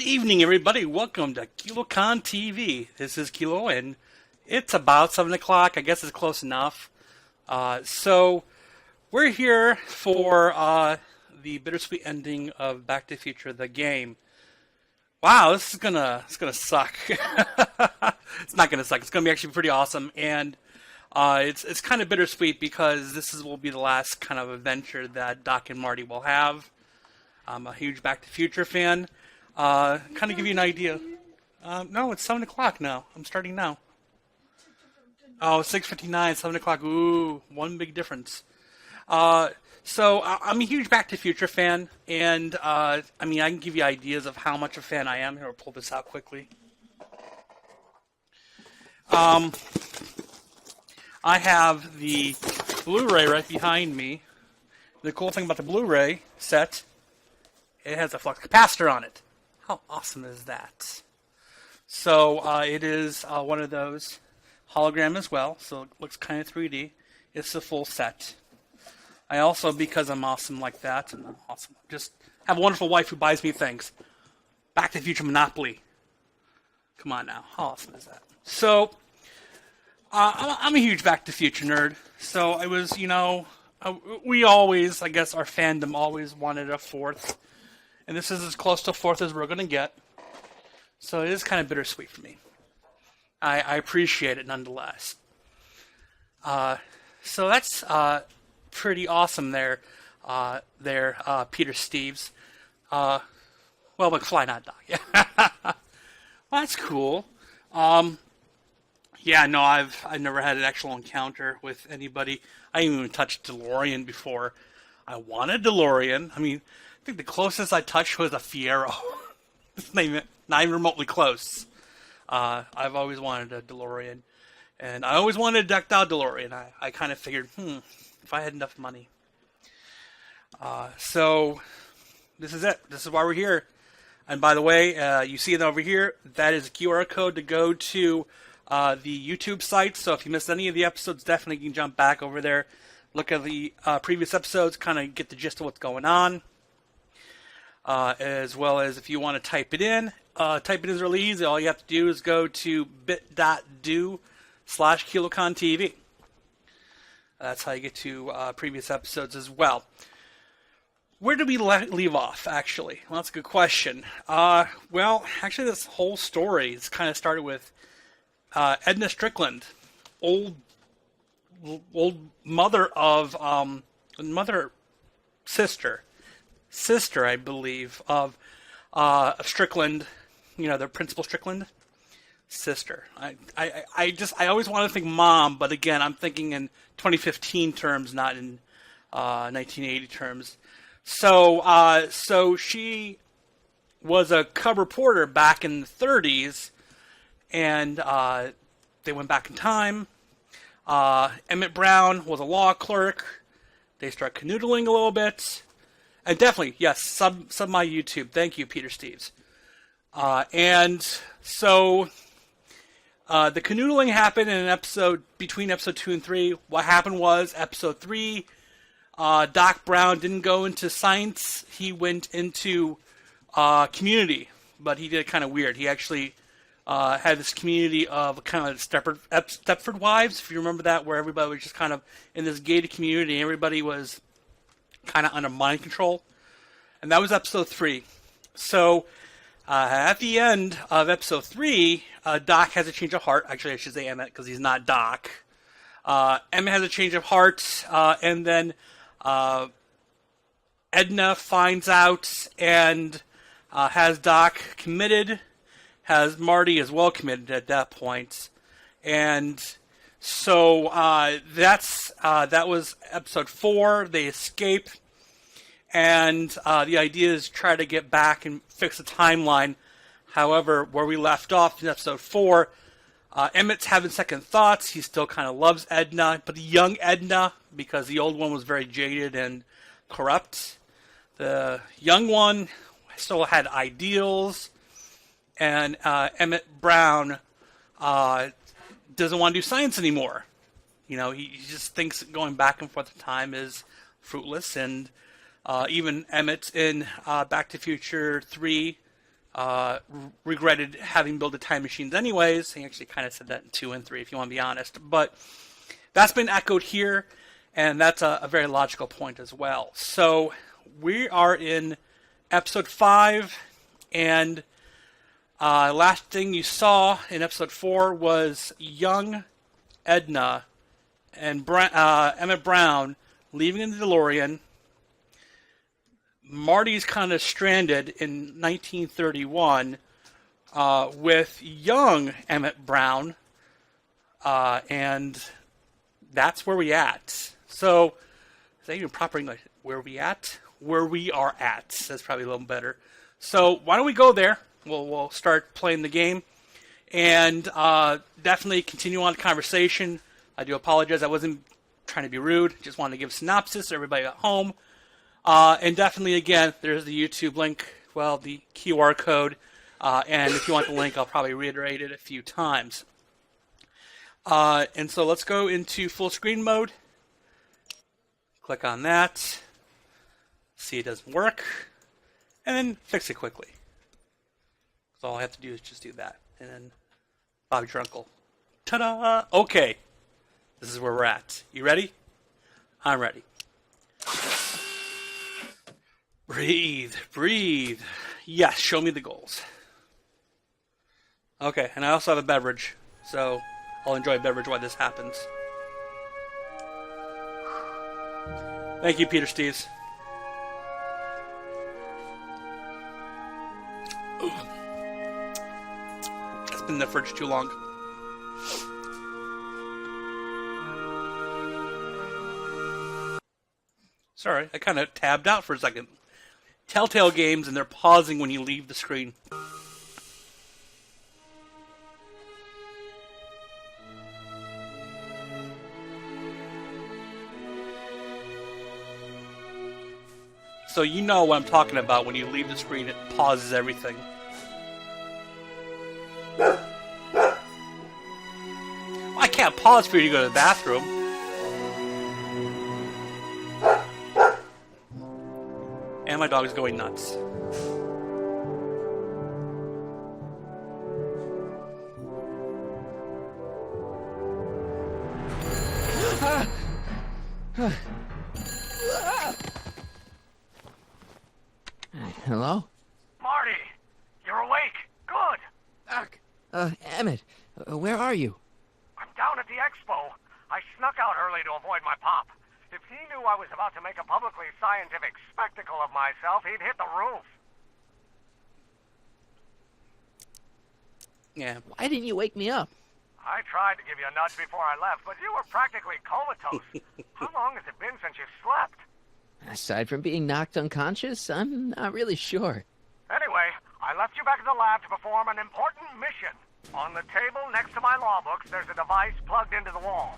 evening, everybody. Welcome to KiloCon TV. This is Kilo, and it's about 7 o'clock. I guess it's close enough. So we're here for the bittersweet ending of Back to the Future, the game. Wow, this is it's gonna suck. It's not gonna suck. It's gonna be actually pretty awesome, and it's kind of bittersweet because will be the last kind of adventure that Doc and Marty will have. I'm a huge Back to the Future fan. Kind of give you an idea. No, it's 7 o'clock now. I'm starting now. Oh, 6:59, 7 o'clock. Ooh, one big difference. So I'm a huge Back to the Future fan, and I can give you ideas of how much a fan I am. Here, I'll pull this out quickly. I have the Blu-ray right behind me. The cool thing about the Blu-ray set, it has a flux capacitor on it. How awesome is that? So it is one of those hologram as well, so it looks kind of 3D. It's the full set. I also, because I'm awesome like that, and I'm awesome, just have a wonderful wife who buys me things. Back to the Future Monopoly. Come on now, how awesome is that? So I'm a huge Back to the Future nerd. So I was, we always, I guess, our fandom always wanted a fourth. And this is as close to a fourth as we're going to get. So it is kind of bittersweet for me. I appreciate it nonetheless. So that's pretty awesome there, Peter Steves. Well, McFly, not Doc. Well, that's cool. Yeah, no, I've never had an actual encounter with anybody. I didn't even touch Delorian before. I wanted Delorian. I think the closest I touched was a Fiero. It's not even remotely close. I've always wanted a DeLorean. And I always wanted a decked out DeLorean. I kind of figured, if I had enough money. So, this is it. This is why we're here. And by the way, you see it over here. That is a QR code to go to the YouTube site. So if you missed any of the episodes, definitely you can jump back over there. Look at the previous episodes, kind of get the gist of what's going on. As well as if you want to type it in. Type it in is really easy. All you have to do is go to bit.do/KiloConTV. That's how you get to previous episodes as well. Where did we leave off, actually? Well, that's a good question. Well, actually, this whole story is kind of started with Edna Strickland, old mother of sister, I believe, of Strickland, the Principal Strickland sister. I always want to think mom, but again, I'm thinking in 2015 terms, not in 1980 terms. So she was a cub reporter back in the 30s, and they went back in time. Emmett Brown was a law clerk. They start canoodling a little bit. And definitely, yes, sub my YouTube. Thank you, Peter Steves. And so the canoodling happened in an episode between episode 2 and 3. What happened was episode 3, Doc Brown didn't go into science. He went into community, but he did it kind of weird. He actually had this community of kind of Stepford Wives, if you remember that, where everybody was just kind of in this gated community. Everybody was kind of under mind control. And that was episode 3. So, at the end of episode 3, Doc has a change of heart. Actually, I should say Emmett, because he's not Doc. Emmett has a change of heart, and then Edna finds out and has Doc committed, has Marty as well committed at that point. And so that was episode 4. They escape, and the idea is to try to get back and fix the timeline. However, where we left off in episode 4, Emmett's having second thoughts. He still kind of loves Edna, but the young Edna, because the old one was very jaded and corrupt. The young one still had ideals, and Emmett Brown doesn't want to do science anymore. He just thinks going back and forth in time is fruitless, and even Emmett in Back to the Future 3 regretted having built the time machines anyways. He actually kind of said that in 2 and 3, if you want to be honest. But that's been echoed here, and that's a very logical point as well. So we are in episode 5, and last thing you saw in episode 4 was young Edna and Emmett Brown leaving in the DeLorean. Marty's kind of stranded in 1931 with young Emmett Brown, and that's where we at. So, is that even proper English? Where we at? Where we are at. That's probably a little better. So, why don't we go there? We'll start playing the game, and definitely continue on the conversation. I do apologize. I wasn't trying to be rude. Just wanted to give a synopsis to everybody at home. And definitely, again, there's the YouTube link, well, the QR code. And if you want the link, I'll probably reiterate it a few times. And so let's go into full screen mode. Click on that. See it doesn't work. And then fix it quickly. So all I have to do is just do that. And then Bob's your uncle. Ta-da! Okay. This is where we're at. You ready? I'm ready. Breathe, breathe. Yes, show me the goals. Okay, and I also have a beverage, so I'll enjoy a beverage while this happens. Thank you, Peter Steves. It's been in the fridge too long. Sorry, I kind of tabbed out for a second. Telltale games, and they're pausing when you leave the screen. So you know what I'm talking about. When you leave the screen, it pauses everything. I can't pause for you to go to the bathroom. And my dog is going nuts. Hello? Marty! You're awake! Good! Doc! Emmett, where are you? I'm down at the expo. I snuck out early to avoid my pop. If he knew I was about to make a publicly scientific spectacle of myself, he'd hit the roof. Yeah. Why didn't you wake me up? I tried to give you a nudge before I left, but you were practically comatose. How long has it been since you slept? Aside from being knocked unconscious, I'm not really sure. Anyway, I left you back at the lab to perform an important mission. On the table next to my law books, there's a device plugged into the wall.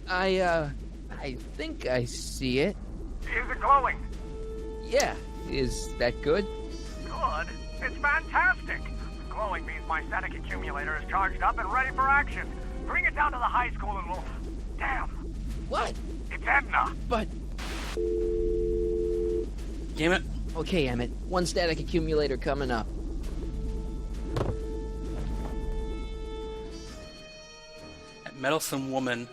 I think I see it. Is it glowing? Yeah. Is that good? Good? It's fantastic! Glowing means my static accumulator is charged up and ready for action. Bring it down to the high school and we'll... Damn! What? It's Edna! But... Damn it. Okay, Emmett. One static accumulator coming up. That meddlesome woman.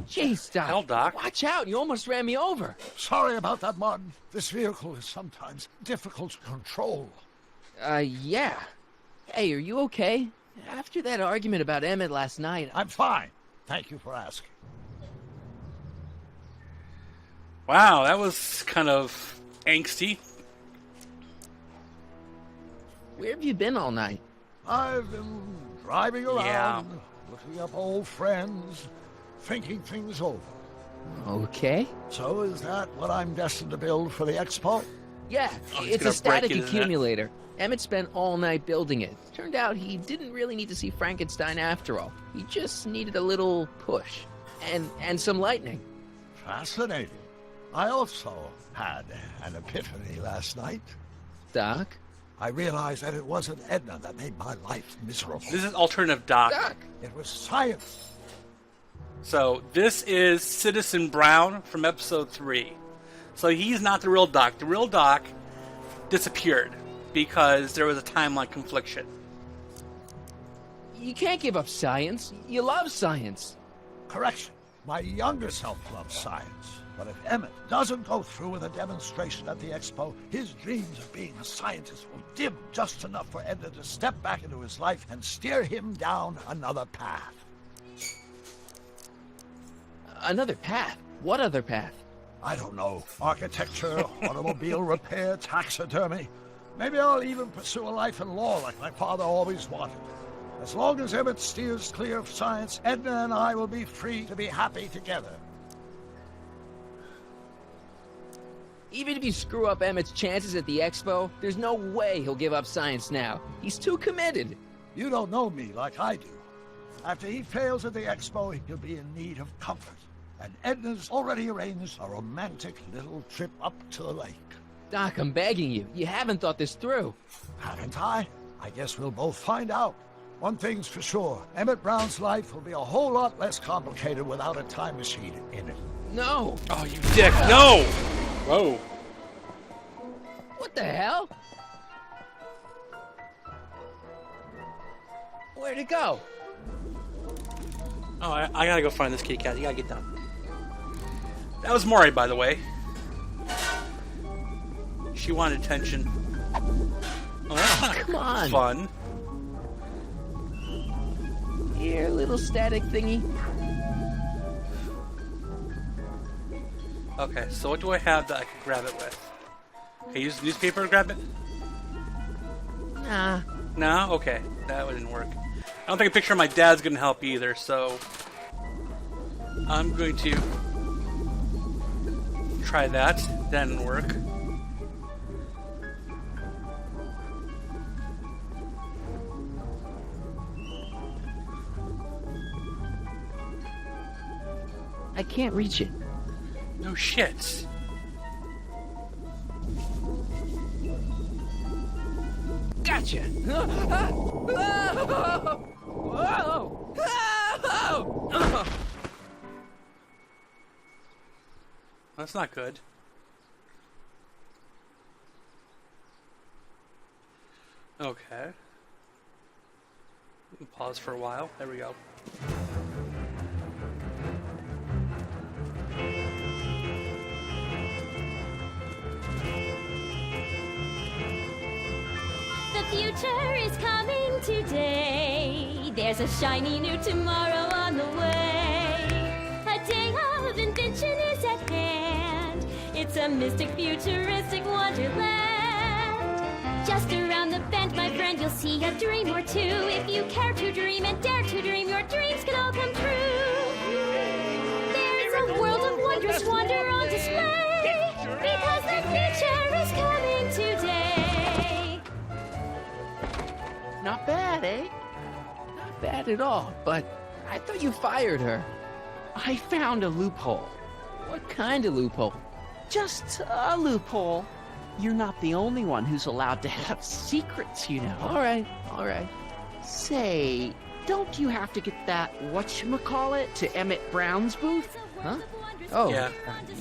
Jeez, Doc. Hell, Doc. Watch out. You almost ran me over. Sorry about that, Mud. This vehicle is sometimes difficult to control. Yeah. Hey, are you okay? After that argument about Emmett last night... I'm fine. Thank you for asking. Wow, that was kind of angsty. Where have you been all night? I've been driving around, Yeah. looking up old friends, thinking things over. Okay. So is that what I'm destined to build for the expo? Yeah, Oh, he's it's gonna a static break it, isn't it? accumulator. Emmett spent all night building it. Turned out he didn't really need to see Frankenstein after all. He just needed a little push. And some lightning. Fascinating. I also had an epiphany last night. Doc? I realized that it wasn't Edna that made my life miserable. This is alternative Doc. Doc! It was science. So this is Citizen Brown from episode 3. So he's not the real Doc. The real Doc disappeared because there was a timeline confliction. You can't give up science. You love science. Correction. My younger self loves science. But if Emmett doesn't go through with a demonstration at the expo, his dreams of being a scientist will dim just enough for Edna to step back into his life and steer him down another path. Another path? What other path? I don't know. Architecture, automobile repair, taxidermy. Maybe I'll even pursue a life in law like my father always wanted. As long as Emmett steers clear of science, Edna and I will be free to be happy together. Even if you screw up Emmett's chances at the expo, there's no way he'll give up science now. He's too committed. You don't know me like I do. After he fails at the expo, he'll be in need of comfort. And Edna's already arranged a romantic little trip up to the lake. Doc, I'm begging you. You haven't thought this through. Haven't I? I guess we'll both find out. One thing's for sure. Emmett Brown's life will be a whole lot less complicated without a time machine in it. No. Oh, you dick. No! Whoa. What the hell? Where'd it go? Oh, I gotta go find this kitty cat. You gotta get down. That was Marty, by the way. She wanted attention. Oh, that's not come on. fun. Here, little static thingy. Okay, so what do I have that I can grab it with? Can I use the newspaper to grab it? Nah. No? Okay, that didn't work. I don't think a picture of my dad's gonna help either, so I'm going to try that. That didn't work. I can't reach it. No shit. Gotcha! That's not good. Okay. We can pause for a while. There we go. The future is coming today. There's a shiny new tomorrow on the way. A day of invention is at hand. It's a mystic, futuristic wonderland. Just around the bend, my friend, you'll see a dream or two. If you care to dream and dare to dream, your dreams can all come true. There's a world of wondrous wonder on display. Because the future is coming today. Not bad, eh? Not bad at all, but I thought you fired her. I found a loophole. What kind of loophole? Just a loophole. You're not the only one who's allowed to have secrets, you know. All right. Say, don't you have to get that whatchamacallit to Emmett Brown's booth? Huh? Oh, Yeah.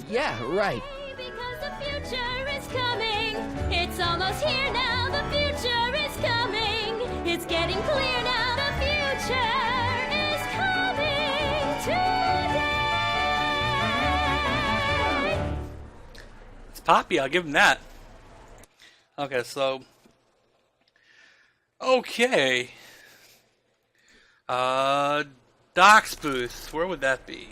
Yeah, right. Because the future is coming. It's almost here now. The future is coming. It's getting clear now. The future is coming today. It's Poppy, I'll give him that. Okay, so... Okay. Doc's booth, where would that be?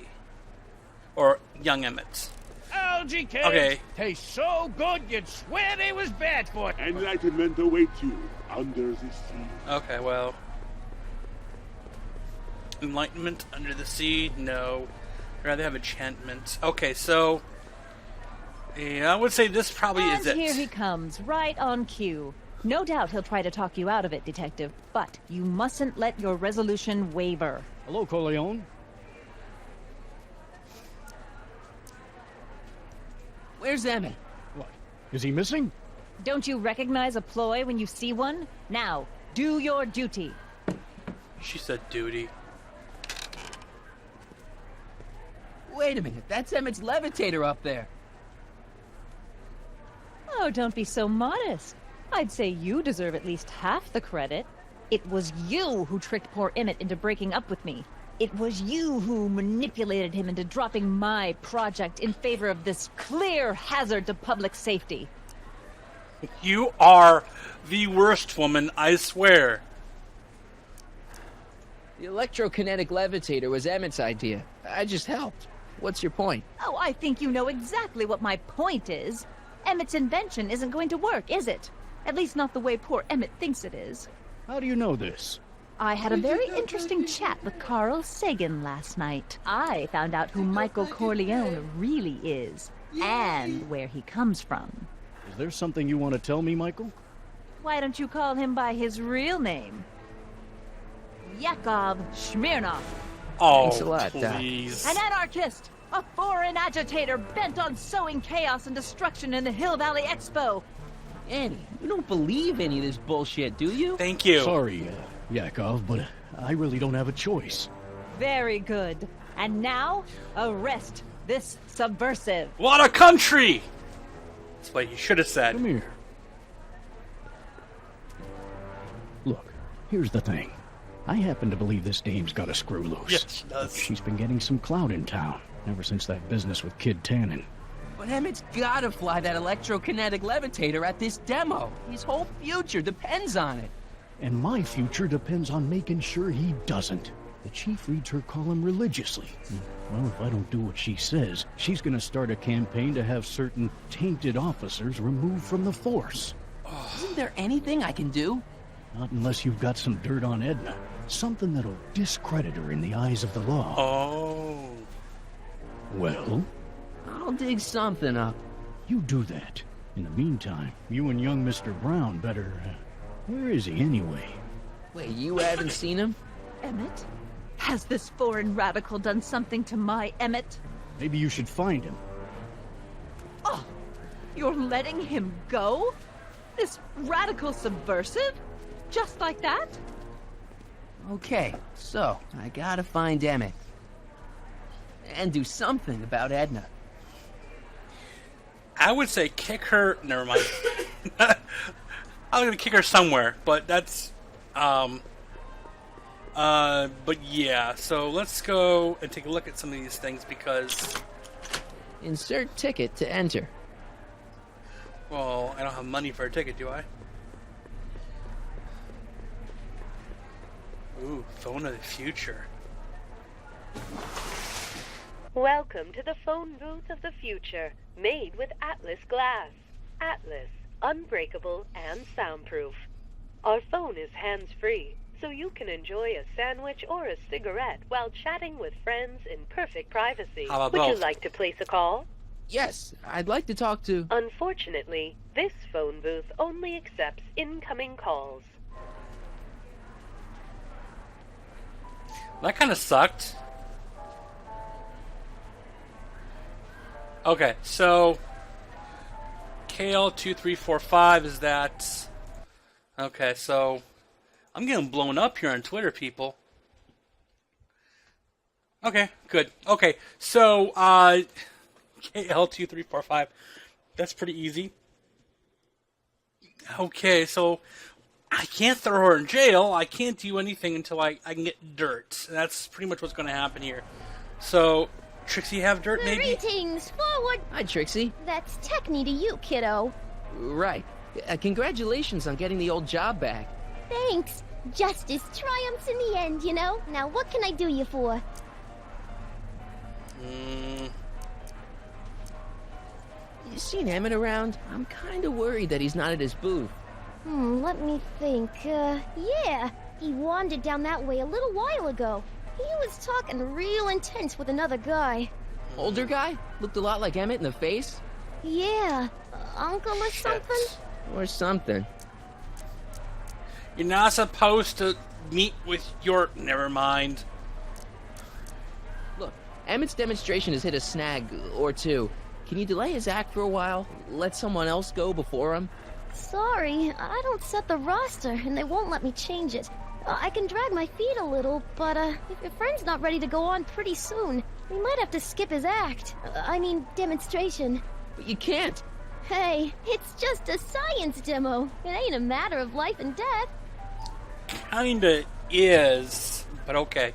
Or Young Emmett's. Algae cakes Okay. taste so good you'd swear they was bad for you. Enlightenment awaits you under the sea. Okay, well... Enlightenment under the sea? No. I'd rather have enchantment. Okay, so... Yeah, I would say this probably is And it. here he comes, right on cue. No doubt he'll try to talk you out of it, Detective, but you mustn't let your resolution waver. Hello, Corleone. Where's Emmett? What? Is he missing? Don't you recognize a ploy when you see one? Now, do your duty. She said duty. wait a minute. That's Emmett's levitator up there. Oh, don't be so modest. I'd say you deserve at least half the credit. It was you who tricked poor Emmett into breaking up with me. It was you who manipulated him into dropping my project in favor of this clear hazard to public safety. You are the worst woman, I swear. The electrokinetic levitator was Emmett's idea. I just helped. What's your point? Oh, I think you know exactly what my point is. Emmett's invention isn't going to work, is it? At least not the way poor Emmett thinks it is. How do you know this? I had a very interesting chat with Carl Sagan last night. I found out who Michael Corleone really is, and where he comes from. Is there something you want to tell me, Michael? Why don't you call him by his real name? Yakov Smirnov. Oh, Thanks a lot, Doc. please. An anarchist! A foreign agitator bent on sowing chaos and destruction in the Hill Valley Expo! Annie, you don't believe any of this bullshit, do you? Thank you. Sorry, Yakov, but I really don't have a choice. Very good. And now, arrest this subversive. What a country! That's what you should have said. Come here. Look, here's the thing. I happen to believe this dame's got a screw loose. Yes, she does. She's been getting some clout in town, ever since that business with Kid Tannen. But Emmett's gotta fly that electrokinetic levitator at this demo. His whole future depends on it. And my future depends on making sure he doesn't. The chief reads her column religiously. Well, if I don't do what she says, she's gonna start a campaign to have certain tainted officers removed from the force. Isn't there anything I can do? Not unless you've got some dirt on Edna. Something that'll discredit her in the eyes of the law. Oh. Well, I'll dig something up. you do that. In the meantime, you and young Mr. Brown better... where is he anyway? Wait, you haven't seen him? Emmett? Has this foreign radical done something to my Emmett? Maybe you should find him. Oh, you're letting him go? This radical subversive? Just like that? Okay, so I gotta find Emmett. And do something about Edna. I would say kick her. Never mind. I'm gonna kick her somewhere, but that's. But yeah. So let's go and take a look at some of these things because. Insert ticket to enter. Well, I don't have money for a ticket, do I? Ooh, phone of the future. Welcome to the phone booth of the future, made with Atlas glass. Atlas, unbreakable and soundproof. Our phone is hands-free, so you can enjoy a sandwich or a cigarette while chatting with friends in perfect privacy. How about Would you both? like to place a call? Yes, I'd like to talk to... Unfortunately, this phone booth only accepts incoming calls. That kind of sucked. Okay, so KL2345 is that. Okay, so I'm getting blown up here on Twitter, people. Okay, good. Okay, so KL2345. That's pretty easy. Okay, so I can't throw her in jail. I can't do anything until I can get dirt. That's pretty much what's going to happen here. So, Trixie, have dirt maybe? Greetings, forward. Hi, Trixie. That's Techne to you, kiddo. Right. Congratulations on getting the old job back. Thanks. Justice triumphs in the end, you know? Now, what can I do you for? You seen Emmett around? I'm kind of worried that he's not at his booth. Let me think. Yeah. He wandered down that way a little while ago. He was talking real intense with another guy. Older guy? Looked a lot like Emmett in the face? Yeah. Uncle or something? Or something. You're not supposed to meet with your... Never mind. Look, Emmett's demonstration has hit a snag or two. Can you delay his act for a while? Let someone else go before him? Sorry, I don't set the roster, and they won't let me change it. I can drag my feet a little, but if your friend's not ready to go on pretty soon, We might have to skip his act. I mean, demonstration. But you can't. Hey, it's just a science demo. It ain't a matter of life and death. Kinda is, but okay.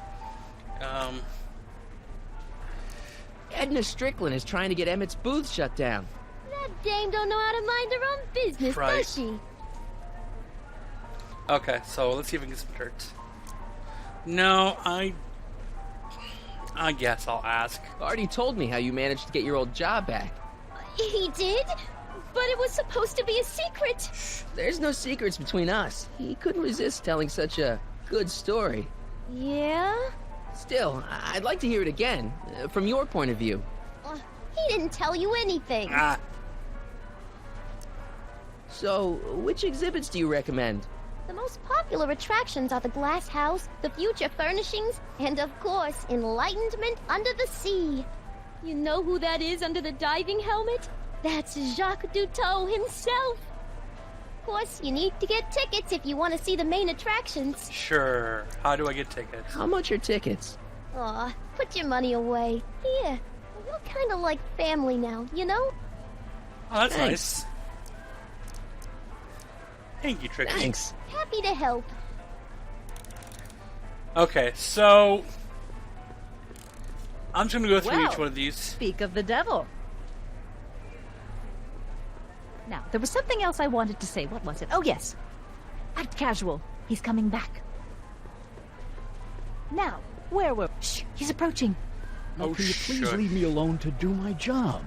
Edna Strickland is trying to get Emmett's booth shut down. That dame don't know how to mind her own business, Right. does she? Okay, so let's see if we can get some dirt. No, I guess I'll ask. Marty told me how you managed to get your old job back. He did? But it was supposed to be a secret. There's no secrets between us. He couldn't resist telling such a good story. Yeah? Still, I'd like to hear it again, from your point of view. He didn't tell you anything. Ah, So, which exhibits do you recommend? The most popular attractions are the Glass House, the Future Furnishings, and of course, Enlightenment Under the Sea. You know who that is under the diving helmet? That's Jacques Duteau himself. Of course, you need to get tickets if you want to see the main attractions. sure. How do I get tickets? How much are tickets? Aw, put your money away. Here, we're kind of like family now, you know? Oh, that's Thanks. nice. Thank you, Trixie. Thanks. Happy to help. Okay, so I'm just gonna go through Well. each one of these. Speak of the devil. Now, there was something else I wanted to say. What was it? Oh, yes. Act casual. He's coming back. Now, where were... Shh, he's approaching. Oh, Can you please shush. leave me alone to do my job?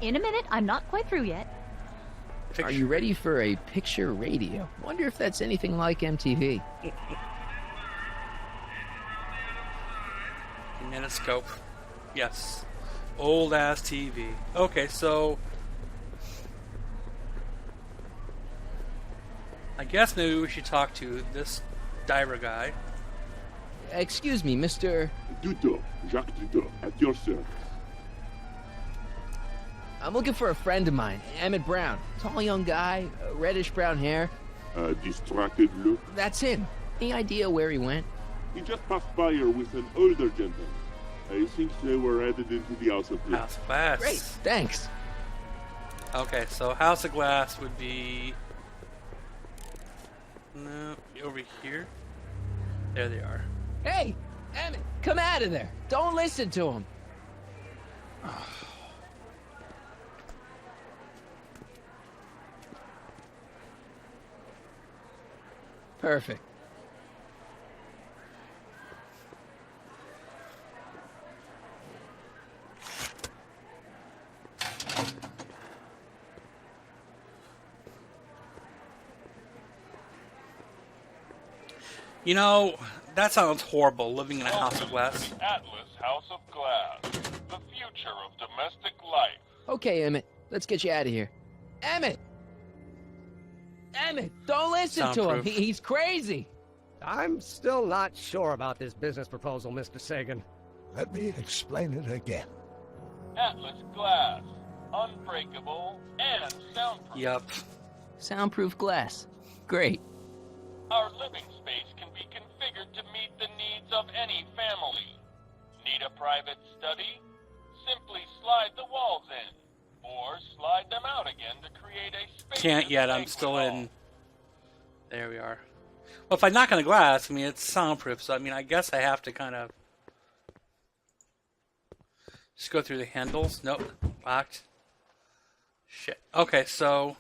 In a minute. I'm not quite through yet. Are you ready for a picture radio? Wonder if that's anything like MTV. Miniscope. Yes. Old ass TV. Okay, so I guess maybe we should talk to this diver guy. Excuse me, Mr. Duteau, Jacques Duteau, at your service. I'm looking for a friend of mine, Emmett Brown. Tall young guy, reddish brown hair. A distracted look. That's him. Any idea where he went? He just passed by here with an older gentleman. I think they were headed into the House of Glass. House of Glass. Great, thanks. Okay, so House of Glass would be no over here. There they are. Hey, Emmett, come out of there. Don't listen to him. Perfect. You know, that sounds horrible, living in a House of Glass. Atlas House of Glass, the future of domestic life. Okay, Emmett, let's get you out of here. Emmett! Emmett, don't listen to him. Soundproof. He's crazy. I'm still not sure about this business proposal, Mr. Sagan. Let me explain it again. Atlas Glass, unbreakable and soundproof. Yup. Soundproof glass. Great. Our living space can be configured to meet the needs of any family. Need a private study? Simply slide the walls in, or slide them out again to create a space. Can't yet, I'm still in. There we are. Well, if I knock on the glass, I mean, it's soundproof, so I mean, I guess I have to kind of just go through the handles. Nope. Locked. Shit. Okay, so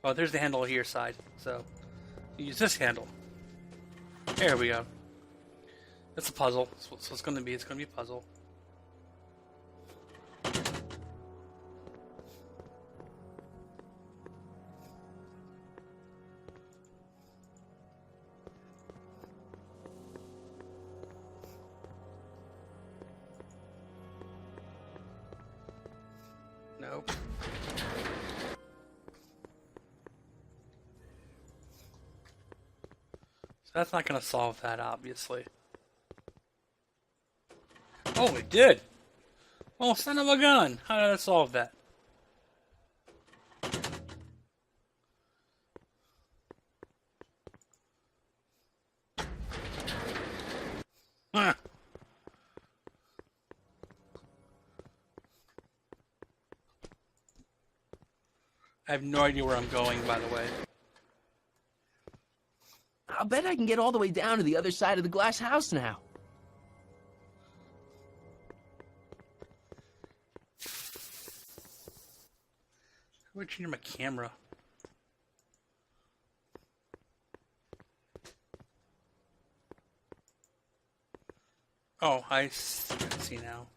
oh, there's the handle here side. So use this handle. There we go. It's a puzzle. That's what it's going to be. It's going to be a puzzle. Nope. So that's not going to solve that, obviously. Oh, it did! Oh, son of a gun! How did that solve that? I have no idea where I'm going, by the way. I'll bet I can get all the way down to the other side of the glass house now. Where'd you near my camera? Oh, I see now.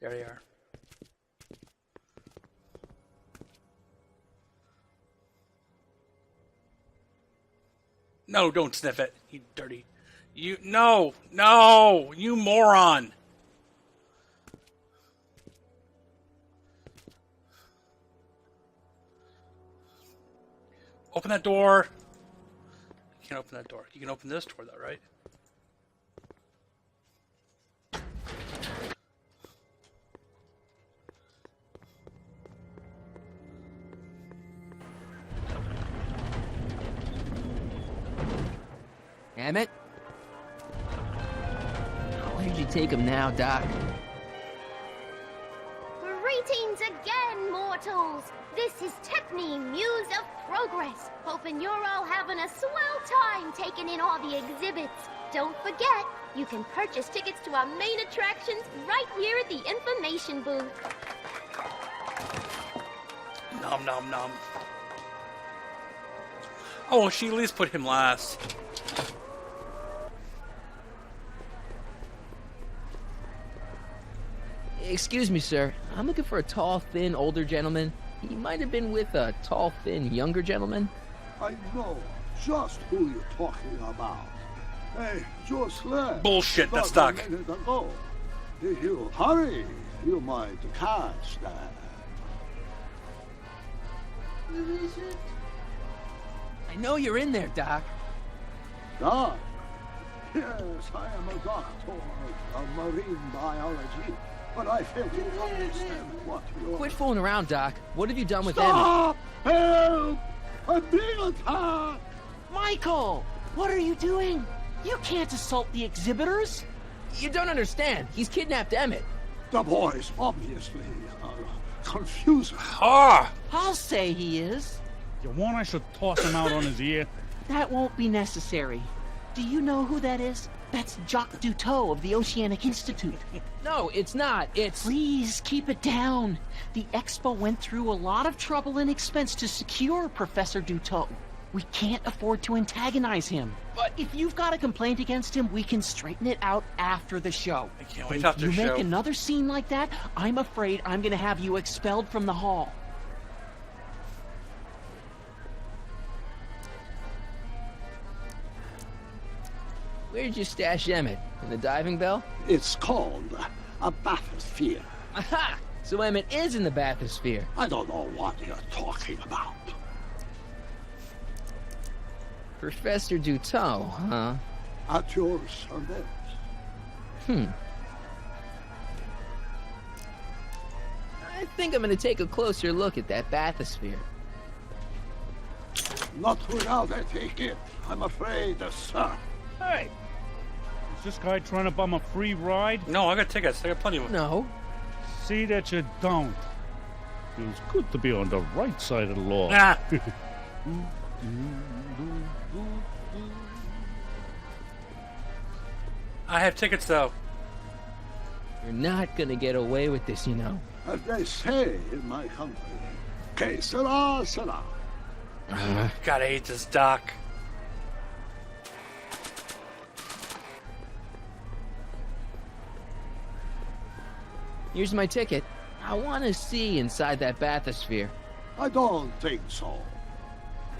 There they are. No, don't sniff it, you dirty. No, you moron. Open that door. You can't open that door. You can open this door though, right? Emmett? Where'd you take him now, Doc? Greetings again, mortals! This is Techne, Muse of Progress. Hoping you're all having a swell time taking in all the exhibits. Don't forget, you can purchase tickets to our main attractions right here at the information booth. Nom nom nom. Oh, she at least put him last. Excuse me, sir. I'm looking for a tall, thin, older gentleman. He might have been with a tall, thin, younger gentleman. I know just who you're talking about. Hey, just left. Bullshit, that's Doc. Doc. A minute ago. If you hurry, you might catch that. Where is it? I know you're in there, Doc. Doc? Yes, I am a doctor of marine biology, but I fail to understand what you're... Quit fooling around, Doc. What have you done with Stop! Help! I'm being attacked! Michael! What are you doing? You can't assault the exhibitors! You don't understand. He's kidnapped Emmett. The boy's obviously confused. Ah! I'll say he is. You want I should toss him out on his ear? That won't be necessary. Do you know who that is? That's Jacques Duteau of the Oceanic Institute. No, it's not. It's... Please, keep it down. The Expo went through a lot of trouble and expense to secure Professor Duteau. We can't afford to antagonize him. But if you've got a complaint against him, we can straighten it out after the show. I can't wait after the If you show. make another scene like that, I'm afraid I'm gonna have you expelled from the hall. Where'd you stash Emmett? In the diving bell? It's called a bathysphere. Aha! So Emmett is in the bathysphere. I don't know what you're talking about. Professor Duteau, huh? At your service. I think I'm gonna take a closer look at that bathysphere. Not without a ticket, I'm afraid, sir. Hey! Is this guy trying to bum a free ride? No, I got tickets. I got plenty of them. No. See that you don't. Feels good to be on the right side of the law. Ah. I have tickets, though. You're not gonna get away with this, you know. As they say in my country, que sera, sera. God, I hate this Doc. Here's my ticket. I want to see inside that bathysphere. I don't think so.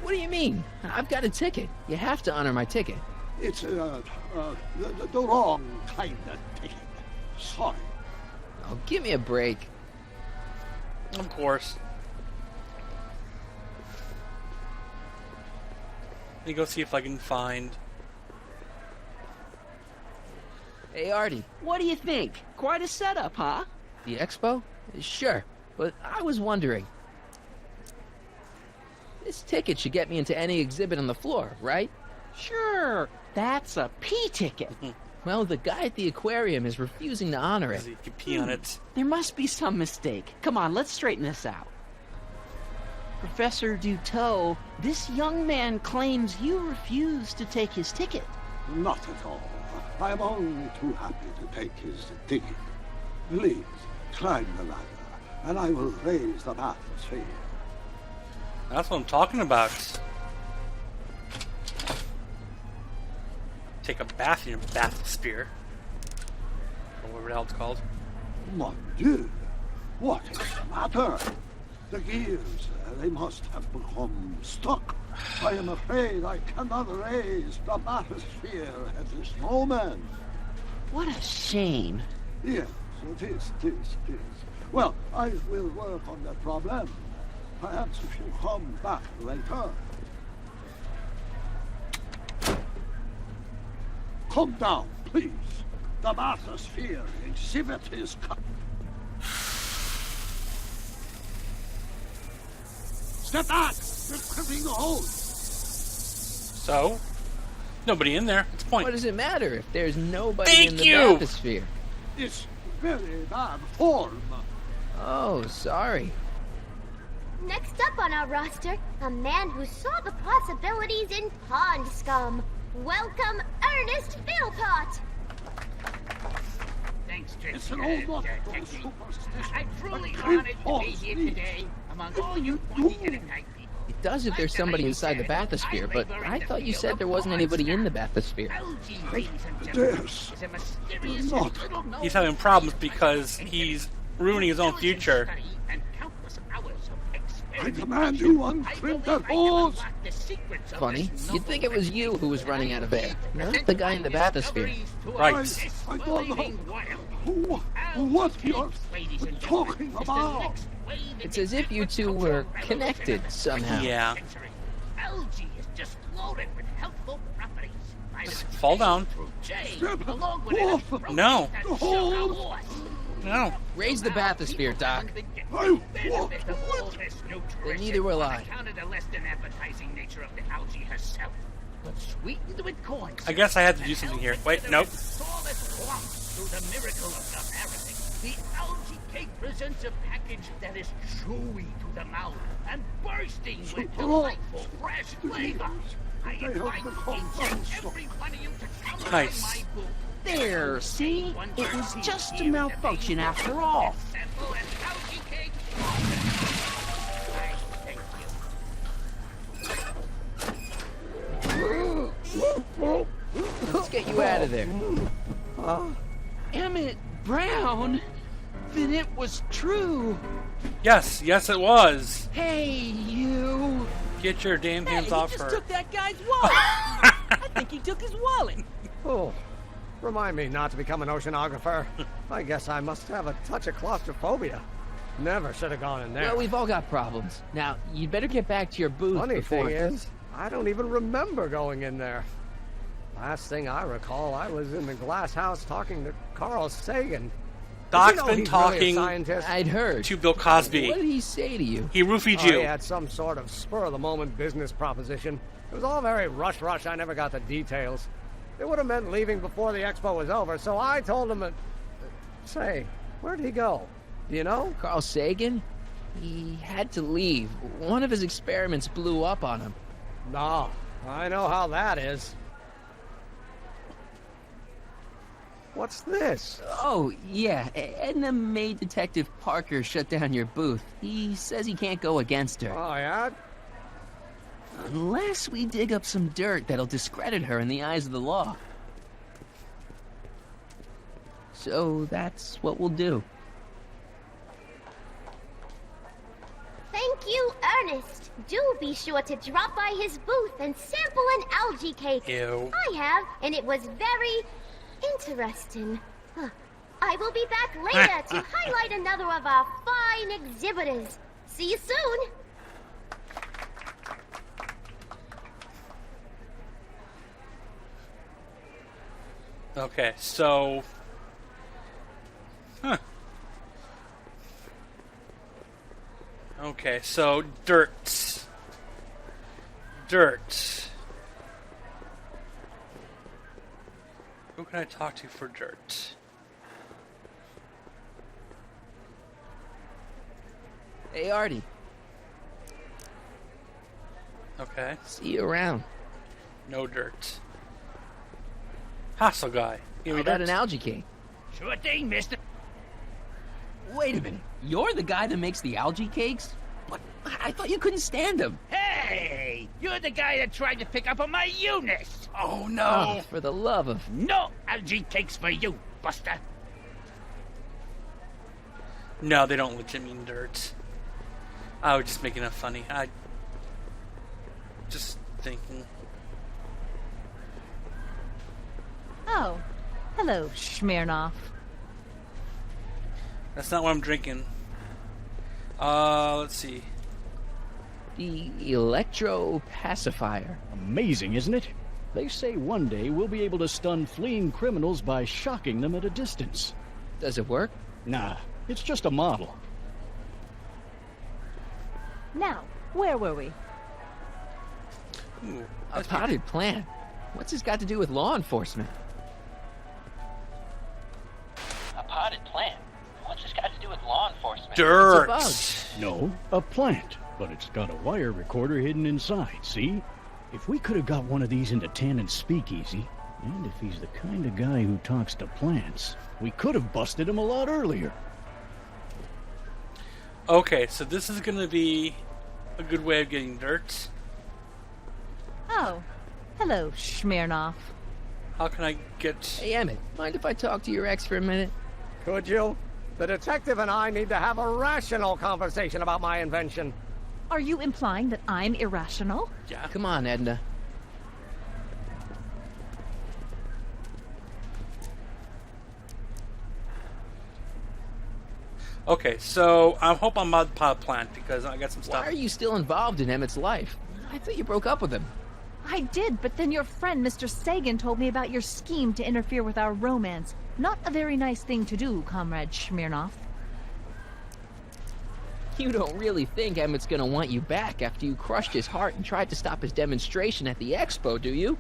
What do you mean? I've got a ticket. You have to honor my ticket. It's the wrong kind of ticket. Sorry. Oh, give me a break. Of course. Let me go see if I can find... Hey, Artie. What do you think? Quite a setup, huh? The expo? Sure, but I was wondering. This ticket should get me into any exhibit on the floor, right? Sure. That's a P ticket. Well, the guy at the aquarium is refusing to honor it. You can pee on it. There must be some mistake. Come on, let's straighten this out. Professor Dutot, this young man claims you refused to take his ticket. Not at all. I am only too happy to take his ticket. Please, climb the ladder, and I will raise the bathysphere. That's what I'm talking about. Take a bath in your bathysphere. Or whatever the hell it's called. Mon Dieu! What is the matter? The gears, they must have become stuck. I am afraid I cannot raise the bathysphere at this moment. What a shame. Yes, it is. Well, I will work on that problem. Perhaps if you come back later. Come down, please. The bathysphere exhibit is cut. Step back! You're tripping the hose! So? Nobody in there. It's point. What does it matter if there's nobody Thank in the you! bathysphere? It's very bad form. Oh, sorry. Next up on our roster, a man who saw the possibilities in pond scum. Welcome, Ernest Philpott! Thanks, It's an old lot of Technique. superstition. I'm truly But honored to be false here leads. today among all you pointy and ignite people. It does if there's somebody inside the bathysphere, but I thought you said there wasn't anybody in the bathysphere. Algae, ladies and gentlemen, Yes. is a mysterious Not. and little-known He's having problems because he's ruining his own future. study and countless hours of I experiment. demand you I untrim believe that I can hose! unlock the secrets of Funny, this you'd think it was novel you who was running out of air, not the guy in the bathysphere. Right. I don't know what you're talking about. It's as if you two were connected somehow. Yeah. Algae is just loaded with healthful properties. Just fall down. Along with it, No. Oh. No. Raise the bathysphere, Doc. Then neither will I. Counted the less than appetizing nature of the algae herself, but sweetened with corn. I guess I had to do something here. Wait, nope. Through the miracle of self-arrogance, the algae cake presents a package that is chewy to the mouth and bursting with delightful fresh flavor. I invite each and every one of you to come by Nice. my booth. There, see? It was just a malfunction after all. Sample an algae cake. I thank you. Let's get you out of there. Emmett Brown? Then it was true. Yes, it was. Hey, you. Get your damn hands Hey, off he just her. took that guy's wallet. I think he took his wallet. Oh, remind me not to become an oceanographer. I guess I must have a touch of claustrophobia. Never should have gone in there. Well, we've all got problems. Now, you'd better get back to your booth Funny before... thing is, I don't even remember going in there. Last thing I recall, I was in the glass house talking to Carl Sagan. Doc's You know been he's really a talking scientist. I'd heard. to Bill Cosby. What did he say to you? He roofied Oh, you. he had some sort of spur-of-the-moment business proposition. It was all very rush. I never got the details. It would have meant leaving before the expo was over, so I told him that... Say, where'd he go? Do you know? Carl Sagan? He had to leave. One of his experiments blew up on him. No, I know how that is. What's this? Oh, yeah. Edna made Detective Parker shut down your booth. He says he can't go against her. Oh, yeah? Unless we dig up some dirt that'll discredit her in the eyes of the law. So that's what we'll do. Thank you, Ernest. Do be sure to drop by his booth and sample an algae cake. Ew. I have, and it was very interesting. I will be back later to highlight another of our fine exhibitors. See you soon. Okay, so... Huh. Okay, so dirt. Who can I talk to for dirt? Hey, Artie. Okay. See you around. No dirt. Hostile guy. Give How me about dirt. an algae cake? Sure thing, mister. Wait a minute. You're the guy that makes the algae cakes? What? I thought you couldn't stand them. Hey! You're the guy that tried to pick up on my Eunice! Oh, no. Oh, for the love of... No algae cakes for you, Buster! No, they don't legit mean dirt. I was just making it funny. Just thinking. Oh, hello, Smirnoff. That's not what I'm drinking. Let's see. The electro pacifier. Amazing, isn't it? They say one day we'll be able to stun fleeing criminals by shocking them at a distance. Does it work? Nah, it's just a model. Now, where were we? Ooh, A potted plant. What's this got to do with law enforcement? A potted plant? What's this got to do with law enforcement? dirt. It's No, a plant. But it's got a wire recorder hidden inside, see? If we could have got one of these into Tannen's speakeasy, and if he's the kind of guy who talks to plants, we could have busted him a lot earlier. Okay, so this is going to be a good way of getting dirt. Oh, hello, Smirnoff. How can I get... Hey, Emmett, mind if I talk to your ex for a minute? Could you? The detective and I need to have a rational conversation about my invention. Are you implying that I'm irrational? Yeah. Come on, Edna. Okay, so I hope I'm not pot plant because I got some Why stuff. are you still involved in Emmett's life? I thought you broke up with him. I did, but then your friend, Mr. Sagan, told me about your scheme to interfere with our romance. Not a very nice thing to do, Comrade Smirnoff. You don't really think Emmett's gonna want you back after you crushed his heart and tried to stop his demonstration at the expo, do you?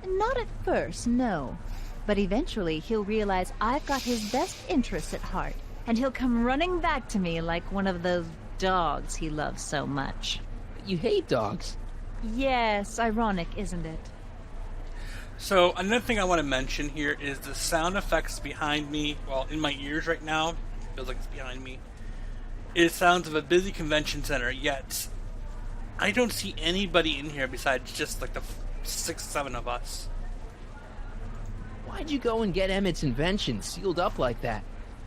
Not at first, no. But eventually he'll realize I've got his best interests at heart, and he'll come running back to me like one of those dogs he loves so much. You hate dogs. Yes, ironic, isn't it? So another thing I want to mention here is the sound effects behind me, well, in my ears right now, feels like it's behind me. It sounds of a busy convention center, yet I don't see anybody in here besides just like the 6, 7 of us. Why'd you go and get Emmett's invention sealed up like that?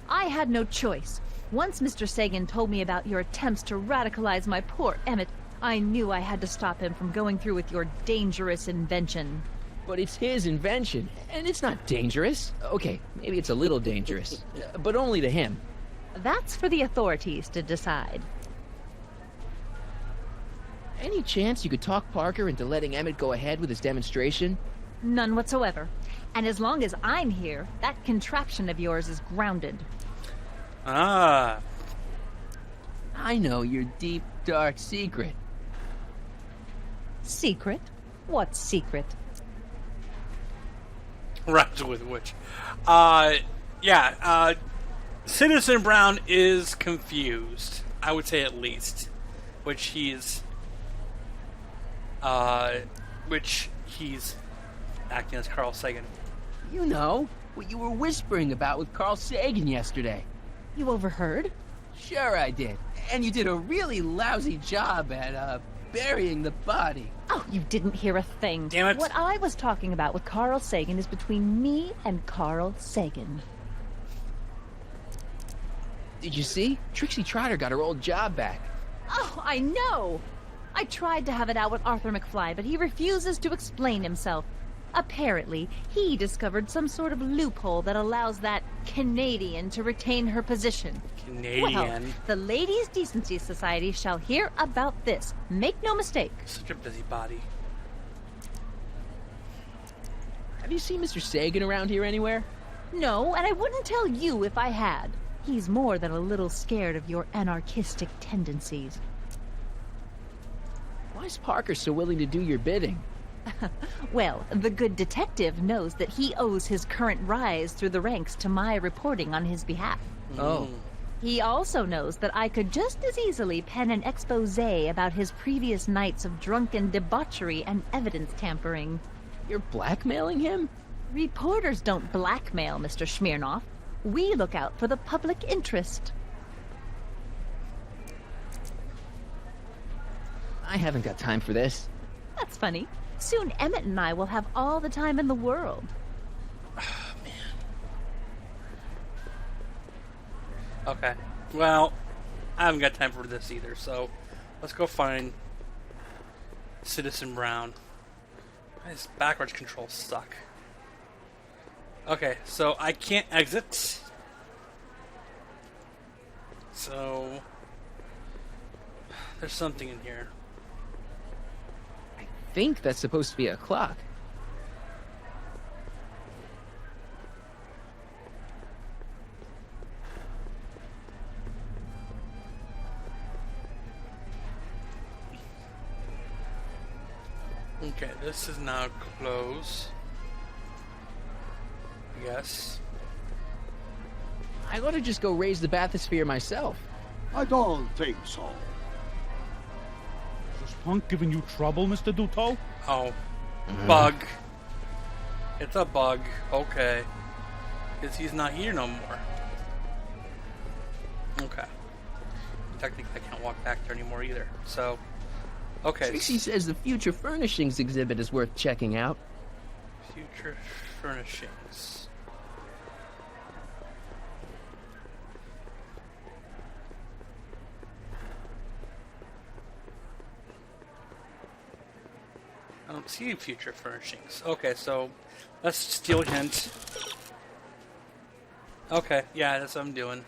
I had no choice. Once Mr. Sagan told me about your attempts to radicalize my poor Emmett, I knew I had to stop him from going through with your dangerous invention. But it's his invention, and it's not dangerous. Okay, maybe it's a little dangerous, but only to him. That's for the authorities to decide. Any chance you could talk Parker into letting Emmett go ahead with his demonstration? None whatsoever. And as long as I'm here, that contraption of yours is grounded. Ah. I know your deep, dark secret. Secret? What secret? Rhymes with which. Citizen Brown is confused. I would say at least. Which he's acting as Carl Sagan. You know, what you were whispering about with Carl Sagan yesterday. You overheard? Sure I did. And you did a really lousy job at, burying the body. Oh, you didn't hear a thing. Damn it. What I was talking about with Carl Sagan is between me and Carl Sagan. Did you see? Trixie Trotter got her old job back. Oh, I know! I tried to have it out with Arthur McFly, but he refuses to explain himself. Apparently, he discovered some sort of loophole that allows that Canadian to retain her position. Canadian. Well, the Ladies' Decency Society shall hear about this. Make no mistake. Such a busybody. Have you seen Mr. Sagan around here anywhere? No, and I wouldn't tell you if I had. He's more than a little scared of your anarchistic tendencies. Why's Parker so willing to do your bidding? Well, the good detective knows that he owes his current rise through the ranks to my reporting on his behalf. Oh. He also knows that I could just as easily pen an expose about his previous nights of drunken debauchery and evidence tampering. You're blackmailing him? Reporters don't blackmail, Mr. Smirnoff. We look out for the public interest. I haven't got time for this. That's funny. Soon Emmett and I will have all the time in the world. Okay. Well, I haven't got time for this either, so let's go find Citizen Brown. His backwards controls suck. Okay, so I can't exit. So there's something in here. I think that's supposed to be a clock. Okay, this is now closed. Yes. I ought to just go raise the bathysphere myself. I don't think so. Is this punk giving you trouble, Mr. Duto? Oh. Bug. It's a bug. Okay. Because he's not here no more. Okay. Technically, I can't walk back there anymore either. So, okay. Trixie says the future furnishings exhibit is worth checking out. Future furnishings. I don't see future furnishings. Okay, so let's steal a hint. Okay, yeah, that's what I'm doing.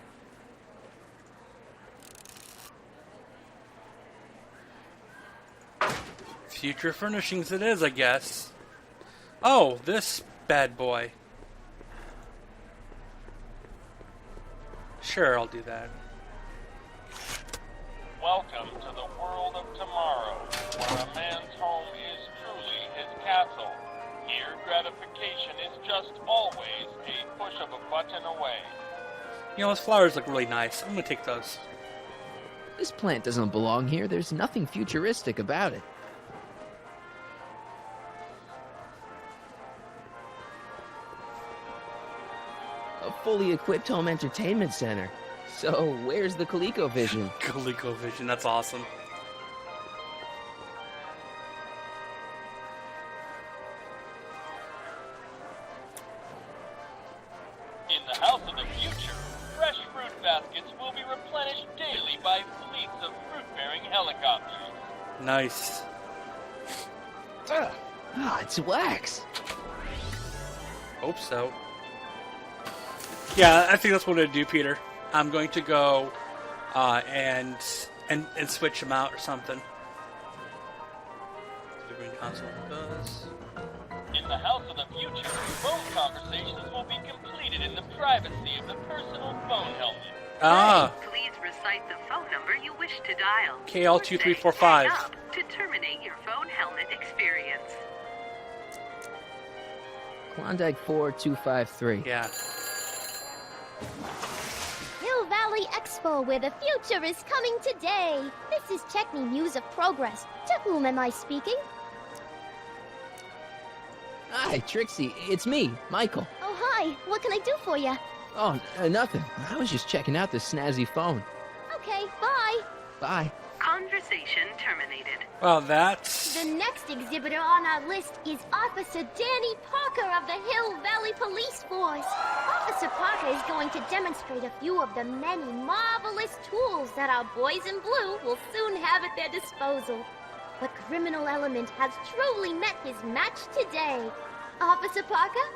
Future furnishings it is, I guess. Oh, this bad boy. Sure, I'll do that. Welcome to the world of tomorrow, where a man's home is truly his castle. Here, gratification is just always a push of a button away. You know, those flowers look really nice. I'm gonna take those. This plant doesn't belong here. There's nothing futuristic about it. A fully equipped home entertainment center. So, where's the ColecoVision? ColecoVision, that's awesome. In the house of the future, fresh fruit baskets will be replenished daily by fleets of fruit-bearing helicopters. Nice. It's wax. Hope so. Yeah, I think that's what I'm gonna do, Peter. I'm going to go and switch them out or something. The green console does. In the house of the future, phone conversations will be completed in the privacy of the personal phone helmet. Ah. Please recite the phone number you wish to dial. KL2345. Hang up to terminate your phone helmet experience. Klondike 4253. Yeah. Hill Valley Expo, where the future is coming today. This is Checkney News of Progress. To whom am I speaking? Hi, Trixie. It's me, Michael. Oh, hi. What can I do for you? Oh, nothing. I was just checking out this snazzy phone. Okay, bye. Bye. Conversation terminated. Well, that's... The next exhibitor on our list is Officer Danny Parker of the Hill Valley Police Force. Officer Parker is going to demonstrate a few of the many marvelous tools that our boys in blue will soon have at their disposal. The criminal element has truly met his match today. Officer Parker?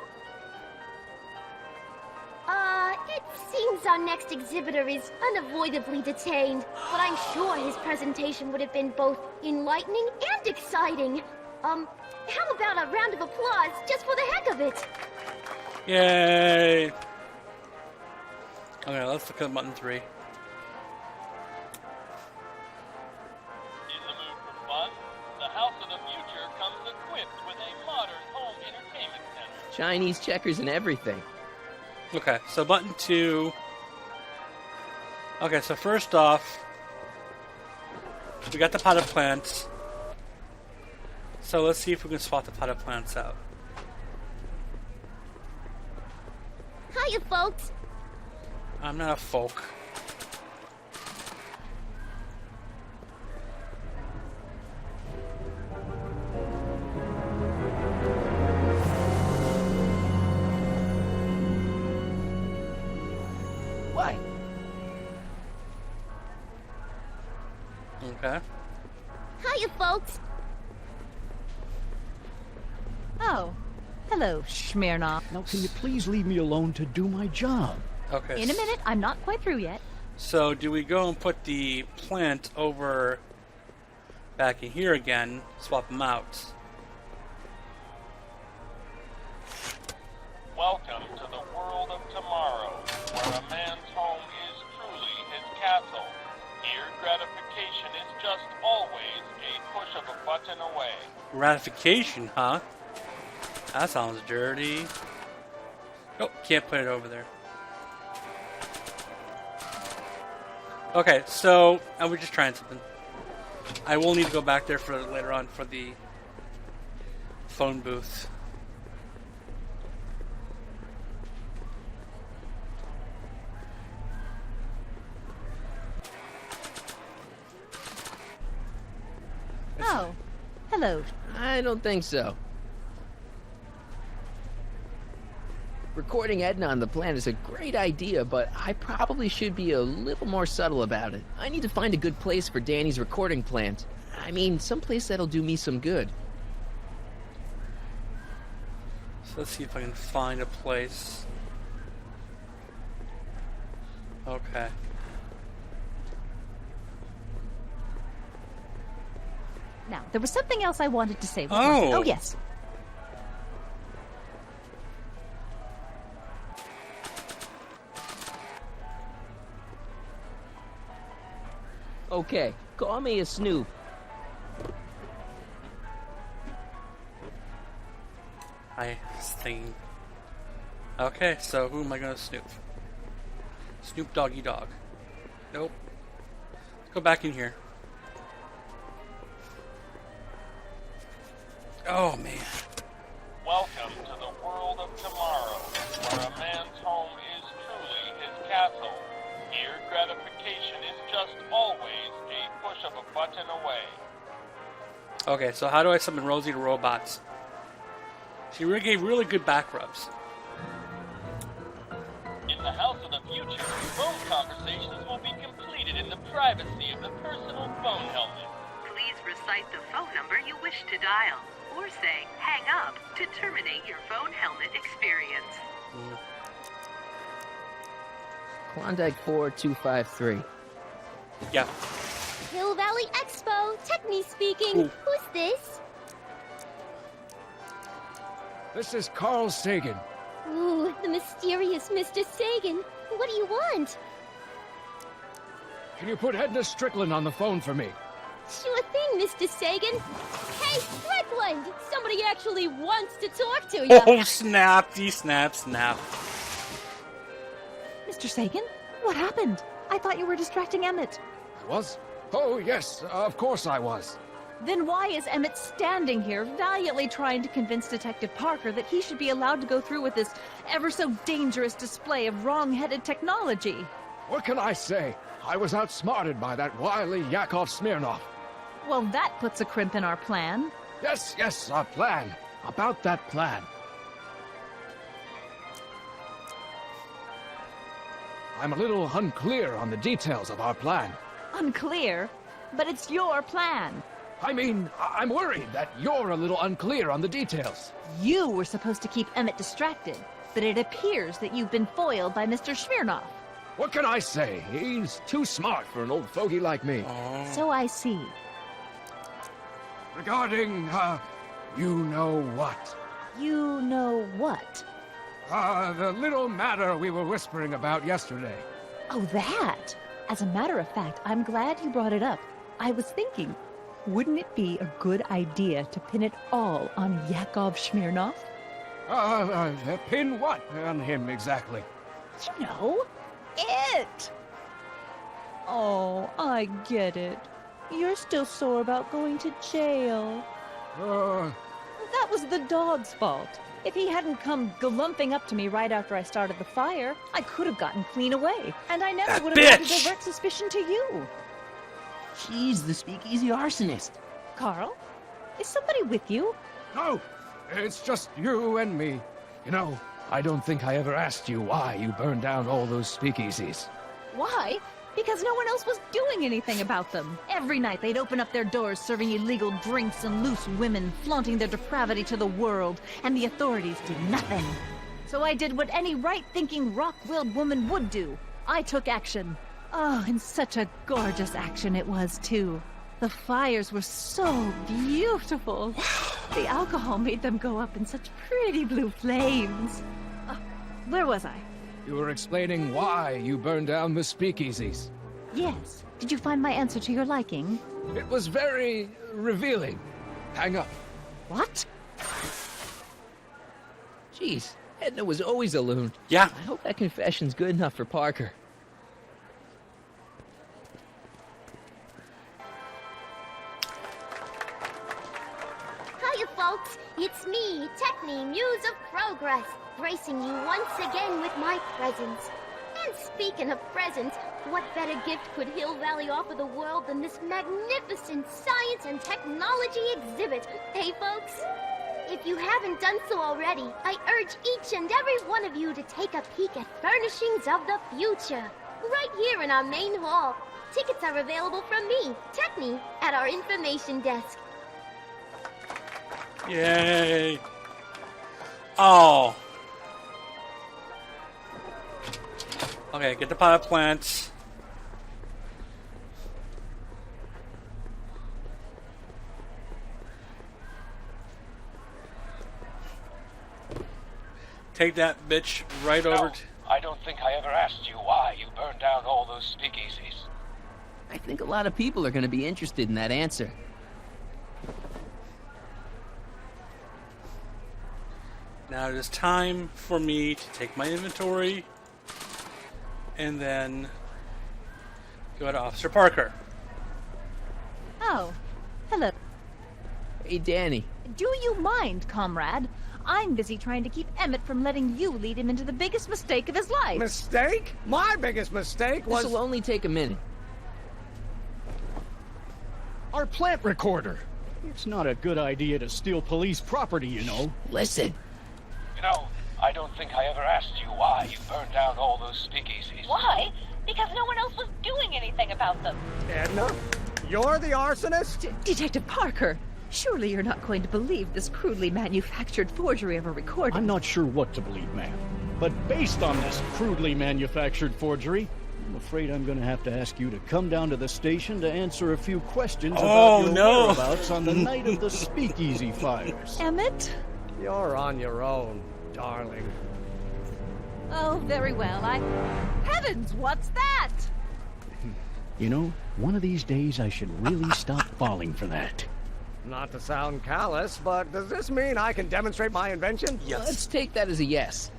It seems our next exhibitor is unavoidably detained, but I'm sure his presentation would have been both enlightening and exciting. How about a round of applause just for the heck of it? Yay! Okay, let's look at button 3. In the mood for fun, the house of the future comes equipped with a modern home entertainment center. Chinese checkers and everything. Okay, so button 2 Okay, so first off, we got the potted plants. So let's see if we can swap the potted plants out. Hiya, folks. I'm not a folk. Why? Okay. Hiya, folks. Oh, hello, Smirnoff. Now, can you please leave me alone to do my job? Okay. In a minute, I'm not quite through yet. So do we go and put the plant over back in here again, swap them out? Welcome to the world of tomorrow, where a man's home is truly his castle. Here, gratification is just always a push of a button away. Ratification, huh? That sounds dirty. Oh, can't put it over there. Okay, so I was just trying something. I will need to go back there for later on for the phone booth. Oh, hello. I don't think so. Recording Edna on the plan is a great idea, but I probably should be a little more subtle about it. I need to find a good place for Danny's recording plant. I mean, someplace that'll do me some good. So let's see if I can find a place. Okay. Now, there was something else I wanted to say. Oh. Oh, yes. Okay, call me a snoop. I was thinking. Okay, so who am I gonna snoop? Snoop Doggy Dog. Nope. Let's go back in here. Oh man. Welcome to the world of tomorrow, where a man's home is truly his castle. Here, gratification is just always a push of a button away. Okay, so how do I summon Rosie to robots? She really gave really good back rubs. In the house of the future, phone conversations will be completed in the privacy of the personal phone helmet. Please recite the phone number you wish to dial, or say hang up to terminate your phone helmet experience. Klondike 4253. Yeah. Hill Valley Expo, Techni speaking. Ooh. Who's this? This is Carl Sagan. Ooh, the mysterious Mr. Sagan. What do you want? Can you put Edna Strickland on the phone for me? Sure thing, Mr. Sagan. Hey, Strickland! Somebody actually wants to talk to you. Oh, snappy, snap, snap. Mr. Sagan, what happened? I thought you were distracting Emmett. I was? Oh, yes, of course I was. Then why is Emmett standing here, valiantly trying to convince Detective Parker that he should be allowed to go through with this ever so dangerous display of wrong-headed technology? What can I say? I was outsmarted by that wily Yakov Smirnoff. Well, that puts a crimp in our plan. Yes, our plan. About that plan. I'm a little unclear on the details of our plan. Unclear? But it's your plan. I mean, I'm worried that you're a little unclear on the details. You were supposed to keep Emmett distracted, but it appears that you've been foiled by Mr. Smirnoff. What can I say? He's too smart for an old fogey like me. So I see. Regarding, you know what? You know what? The little matter we were whispering about yesterday. Oh, that! As a matter of fact, I'm glad you brought it up. I was thinking, wouldn't it be a good idea to pin it all on Yakov Smirnoff? Pin what on him exactly? You know, it! Oh, I get it. You're still sore about going to jail. That was the dog's fault. If he hadn't come glumping up to me right after I started the fire, I could have gotten clean away. And I never would have had to divert suspicion to you. She's the speakeasy arsonist. Carl, is somebody with you? No, it's just you and me. You know, I don't think I ever asked you why you burned down all those speakeasies. Why? Because no one else was doing anything about them. Every night they'd open up their doors serving illegal drinks and loose women, flaunting their depravity to the world, and the authorities did nothing. So I did what any right-thinking, rock-willed woman would do. I took action. Oh, and such a gorgeous action it was, too. The fires were so beautiful. The alcohol made them go up in such pretty blue flames. Where was I? You were explaining why you burned down the speakeasies. Yes. Did you find my answer to your liking? It was very revealing. Hang up. What? Jeez, Edna was always a loon. Yeah. I hope that confession's good enough for Parker. Hiya, folks. It's me, Techni, Muse of Progress, gracing you once again with my presence. And speaking of presents, what better gift could Hill Valley offer the world than this magnificent science and technology exhibit? Hey, folks? If you haven't done so already, I urge each and every one of you to take a peek at Furnishings of the Future, right here in our main hall. Tickets are available from me, Techni, at our information desk. Yay. Oh. Okay, get the pot of plants. Take that bitch right over to... I don't think I ever asked you why you burned down all those speakeasies. I think a lot of people are going to be interested in that answer. Now it is time for me to take my inventory and then go to Officer Parker. Oh, hello. Hey, Danny. Do you mind, comrade? I'm busy trying to keep Emmett from letting you lead him into the biggest mistake of his life. Mistake? My biggest mistake was... This'll only take a minute. Our plant recorder. It's not a good idea to steal police property, you know. Listen. You know, I don't think I ever asked you why you burned down all those speakeasies. Why? Because no one else was doing anything about them. Edna? You're the arsonist? Detective Parker, surely you're not going to believe this crudely manufactured forgery of a recording. I'm not sure what to believe, ma'am. But based on this crudely manufactured forgery, I'm afraid I'm going to have to ask you to come down to the station to answer a few questions about your whereabouts on the night of the speakeasy fires. Emmett? You're on your own, darling. Oh, very well. Heavens, what's that? You know, one of these days I should really stop falling for that. Not to sound callous, but does this mean I can demonstrate my invention? Yes. Let's take that as a yes.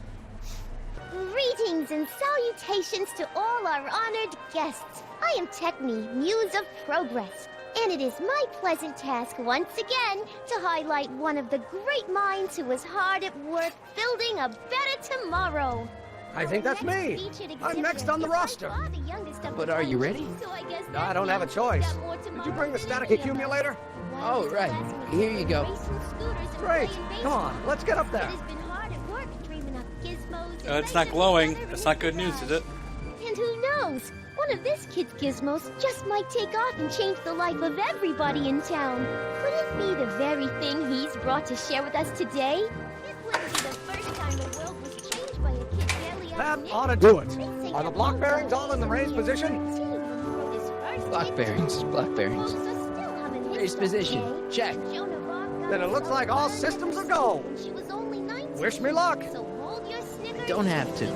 Greetings and salutations to all our honored guests. I am Techni, Muse of Progress, and it is my pleasant task once again to highlight one of the great minds who was hard at work building a better tomorrow. I think that's me. I'm next on the roster. But are you ready? No, I don't have a choice. Did you bring the static accumulator? Oh, right. Here you go. Great. Come on, let's get up there. It's not glowing. That's not good news, is it? And who knows? One of this kid's gizmos just might take off and change the life of everybody in town. Could it be the very thing he's brought to share with us today? This wouldn't be the first time the world was changed by a kid barely That ought to do it. Are the block bearings all in the raised position? Block bearings, block bearings. Raised position, check. Then it looks like all systems are go. Wish me luck. I don't have to.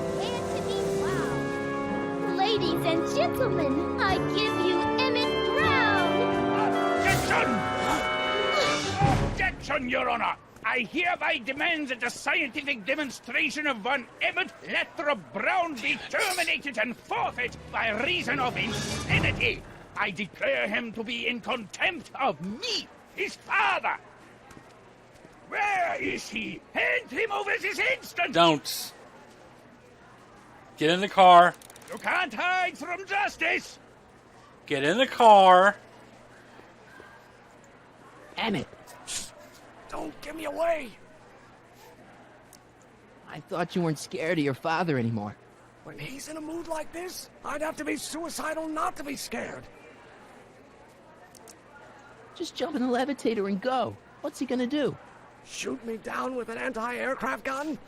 Ladies and gentlemen, I give you Emmett Brown! Objection! Objection, Your Honor! I hereby demand that the scientific demonstration of von Emmett Lathrop Brown be terminated and forfeit by reason of insanity. I declare him to be in contempt of me, his father. Where is he? Hand him over this instant! Don't. Get in the car. You can't hide from justice! Get in the car. Emmett, Don't give me away! I thought you weren't scared of your father anymore. When he's in a mood like this, I'd have to be suicidal not to be scared. Just jump in the levitator and go. What's he gonna do? Shoot me down with an anti-aircraft gun?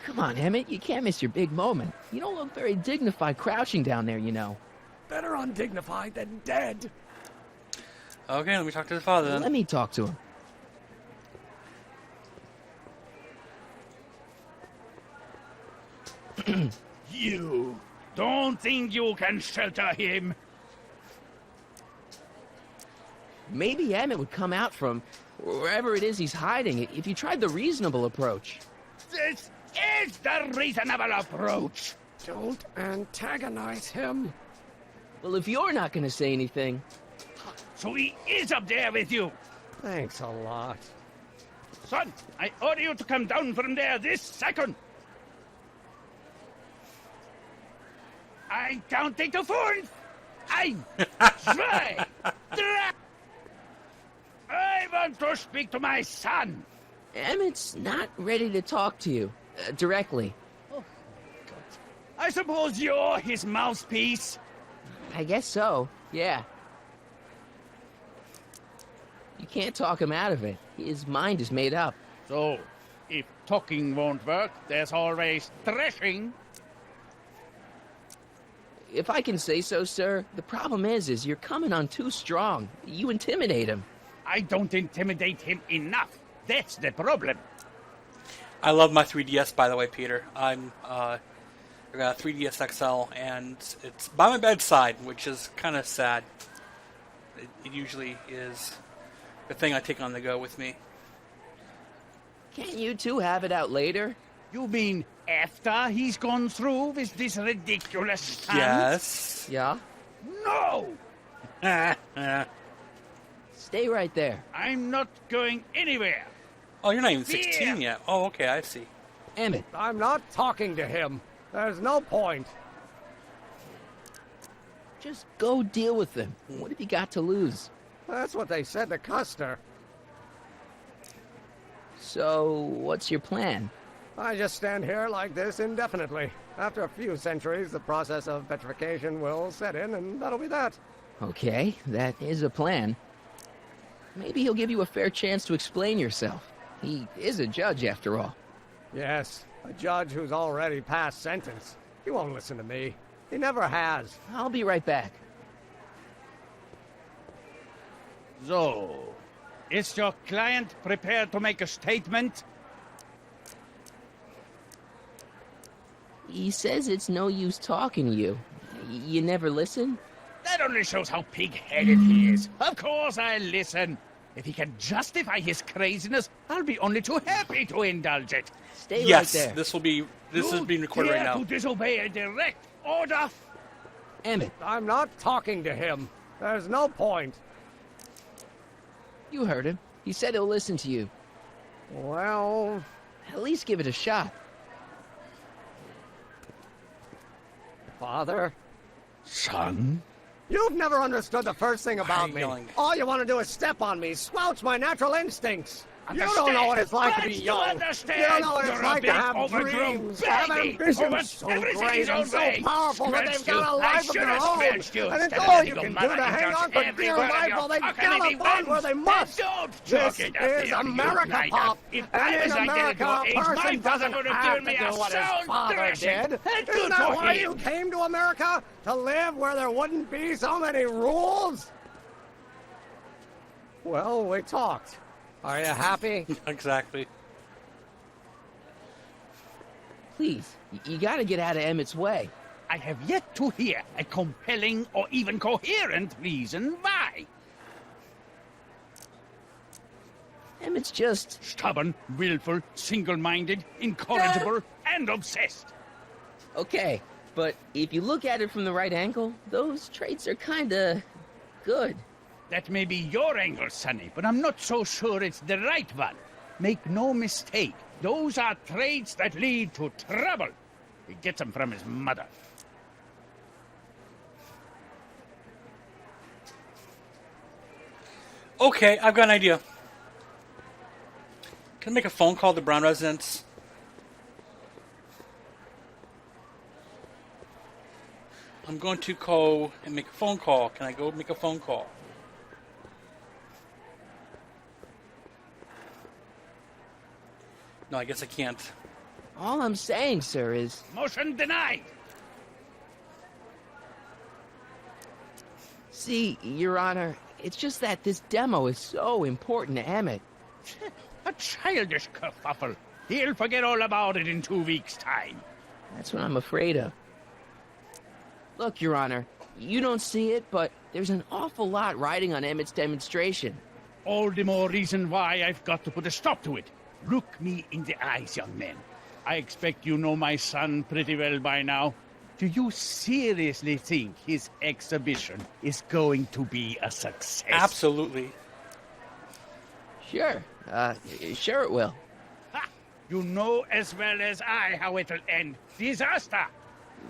Come on, Emmett, you can't miss your big moment. You don't look very dignified crouching down there, you know. Better undignified than dead. Okay, let me talk to the father then. Let me talk to him. You don't think you can shelter him? Maybe Emmett would come out from wherever it is he's hiding if you tried the reasonable approach. This is the reasonable approach. Don't antagonize him. Well, if you're not gonna say anything... So he is up there with you. Thanks a lot. Son, I order you to come down from there this second. I counting to 4. I'm try. I want to speak to my son. Emmett's not ready to talk to you directly. Oh, God. I suppose you're his mouthpiece. I guess so, yeah. You can't talk him out of it. His mind is made up. So, if talking won't work, there's always threshing. If I can say so, sir, the problem is you're coming on too strong. You intimidate him. I don't intimidate him enough. That's the problem. I love my 3DS, by the way, Peter. I got a 3DS XL, and it's by my bedside, which is kind of sad. It usually is the thing I take on the go with me. Can't you two have it out later? You mean after he's gone through with this ridiculous stunt? Yes. Yeah? No! Stay right there. I'm not going anywhere. Oh, you're not even 16 yet. Oh, okay, I see. Emmett. I'm not talking to him. There's no point. Just go deal with him. What have you got to lose? That's what they said to Custer. So, what's your plan? I just stand here like this indefinitely. After a few centuries, the process of petrification will set in, and that'll be that. Okay, that is a plan. Maybe he'll give you a fair chance to explain yourself. He is a judge, after all. Yes, a judge who's already passed sentence. He won't listen to me. He never has. I'll be right back. So, is your client prepared to make a statement? He says it's no use talking to you. You never listen? That only shows how pig-headed he is. Of course I'll listen. If he can justify his craziness, I'll be only too happy to indulge it. Stay Yes, right there. this is being recorded right now. To disobey a direct order? Emmett. I'm not talking to him. There's no point. You heard him. He said he'll listen to you. Well... At least give it a shot. Father? Son? You've never understood the first thing about me. yelling? All you want to do is step on me, squelch my natural instincts. You don't know what it's like to be young. You don't know what it's like to have dreams, have ambitions so great and so powerful that they've got a life of their own. And it's all you can do to hang on for dear life while they gallop on where they must. This is America, Pop. And in America, a person doesn't have to do what his father did. Isn't that why you came to America? To live where there wouldn't be so many rules? Well, we talked. Are you happy? Exactly. Please, you gotta get out of Emmett's way. I have yet to hear a compelling or even coherent reason why. Emmett's just... Stubborn, willful, single-minded, incorrigible, and obsessed. Okay, but if you look at it from the right angle, those traits are kinda... good. That may be your angle, Sonny, but I'm not so sure it's the right one. Make no mistake, those are traits that lead to trouble. He gets them from his mother. Okay, I've got an idea. Can I make a phone call to Brown residence? I'm going to go and make a phone call. Can I go make a phone call? No, I guess I can't. All I'm saying, sir, is... Motion denied! See, Your Honor, it's just that this demo is so important to Emmett. A childish kerfuffle. He'll forget all about it in 2 weeks' time. That's what I'm afraid of. Look, Your Honor, you don't see it, but there's an awful lot riding on Emmett's demonstration. All the more reason why I've got to put a stop to it. Look me in the eyes, young man. I expect you know my son pretty well by now. Do you seriously think his exhibition is going to be a success? Absolutely. Sure. Sure it will. Ha! You know as well as I how it'll end. Disaster!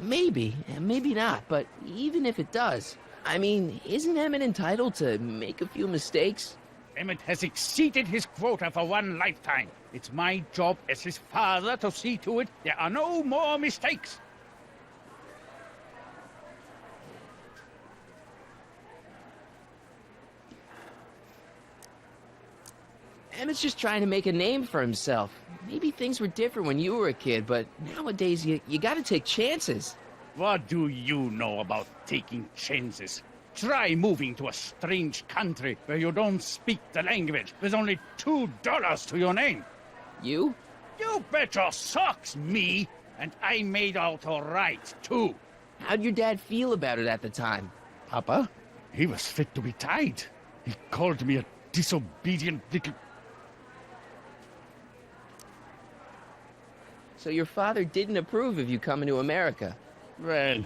Maybe, and maybe not, but even if it does, I mean, isn't Emmett entitled to make a few mistakes? Emmett has exceeded his quota for one lifetime. It's my job as his father to see to it there are no more mistakes. Emmett's just trying to make a name for himself. Maybe things were different when you were a kid, but nowadays you gotta take chances. What do you know about taking chances? Try moving to a strange country where you don't speak the language with only $2 to your name. You? You bet your socks, me! And I made out all right, too. How'd your dad feel about it at the time? Papa? He was fit to be tied. He called me a disobedient little... So your father didn't approve of you coming to America? Well,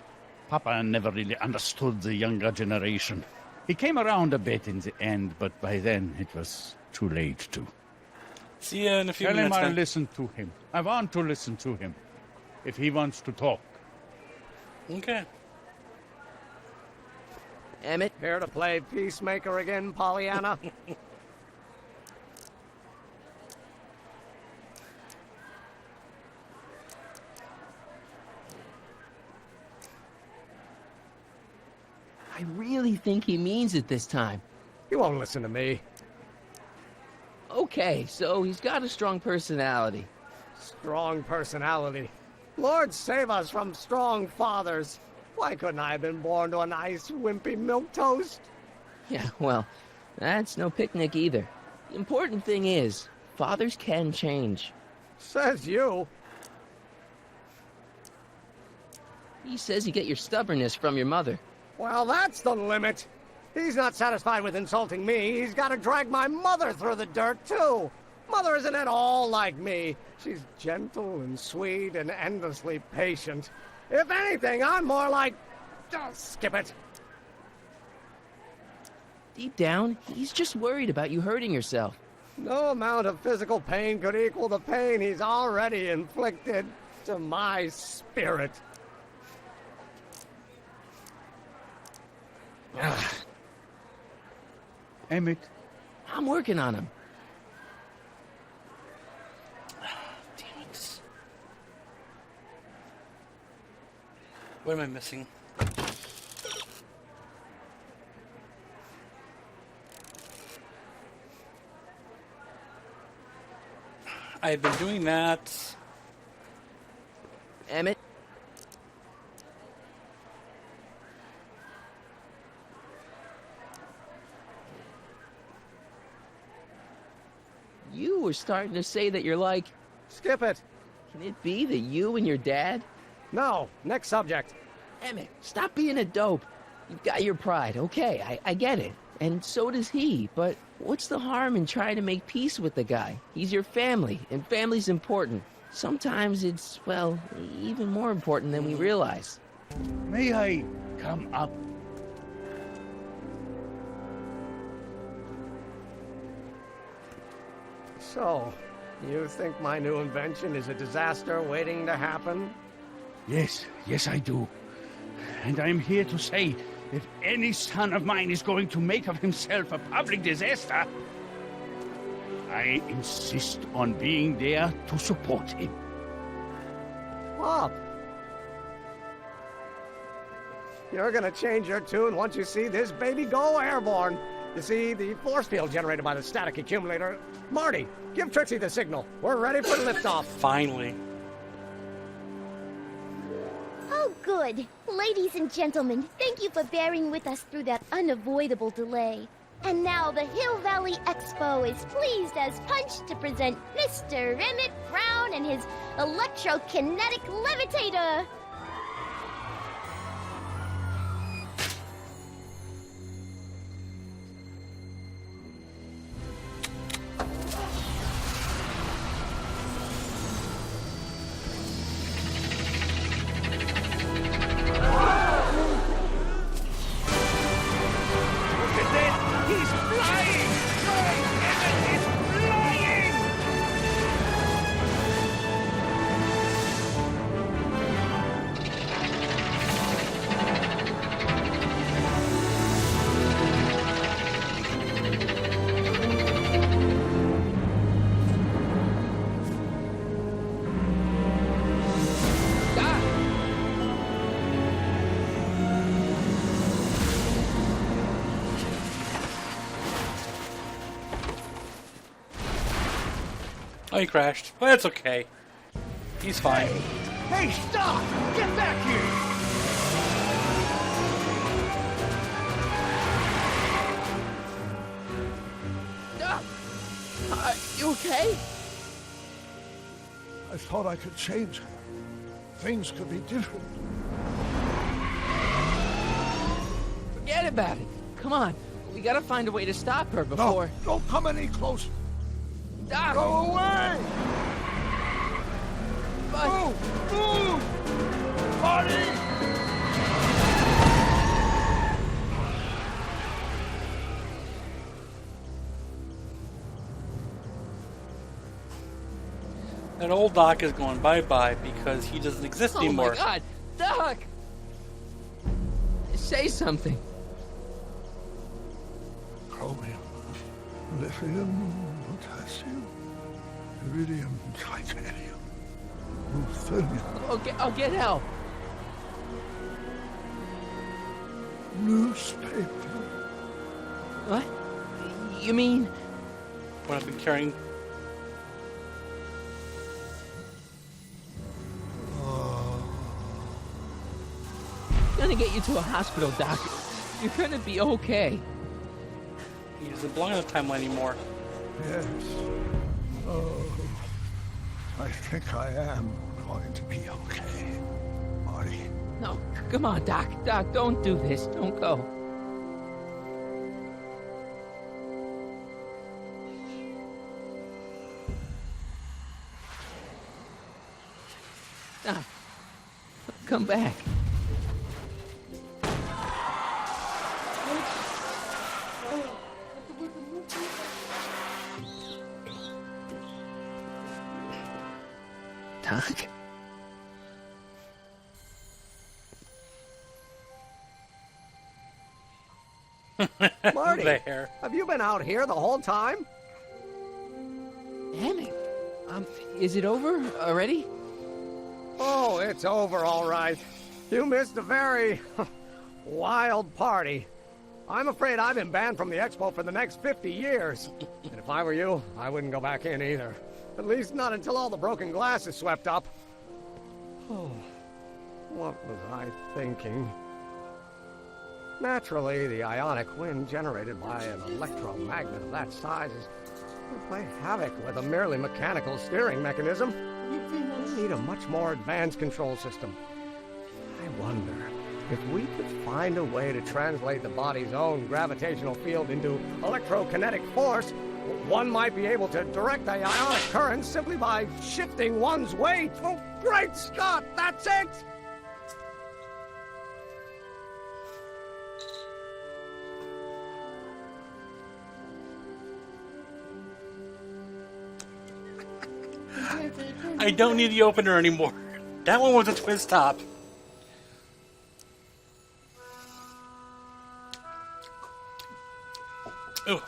Papa never really understood the younger generation. He came around a bit in the end, but by then it was too late to. See you in a few Tell minutes. him I'll Then. listen to him. I want to listen to him. If he wants to talk. Okay. Emmett? Here to play peacemaker again, Pollyanna? I really think he means it this time. He won't listen to me. Okay, so he's got a strong personality. Strong personality. Lord save us from strong fathers. Why couldn't I have been born to a nice, wimpy milquetoast? Yeah, well, that's no picnic either. The important thing is, fathers can change. Says you. He says you get your stubbornness from your mother. Well, that's the limit. He's not satisfied with insulting me. He's got to drag my mother through the dirt, too. Mother isn't at all like me. She's gentle and sweet and endlessly patient. If anything, I'm more like... skip it. Deep down, he's just worried about you hurting yourself. No amount of physical pain could equal the pain he's already inflicted to my spirit. Emmett. I'm working on him. Damn it. What am I missing? I've been doing that. Emmett? You were starting to say that you're like... Skip it. Can it be that you and your dad? No, next subject. Emmett, stop being a dope. You've got your pride, okay, I get it. and so does he, but what's the harm in trying to make peace with the guy? He's your family, and family's important. Sometimes it's, well, even more important than we realize. May I come up? So, you think my new invention is a disaster waiting to happen? Yes, I do. And I'm here to say, if any son of mine is going to make of himself a public disaster, I insist on being there to support him. Pop! You're gonna change your tune once you see this baby go airborne. You see, the force field generated by the static accumulator. Marty, give Trixie the signal. We're ready for liftoff. Finally. Oh, good. Ladies and gentlemen, thank you for bearing with us through that unavoidable delay. And now the Hill Valley Expo is pleased as punch to present Mr. Emmett Brown and his electrokinetic levitator. Oh, he crashed. But it's okay. He's fine. Hey, stop! Get back here! You okay? I thought I could change her. Things could be different. Forget about it. Come on. We gotta find a way to stop her before... No, don't come any closer. Doc! Go away! But... Move! Marty! That old Doc is going bye-bye because he doesn't exist anymore. Oh my God! Doc! Say something. Chromium, lithium, potassium, iridium, titanium, ruthenium. I'll get help. Newspaper. What? You mean... What I've been carrying... I'm gonna get you to a hospital, Doc. You're gonna be okay. He doesn't belong in the timeline anymore. Yes. Oh, I think I am going to be okay, Marty. No, come on, Doc. Doc, don't do this. Don't go. Doc, come back. Doc? Marty, There. have you been out here the whole time? Emmett, is it over already? Oh, it's over all right. You missed a very wild party. I'm afraid I've been banned from the expo for the next 50 years. And if I were you, I wouldn't go back in either. At least not until all the broken glass is swept up. Oh, what was I thinking? Naturally, the ionic wind generated by an electromagnet of that size would play havoc with a merely mechanical steering mechanism. We need a much more advanced control system. I wonder, If we could find a way to translate the body's own gravitational field into electrokinetic force, one might be able to direct the ionic currents simply by shifting one's weight. Oh, great Scott, that's it! I don't need the opener anymore. That one was a twist top. Ooh.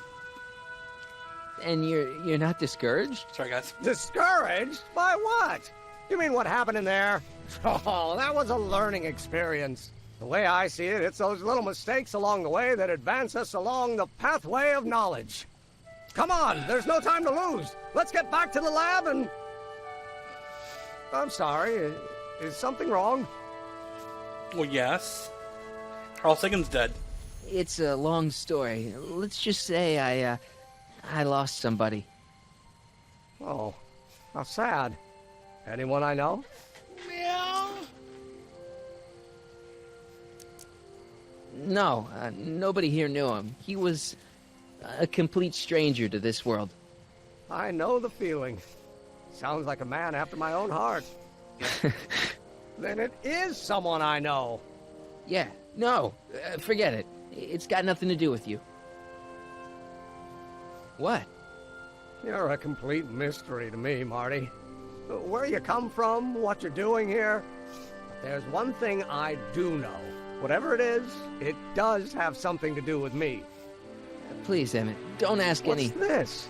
And you're not discouraged? Sorry, guys. Discouraged? By what? You mean what happened in there? Oh, that was a learning experience. The way I see it, it's those little mistakes along the way that advance us along the pathway of knowledge. Come on, there's no time to lose. Let's get back to the lab and... I'm sorry, is something wrong? Well, yes. Carl Sagan's dead. It's a long story. Let's just say I lost somebody. Oh, how sad. Anyone I know? No, nobody here knew him. He was a complete stranger to this world. I know the feeling. Sounds like a man after my own heart. Then it is someone I know. Yeah, no, forget it. It's got nothing to do with you. What? You're a complete mystery to me, Marty. Where you come from, what you're doing here. There's one thing I do know. Whatever it is, it does have something to do with me. Please, Emmett, don't ask any... What's this?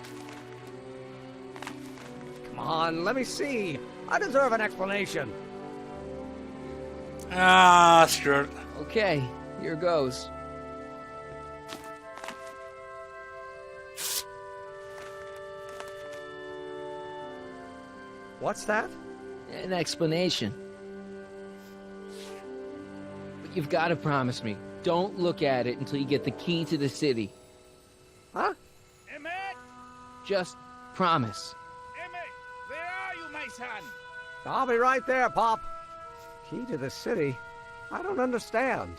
Come on, let me see. I deserve an explanation. Ah, screw it. Okay, here goes. What's that? An explanation. But you've got to promise me. Don't look at it until you get the key to the city. Huh? Emmett! Just promise. Emmett! Where are you, my son? I'll be right there, Pop. Key to the city? I don't understand.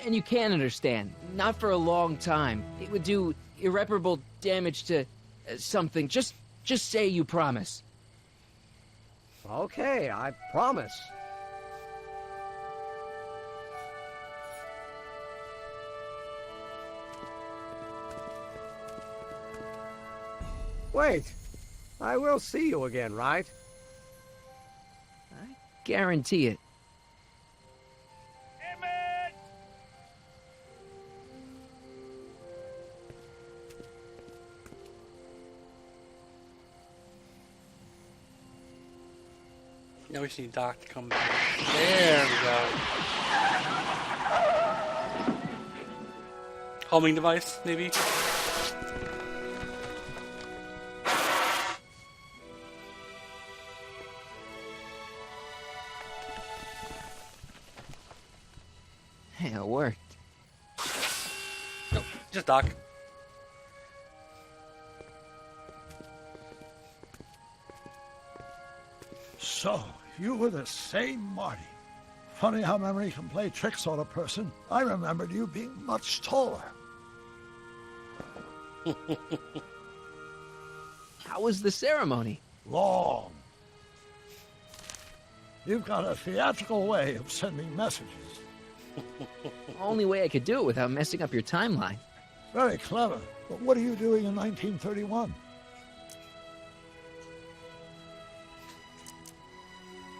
And you can understand. Not for a long time. It would do irreparable damage to something. Just say you promise. Okay, I promise. Wait, I will see you again, right? I guarantee it. Emmett! Now we just need Doc to come back. There we go. Homing device, maybe? Hey, it worked. Nope, just Doc. So, you were the same Marty. Funny how memory can play tricks on a person. I remembered you being much taller. How was the ceremony? Long. You've got a theatrical way of sending messages. Only way I could do it without messing up your timeline. Very clever. But what are you doing in 1931?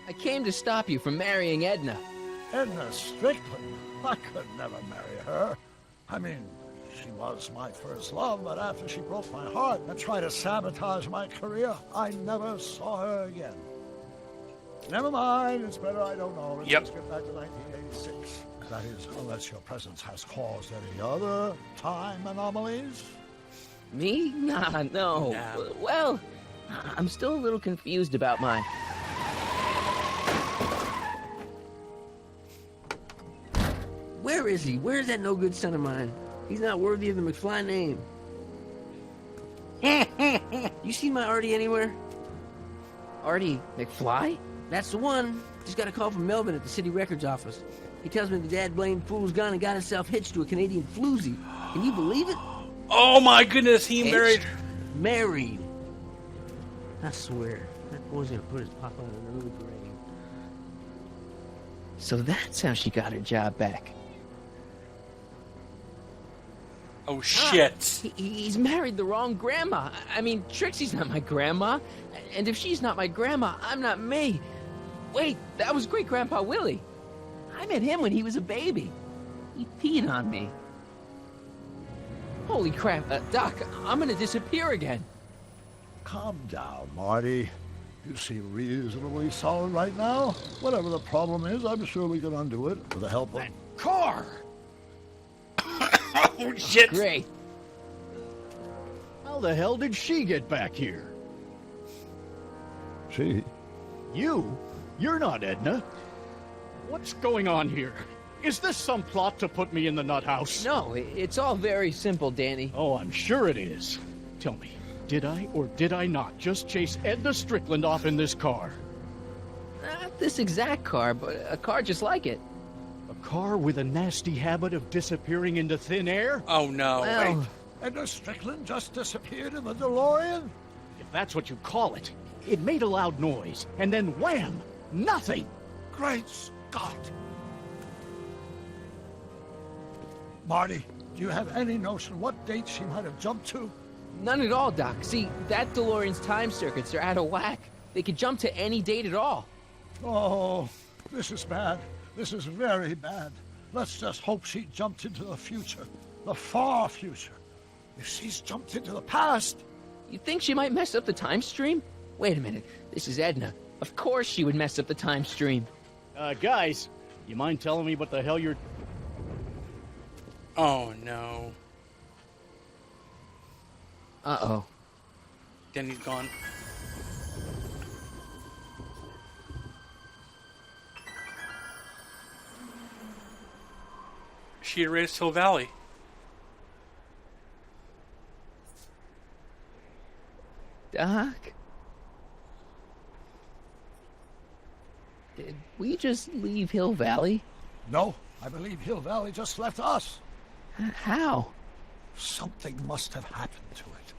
I came to stop you from marrying Edna. Edna Strickland? I could never marry her. I mean, she was my first love, but after she broke my heart and tried to sabotage my career, I never saw her again. Never mind, it's better I don't know. Let's just get back to 1986. That is, unless your presence has caused any other time anomalies. Me? Nah, no. Nah. Well, I'm still a little confused about mine. Where is he? Where's that no-good son of mine? He's not worthy of the McFly name. You seen my Artie anywhere? Artie McFly? That's the one. Just got a call from Melvin at the city records office. He tells me the dad blamed fool's gone and got himself hitched to a Canadian floozy. Can you believe it? Oh my goodness, he Hitched? married. Married. I swear, that boy's gonna put his papa in an early grave. So that's how she got her job back. Oh shit. He's married the wrong grandma. I mean, Trixie's not my grandma. And if she's not my grandma, I'm not me. Wait, that was Great-Grandpa Willie. I met him when he was a baby. He peed on me. Holy crap, Doc, I'm gonna disappear again. Calm down, Marty. You seem reasonably solid right now. Whatever the problem is, I'm sure we can undo it with the help of... Car! Oh shit. Great. How the hell did she get back here? She? You? You're not Edna. What's going on here? Is this some plot to put me in the nut house? No, it's all very simple, Danny. Oh, I'm sure it is. Tell me, did I or did I not just chase Edna Strickland off in this car? Not this exact car, but a car just like it. A car with a nasty habit of disappearing into thin air? Oh no. Well, Wait, Edna Strickland just disappeared in the DeLorean? If that's what you call it. It made a loud noise, and then wham! Nothing! Great Scott! Marty, do you have any notion what date she might have jumped to? none at all, Doc. See, that DeLorean's time circuits are out of whack. They could jump to any date at all. Oh, this is bad. This is very bad. Let's just hope she jumped into the future. The far future. If she's jumped into the past... You think she might mess up the time stream? Wait a minute. This is Edna. Of course she would mess up the time stream. Guys, you mind telling me what the hell you're... Oh, no. Uh-oh. Denny's gone. She erased Hill Valley. Doc? Did we just leave Hill Valley? No, I believe Hill Valley just left us. How? Something must have happened to it.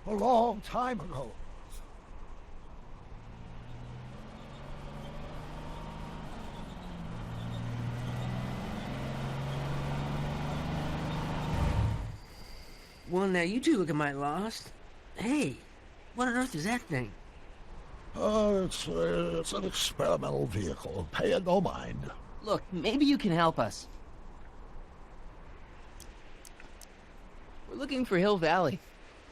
A long time ago. Well, now you two look a mite lost. Hey, what on earth is that thing? It's an experimental vehicle. Pay it no mind. Look, maybe you can help us. We're looking for Hill Valley.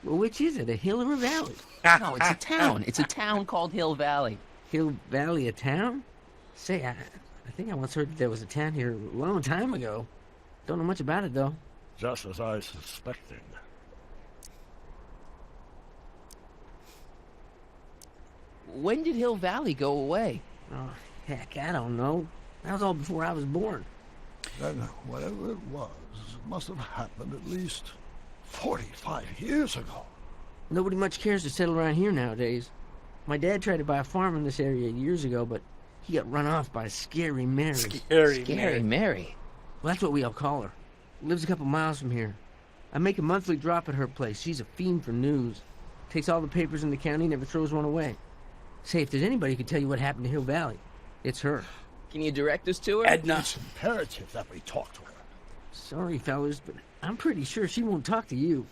Well, which is it, a hill or a valley? No, it's a town. It's a town called Hill Valley. Hill Valley, a town? Say, I think I once heard that there was a town here a long time ago. Don't know much about it, though. Just as I suspected. When did Hill Valley go away? Oh, heck, I don't know. That was all before I was born. Then whatever it was must have happened at least 45 years ago. Nobody much cares to settle around here nowadays. My dad tried to buy a farm in this area years ago, but he got run off by Scary Mary. Scary Mary? Well, that's what we all call her. Lives a couple miles from here. I make a monthly drop at her place. She's a fiend for news. Takes all the papers in the county, never throws one away. Say, if there's anybody who can tell you what happened to Hill Valley, it's her. Can you direct us to her? Edna. It's imperative that we talk to her. Sorry, fellas, but I'm pretty sure she won't talk to you.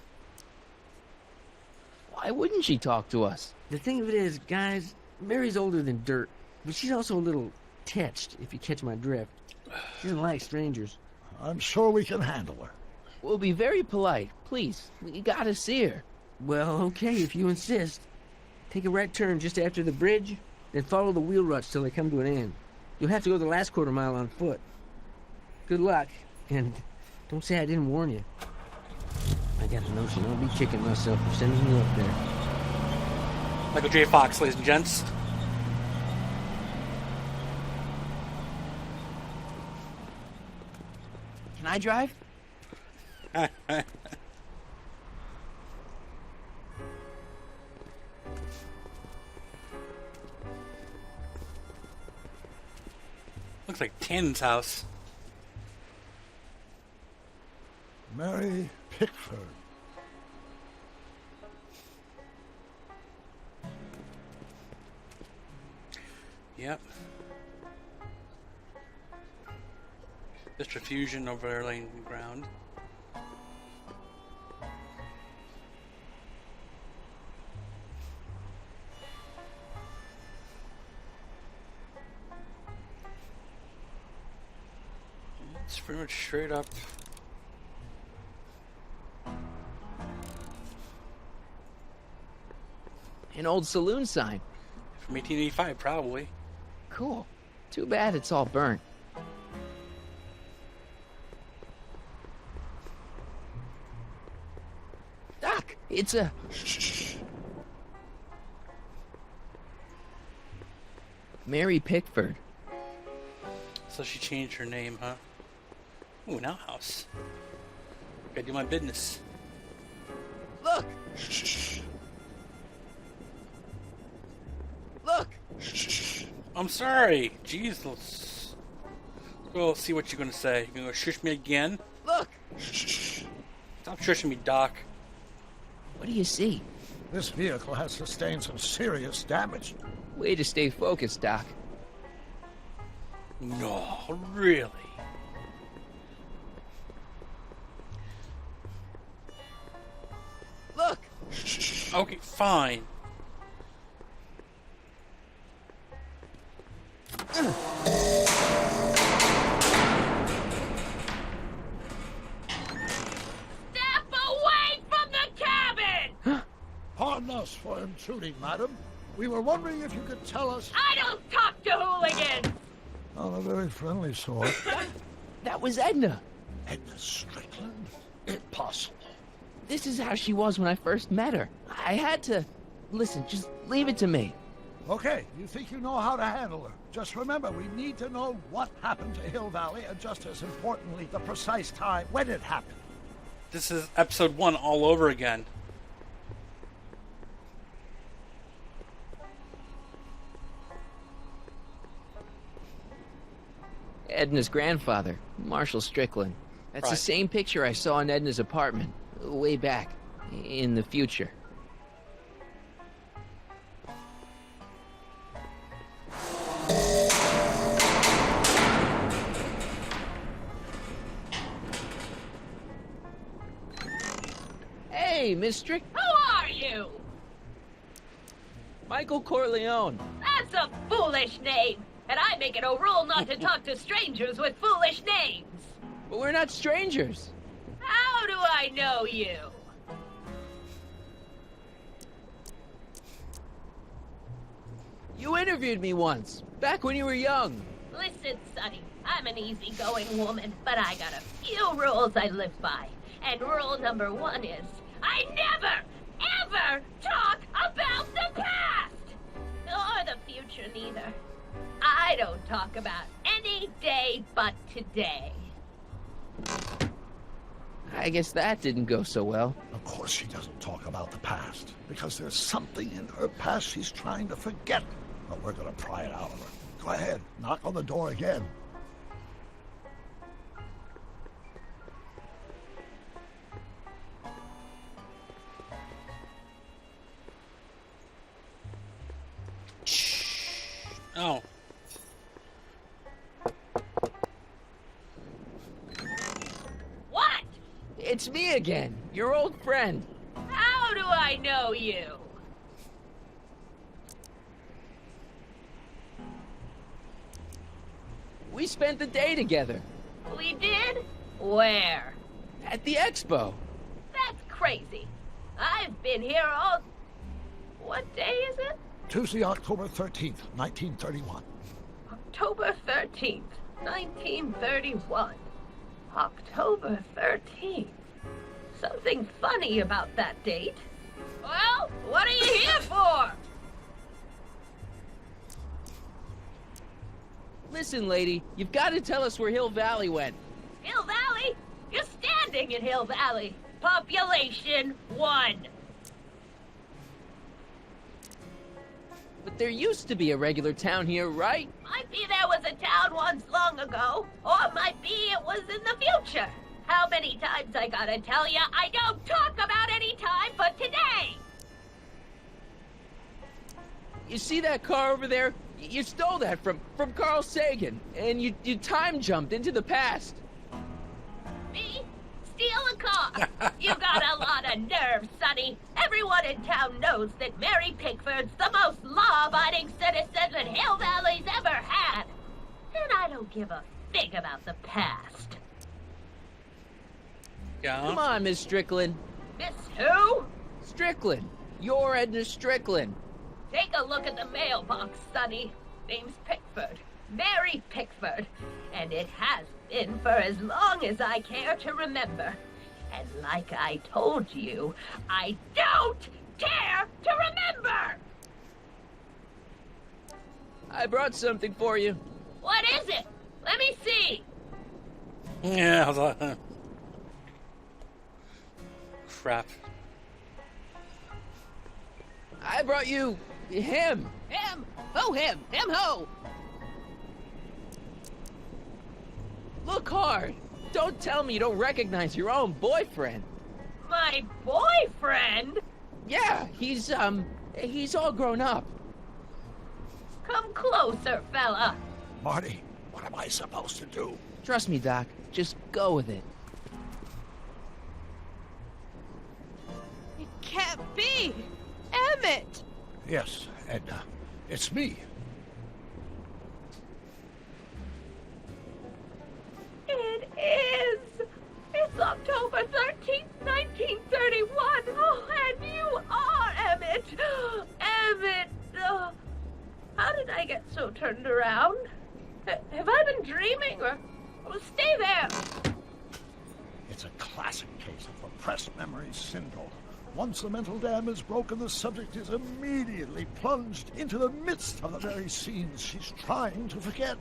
Why wouldn't she talk to us? The thing of it is, guys, Mary's older than dirt, but she's also a little tetched, if you catch my drift. She doesn't like strangers. I'm sure we can handle her. We'll be very polite. Please, we gotta see her. Well, okay, if you insist. Take a right turn just after the bridge, then follow the wheel ruts till they come to an end. You'll have to go the last quarter mile on foot. Good luck, and don't say I didn't warn you. I got a notion I'll be kicking myself for sending you up there. Michael J. Fox, ladies and gents. Can I drive? Looks like Tannen's house. Mary Pickford. Yep. Distribution over there laying ground. It's pretty much straight up. An old saloon sign. From 1885, probably. Cool. Too bad it's all burnt. Doc, it's a... Mary Pickford. So she changed her name, huh? Ooh, an outhouse. Gotta do my business. Look! Look! I'm sorry. Jeez. Let's go see what you're gonna say. You're gonna shush me again? Look! Stop shushing me, Doc. What do you see? This vehicle has sustained some serious damage. Way to stay focused, Doc. No, really? Look! Okay, fine. Step away from the cabin! Pardon us for intruding, madam. We were wondering if you could tell us... I don't talk to hooligans! Not a very friendly sort. That was Edna. Edna Strickland? Impossible. This is how she was when I first met her. I had to... Listen, just leave it to me. Okay, you think you know how to handle her. Just remember, we need to know what happened to Hill Valley, and just as importantly, the precise time when it happened. This is episode 1 all over again. Edna's grandfather, Marshall Strickland. That's the Right. same picture I saw in Edna's apartment, way back, in the future. Hey, Miss Strick... Who are you? Michael Corleone. That's a foolish name, and I make it a rule not to talk to strangers with foolish names. But we're not strangers. How do I know you? You interviewed me once, back when you were young. Listen, Sonny, I'm an easygoing woman, but I got a few rules I live by. And rule number 1 is, I never, ever talk about the past! Or the future, neither. I don't talk about any day but today. I guess that didn't go so well. Of course she doesn't talk about the past, because there's something in her past she's trying to forget. But we're gonna pry it out of her. Go ahead, knock on the door again. Oh. What? It's me again, your old friend. How do I know you? We spent the day together. We did? Where? At the expo. That's crazy. I've been here all... What day is it? Tuesday, October 13th, 1931. October 13th, 1931. October 13th. Something funny about that date. Well, what are you here for? Listen, lady, you've got to tell us where Hill Valley went. Hill Valley? You're standing in Hill Valley. Population 1. But there used to be a regular town here, right? Might be there was a town once long ago, or might be it was in the future. How many times I gotta tell ya I don't talk about any time but today? You see that car over there? You stole that from Carl Sagan, and you time jumped into the past. Me? Steal a car? You got a lot of nerve, Sonny. Everyone in town knows that Mary Pickford's the most law-abiding citizen that Hill Valley's ever had. And I don't give a fig about the past. Yeah. Come on, Miss Strickland. Miss who? Strickland. You're Edna Strickland. Take a look at the mailbox, Sonny. Name's Pickford. Mary Pickford. And it has been for as long as I care to remember. And like I told you, I don't care to remember! I brought something for you. What is it? Let me see. Yeah, I was like, crap. I brought you him. Him? Who him? Him who? Look hard. Don't tell me you don't recognize your own boyfriend. My boyfriend? Yeah, he's all grown up. Come closer, fella. Marty, what am I supposed to do? Trust me, Doc. Just go with it. It can't be! Emmett! Yes, Edna. It's me. It is! It's October 13th, 1931! Oh, and you are Emmett! Emmett! How did I get so turned around? Have I been dreaming, or... Oh, stay there! It's a classic case of repressed memory syndrome. Once the mental dam is broken, the subject is immediately plunged into the midst of the very scenes she's trying to forget.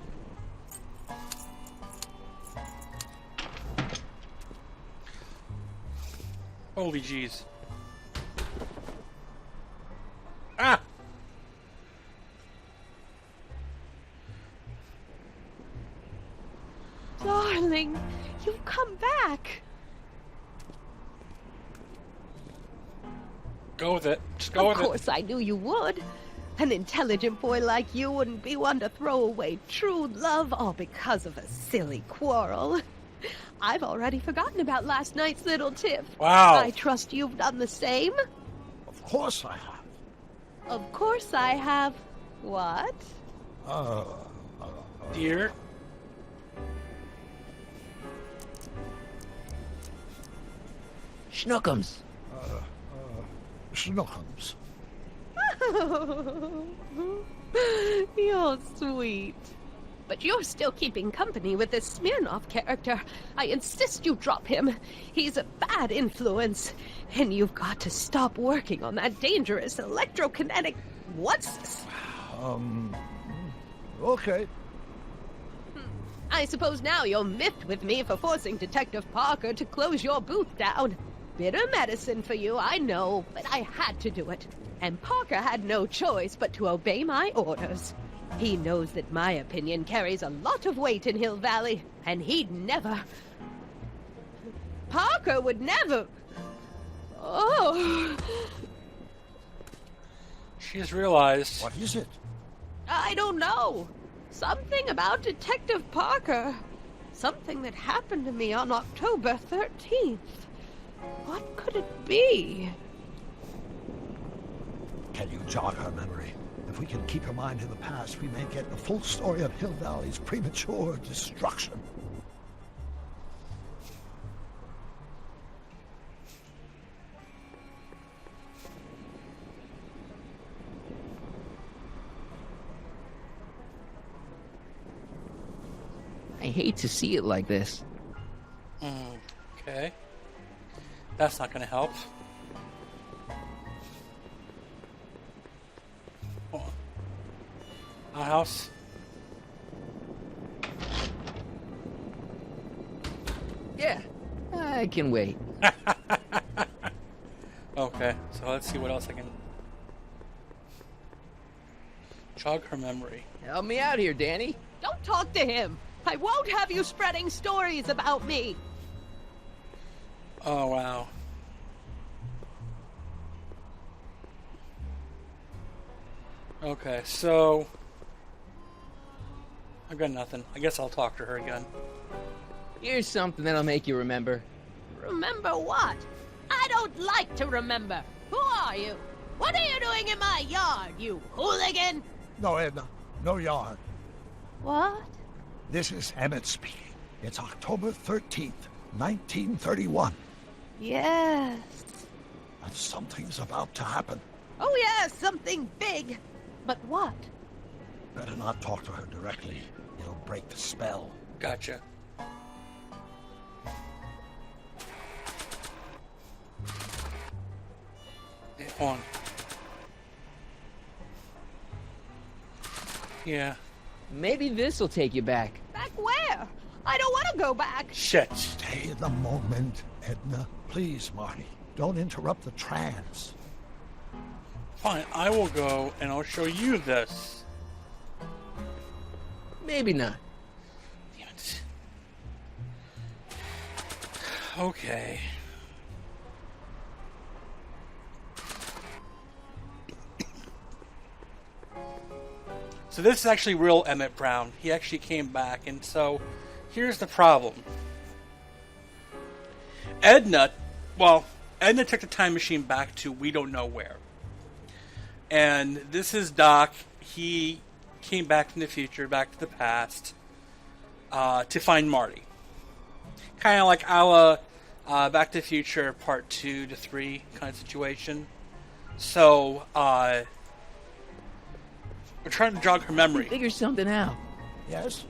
Holy jeez. Ah! Darling, you've come back. Go with it. Just go with it. Of course, I knew you would. An intelligent boy like you wouldn't be one to throw away true love all because of a silly quarrel. I've already forgotten about last night's little tiff. Wow. I trust you've done the same? Of course I have. Of course I have. What? Dear? Schnookums. Schnookums. You're sweet. But you're still keeping company with this Smirnoff character. I insist you drop him. He's a bad influence. And you've got to stop working on that dangerous electrokinetic... What's this? Okay. I suppose now you're miffed with me for forcing Detective Parker to close your booth down. Bitter medicine for you, I know, but I had to do it. And Parker had no choice but to obey my orders. He knows that my opinion carries a lot of weight in Hill Valley, and he'd never... Parker would never... Oh... She's realized... What is it? I don't know. Something about Detective Parker. Something that happened to me on October 13th. What could it be? Can you jog her memory? If we can keep her mind in the past, we may get the full story of Hill Valley's premature destruction. I hate to see it like this. Okay. That's not going to help. Hold on. Our house. Yeah, I can wait. Okay, so let's see what else I can... Jog her memory. Help me out here, Danny. Don't talk to him. I won't have you spreading stories about me. Oh, wow. Okay, so... I've got nothing. I guess I'll talk to her again. Here's something that'll make you remember. Remember what? I don't like to remember. Who are you? What are you doing in my yard, you hooligan? No, Edna. No yard. What? This is Emmett speaking. It's October 13th, 1931. Yes. And something's about to happen. Oh, yes, something big. But what? Better not talk to her directly. It'll break the spell. Gotcha. On. Yeah. Maybe this'll take you back. Back where? I don't want to go back. Shit. Stay in the moment, Edna. Please, Marty. Don't interrupt the trance. Fine, I will go and I'll show you this. Maybe not. Damn it. Okay. So this is actually real Emmett Brown. He actually came back, and so here's the problem. Edna took the time machine back to we don't know where. And this is Doc. He came back from the future, back to the past, to find Marty. Kind of like a la Back to the Future Part 2 to 3 kind of situation. So, we're trying to jog her memory. Figure something out. Yes?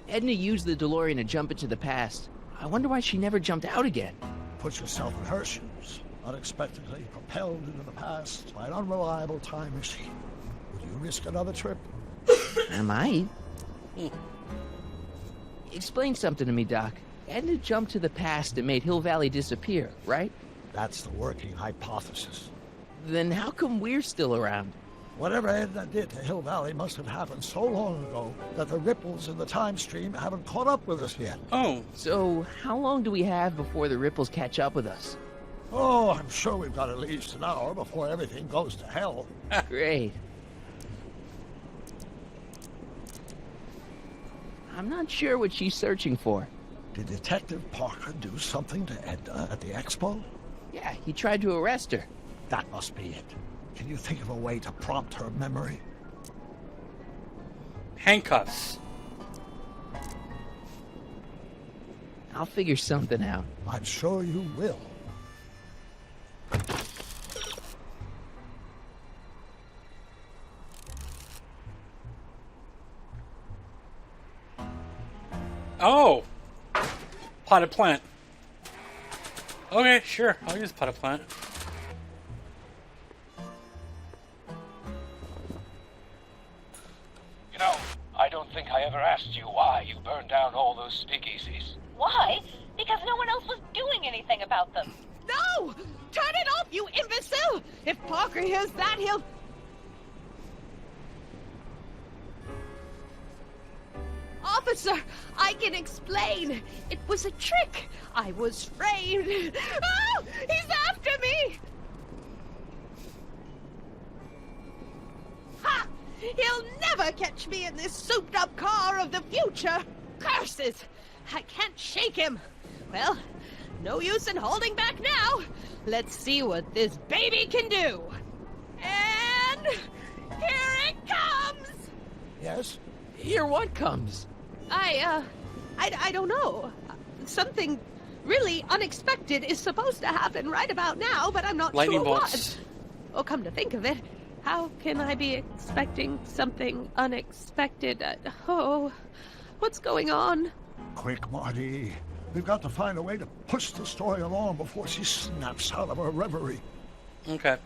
Edna used the DeLorean to jump into the past. I wonder why she never jumped out again. Put yourself in her shoes. Unexpectedly propelled into the past by an unreliable time machine. Would you risk another trip? I might. Explain something to me, Doc. Edna jumped to the past and made Hill Valley disappear, right? That's the working hypothesis. Then how come we're still around? Whatever Edna did to Hill Valley must have happened so long ago that the ripples in the time stream haven't caught up with us yet. Oh. So how long do we have before the ripples catch up with us? Oh, I'm sure we've got at least an hour before everything goes to hell. Great. I'm not sure what she's searching for. Did Detective Parker do something to Edna at the expo? Yeah, he tried to arrest her. That must be it. Can you think of a way to prompt her memory? Handcuffs. I'll figure something out. I'm sure you will. Oh! Potted plant. Okay, sure. I'll use potted plant. You know, I don't think I ever asked you why you burned down all those speakeasies. Why? Because no one else was doing anything about them. No! Turn it off, you imbecile! If Parker hears that, he'll... Officer, I can explain. It was a trick. I was framed. Oh! He's after me! Ha! He'll never catch me in this souped-up car of the future. Curses! I can't shake him. Well, no use in holding back now. Let's see what this baby can do. And here it comes! Yes? Here what comes? I don't know. Something really unexpected is supposed to happen right about now, but I'm not Lightning sure bolts. what. Oh, come to think of it, how can I be expecting something unexpected? What's going on? Quick, Marty. We've got to find a way to push the story along before she snaps out of her reverie. Okay.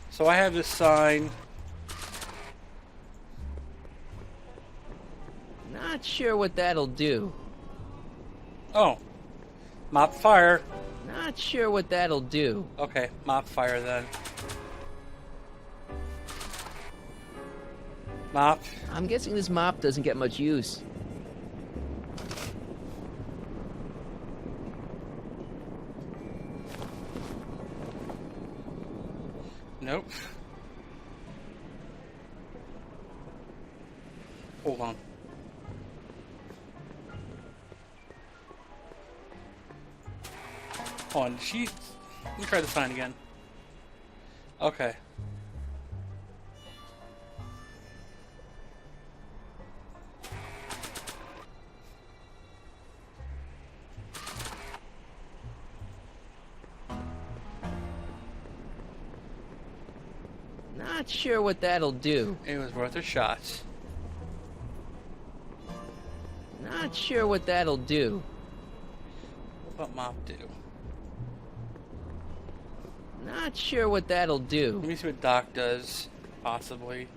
So I have this sign. Not sure what that'll do. Oh. Mop fire. Not sure what that'll do. Okay, mop fire then. Mop. I'm guessing this mop doesn't get much use. Nope. Hold on. Hold on, let me try the sign again. Okay. Not sure what that'll do. It was worth a shot. Not sure what that'll do. What mop do? Not sure what that'll do. Let me see what Doc does, possibly.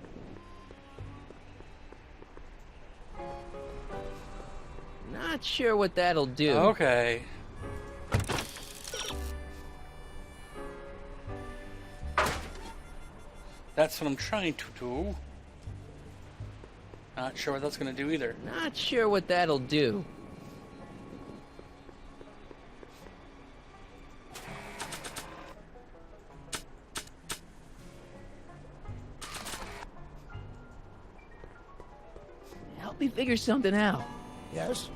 Not sure what that'll do. Okay. That's what I'm trying to do. Not sure what that's going to do either. Not sure what that'll do. Help me figure something out. Yes?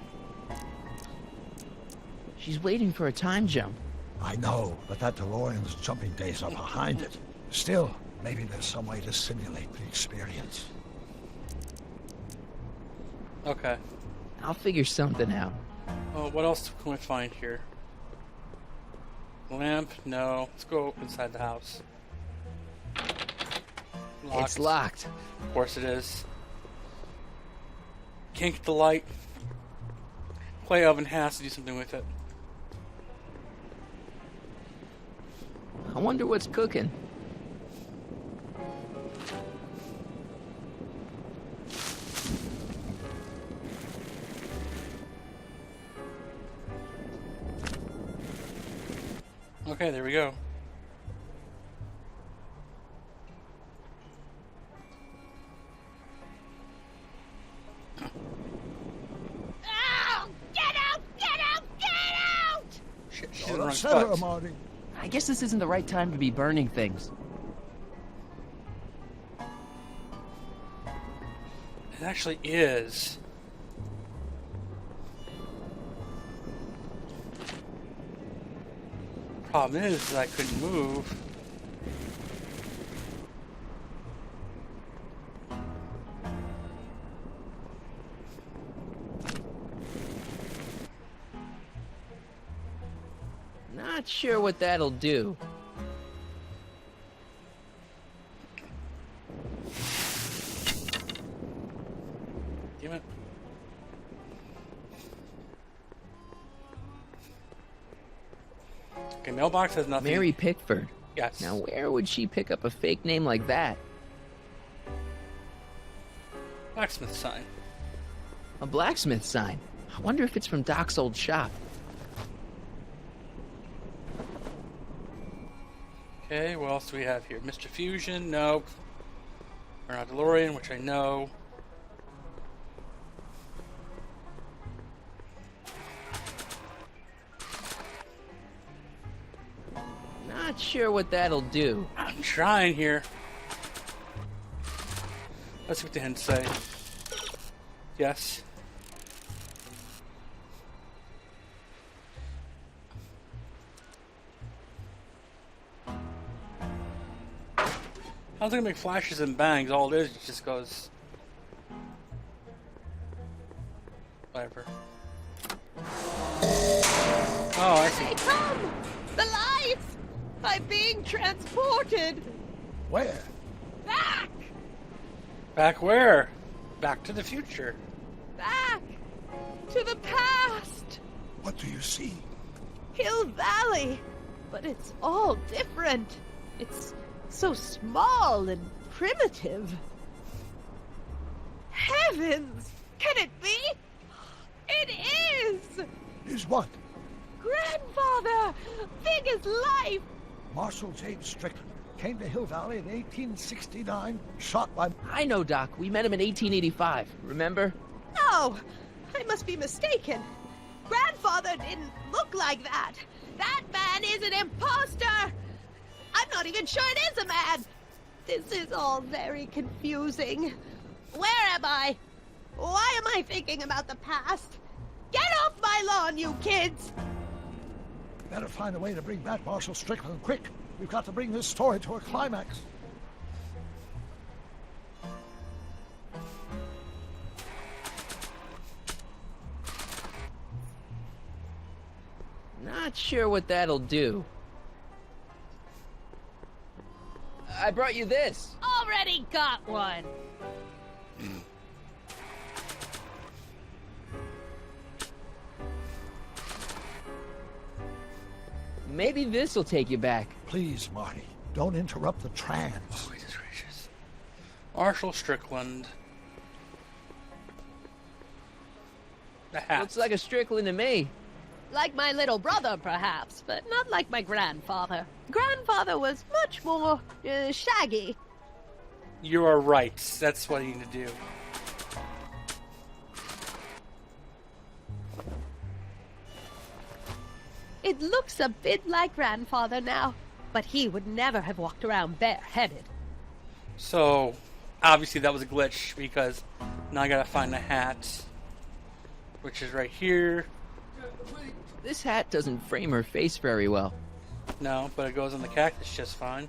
She's waiting for a time jump. I know, but that Delorian's jumping days are behind it. Still, maybe there's some way to simulate the experience. Okay. I'll figure something out. Oh, what else can we find here? Lamp? No. Let's go inside the house. Locked. It's locked. Of course it is. Can't get the light. Clay oven has to do something with it. I wonder what's cooking. Okay, there we go. Ow! Get out! Get out! Get out! Shit, she's Don't in the wrong upset her, spot. Marty. I guess this isn't the right time to be burning things. It actually is. Problem is I couldn't move. Not sure what that'll do. Damn it. Okay, mailbox has nothing. Mary Pickford. Yes. Now, where would she pick up a fake name like that? Blacksmith sign. A blacksmith sign. I wonder if it's from Doc's old shop. Okay, what else do we have here? Mr. Fusion? Nope. Or not Delorian, which I know. Not sure what that'll do. I'm trying here. Let's see what the hints say. Yes. How's it gonna make flashes and bangs? All it is, it just goes. Whatever. Oh, I see. They come! The lights! I'm being transported! Where? Back! Back where? Back to the future. Back! To the past! What do you see? Hill Valley! But it's all different. It's so small and primitive. Heavens! Can it be? It is! Is what? Grandfather! Big as life! Marshal James Strickland, came to Hill Valley in 1869, shot by... I know, Doc. We met him in 1885. Remember? No! I must be mistaken. Grandfather didn't look like that. That man is an imposter! I'm not even sure it is a man! This is all very confusing. Where am I? Why am I thinking about the past? Get off my lawn, you kids! Better find a way to bring back Marshal Strickland quick. We've got to bring this story to a climax. Not sure what that'll do. I brought you this. Already got one. Maybe this'll take you back. Please, Marty, don't interrupt the trance. Oh, goodness gracious. Marshal Strickland. The hat. Looks like a Strickland to me. Like my little brother, perhaps, but not like my grandfather. Grandfather was much more shaggy. You are right. That's what you need to do. It looks a bit like grandfather now, but he would never have walked around bareheaded. So, obviously that was a glitch, because now I gotta find the hat, which is right here. This hat doesn't frame her face very well. No, but it goes on the cactus just fine.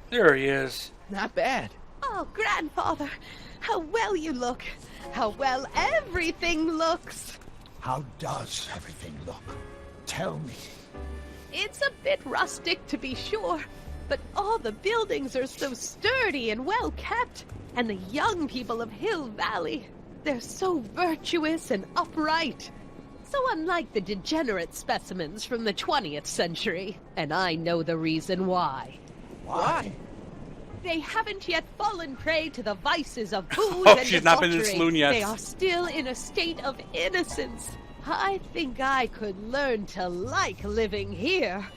There he is. Not bad. Oh, grandfather, how well you look. How well everything looks. How does everything look? Tell me. It's a bit rustic, to be sure, but all the buildings are so sturdy and well kept. And the young people of Hill Valley, they're so virtuous and upright. So unlike the degenerate specimens from the 20th century. And I know the reason why. Why? They haven't yet fallen prey to the vices of booze Oh, and she's not been in the debauchery. saloon yet. They are still in a state of innocence. I think I could learn to like living here.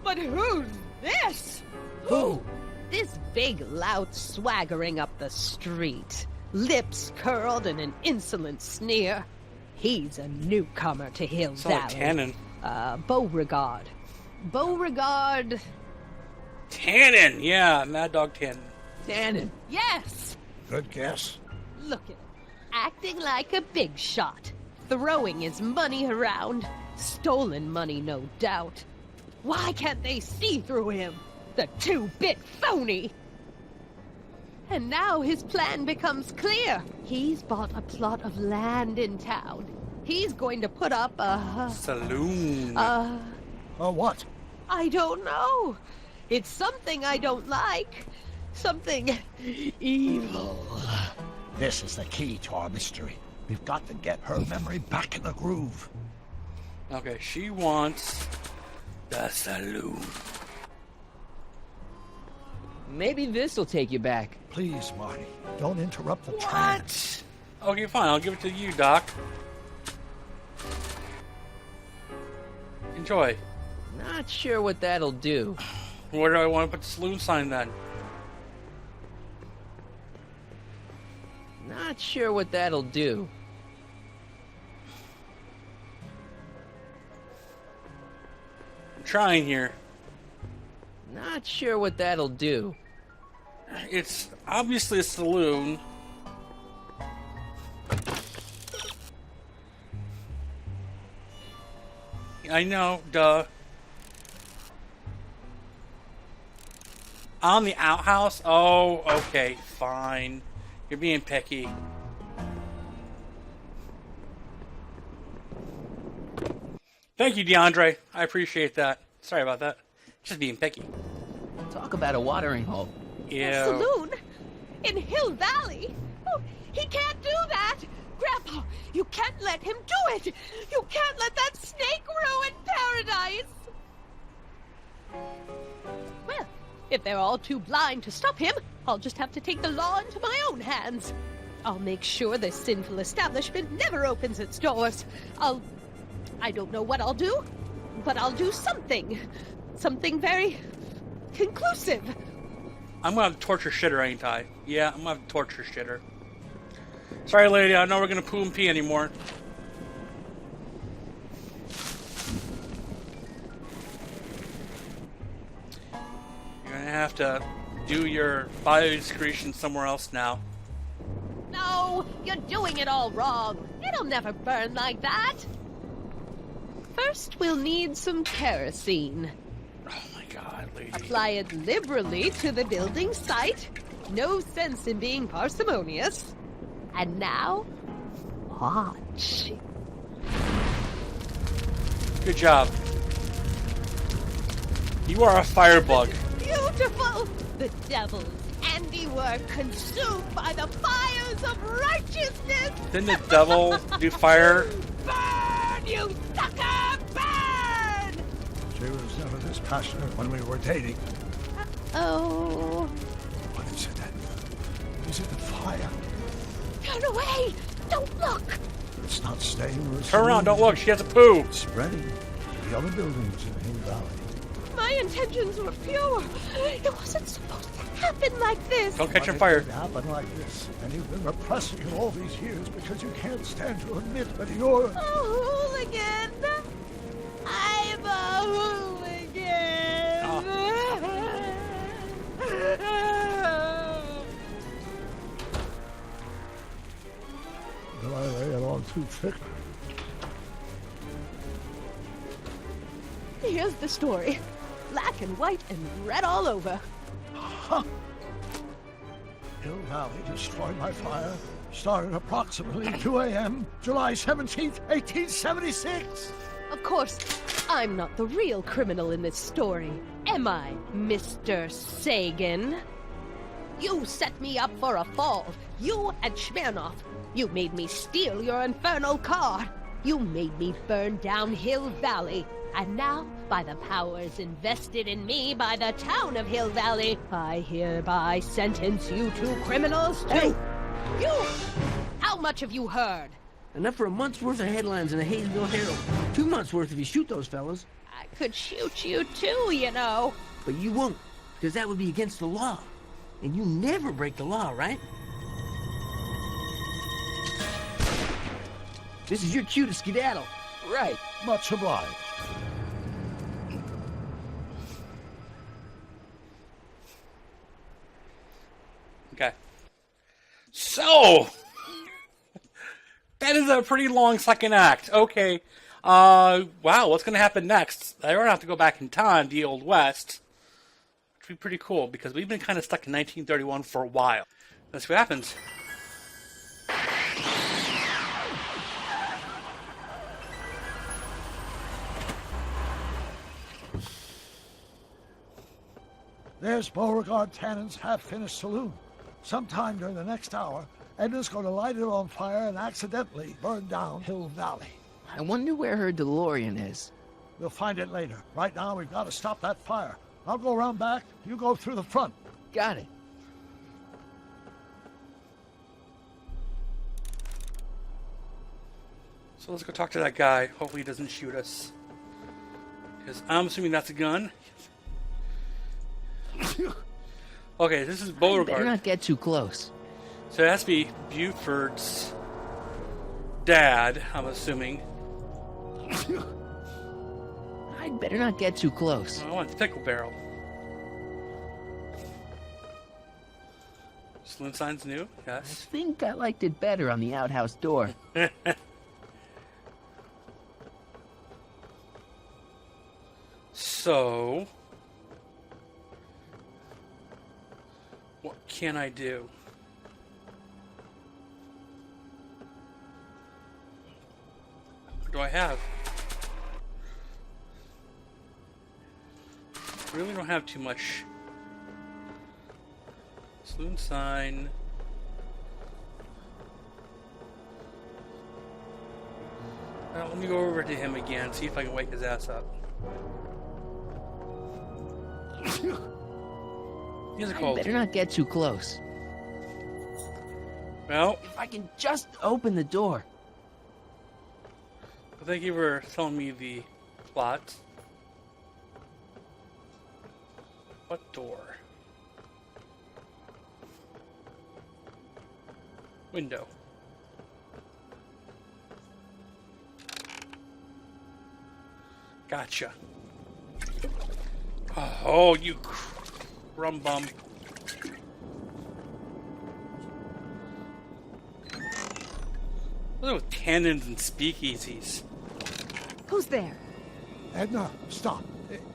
But who's this? Who? This big lout swaggering up the street, lips curled in an insolent sneer. He's a newcomer to Hill It's like Valley. Tannen. Beauregard. Beauregard. Tannen! Yeah, Mad Dog Tannen. Tannen. Yes! Good guess. Look at him. Acting like a big shot. Throwing his money around. Stolen money, no doubt. Why can't they see through him? The two-bit phony! And now his plan becomes clear. He's bought a plot of land in town. He's going to put up a... Saloon. What? I don't know. It's something I don't like. Something evil. This is the key to our mystery. We've got to get her memory back in the groove. Okay, she wants the saloon. Maybe this'll take you back. Please, Marty, don't interrupt the trance. Okay, fine. I'll give it to you, Doc. Enjoy. Not sure what that'll do. Where do I want to put the saloon sign then? Not sure what that'll do. I'm trying here. Not sure what that'll do. It's obviously a saloon. I know, duh. On the outhouse? Oh, okay, fine. You're being picky. Thank you, DeAndre. I appreciate that. Sorry about that. Just being picky. Talk about a watering hole. Yeah. A saloon? In Hill Valley? Oh, he can't do that! Grandpa, you can't let him do it! You can't let that snake ruin paradise! Well, if they're all too blind to stop him, I'll just have to take the law into my own hands. I'll make sure this sinful establishment never opens its doors. I don't know what I'll do, but I'll do something. Something very conclusive. I'm gonna have to torture shitter, ain't I? Yeah, I'm gonna have to torture shitter. Sorry, lady, I know we're gonna poo and pee anymore. You're gonna have to do your biodesecretion somewhere else now. No, you're doing it all wrong. It'll never burn like that. First, we'll need some kerosene. Oh my god, lady. Apply it liberally to the building site. No sense in being parsimonious. And now, watch. Good job. You are a firebug. Beautiful! The devil's handiwork consumed by the fires of righteousness! Didn't the devil do fire? Burn, you sucker! Burn! She was never this passionate when we were dating. Oh. What is it then? Is it the fire? Turn away! Don't look! It's not staying. Turn around, don't look, she has a poo! It's spreading to the other buildings in Hill Valley. My intentions were pure. It wasn't supposed to happen like this. Don't catch on fire. It happened like this, and you've been repressing it all these years because you can't stand to admit that you're a hooligan. I'm a hooligan. Will I lay it on too thick? Here's the story. Black and white and red all over. Huh. Hill Valley destroyed by fire. Started approximately 2 a.m., July 17th, 1876. Of course, I'm not the real criminal in this story, am I, Mr. Sagan? You set me up for a fall. You and Smirnoff. You made me steal your infernal car. You made me burn down Hill Valley. And now, by the powers invested in me by the town of Hill Valley, I hereby sentence you two criminals to... Hey! You! How much have you heard? Enough for a month's worth of headlines in the Hayesville Herald. 2 months' worth if you shoot those fellas. I could shoot you too, you know. But you won't, because that would be against the law. And you never break the law, right? This is your cue to skedaddle. Right. Much obliged. Okay. So, that is a pretty long second act. Okay. Wow, what's going to happen next? I don't have to go back in time to the Old West. Which would be pretty cool, because we've been kind of stuck in 1931 for a while. Let's see what happens. There's Beauregard Tannen's half-finished saloon. Sometime during the next hour, Edna's going to light it on fire and accidentally burn down Hill Valley. I wonder where her Delorian is. We'll find it later. Right now, we've got to stop that fire. I'll go around back. You go through the front. Got it. So let's go talk to that guy. Hopefully he doesn't shoot us. Because I'm assuming that's a gun. Okay, this is Beauregard. Better not get too close. So it has to be Buford's dad, I'm assuming. I'd better not get too close. I want the pickle barrel. Saloon sign's new, yes. I think I liked it better on the outhouse door. So, what can I do? What do I have? Really don't have too much. Saloon sign. Well, let me go over to him again, see if I can wake his ass up. He has a cold. Better not get too close. Well, If I can just open the door. thank you for telling me the plot. What door? Window. Gotcha. Oh, you rum bum. What with cannons and speakeasies? Who's there? Edna, stop.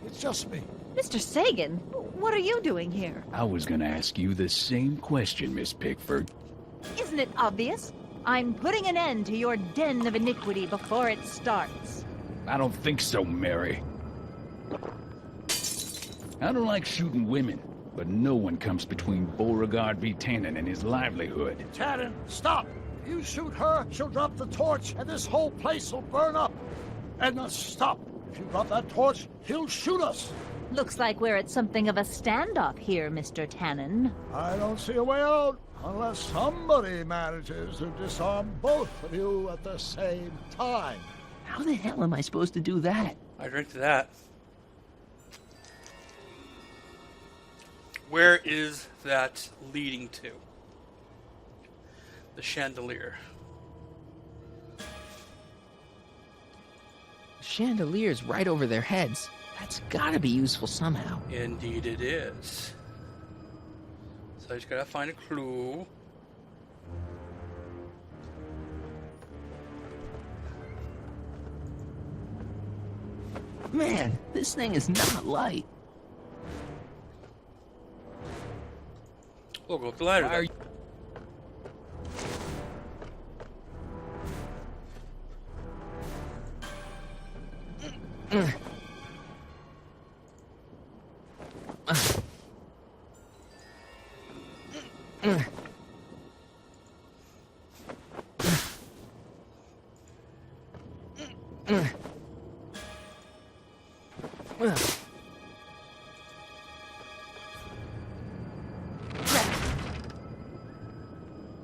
It's just me. Mr. Sagan? What are you doing here? I was gonna ask you the same question, Miss Pickford. Isn't it obvious? I'm putting an end to your den of iniquity before it starts. I don't think so, Mary. I don't like shooting women, but no one comes between Beauregard v. Tannen and his livelihood. Tannen, stop! If you shoot her, she'll drop the torch, and this whole place will burn up. Edna, stop! If you drop that torch, he'll shoot us. Looks like we're at something of a standoff here, Mr. Tannen. I don't see a way out, unless somebody manages to disarm both of you at the same time. How the hell am I supposed to do that? I drink to that. Where is that leading to? The chandelier. The chandelier's right over their heads. That's gotta be useful somehow. Indeed it is. So I just gotta find a clue. Man, this thing is not light. We'll go up the ladder. Why are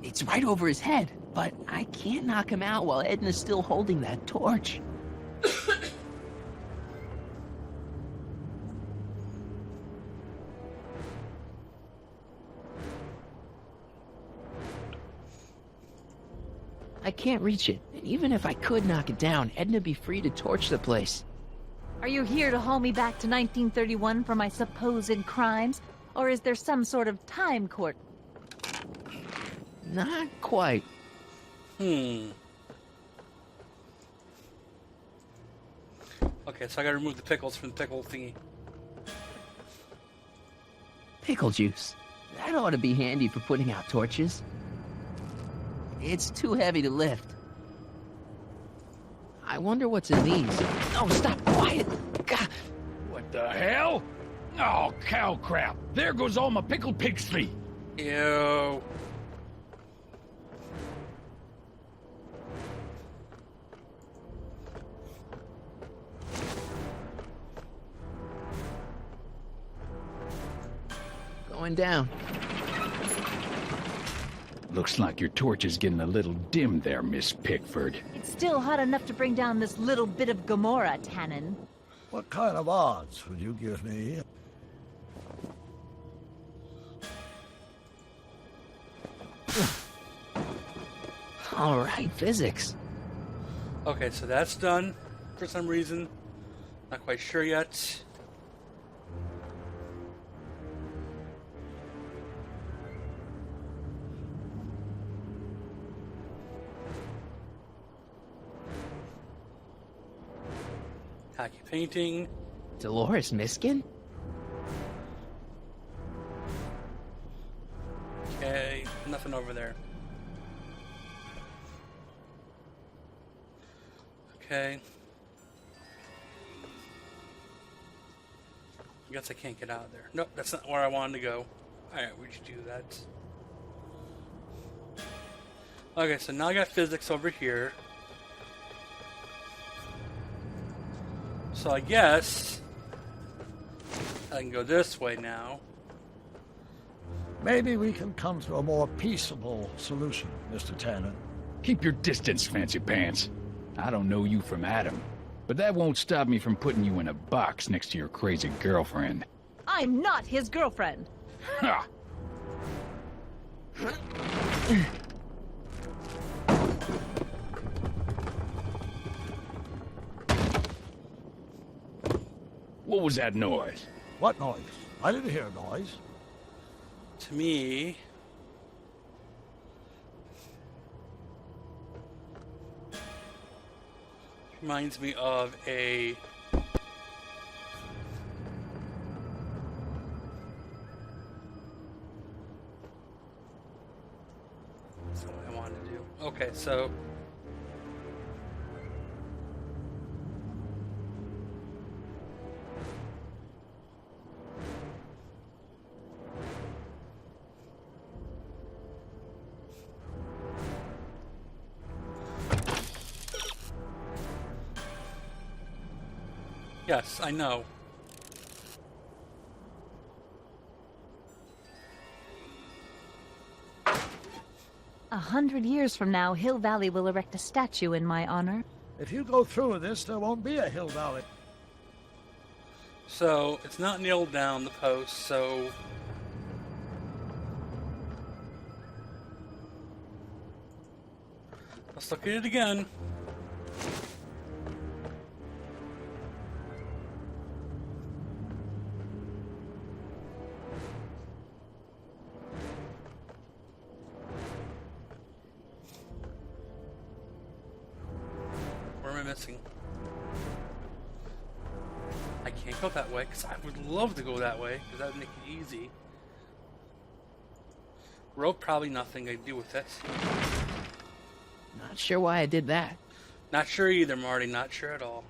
It's right over his head, but I can't knock him out while Edna's still holding that torch. I can't reach it. And even if I could knock it down, Edna'd be free to torch the place. Are you here to haul me back to 1931 for my supposed crimes? Or is there some sort of time court? Not quite. Okay, so I gotta remove the pickles from the pickle thingy. Pickle juice. That ought to be handy for putting out torches. It's too heavy to lift. I wonder what's in these. Oh, stop! Quiet! God. What the hell? Oh, cow crap! There goes all my pickled pig's feet! Ew. Going down. Looks like your torch is getting a little dim there, Miss Pickford. It's still hot enough to bring down this little bit of Gomorrah, Tannen. What kind of odds would you give me? All right, physics. Okay, so that's done for some reason. Not quite sure yet. Tacky painting. Dolores Miskin? Okay, nothing over there. Okay. I guess I can't get out of there. Nope, that's not where I wanted to go. Alright, we just do that. Okay, so now I got physics over here. So I guess I can go this way now. Maybe we can come to a more peaceable solution, Mr. Tannen. Keep your distance, fancy pants. I don't know you from Adam, but that won't stop me from putting you in a box next to your crazy girlfriend. I'm not his girlfriend. Ha! What was that noise? What noise? I didn't hear a noise. To me... reminds me of a... That's what I wanted to do. Okay, so... Yes, I know. A 100 years from now, Hill Valley will erect a statue in my honor. If you go through with this, there won't be a Hill Valley. So, it's not nailed down, the post, so... Let's look at it again. Where am I missing? I can't go that way, because I would love to go that way, because that would make it easy. Rope, probably nothing I do with this. Not sure why I did that. Not sure either, Marty. Not sure at all.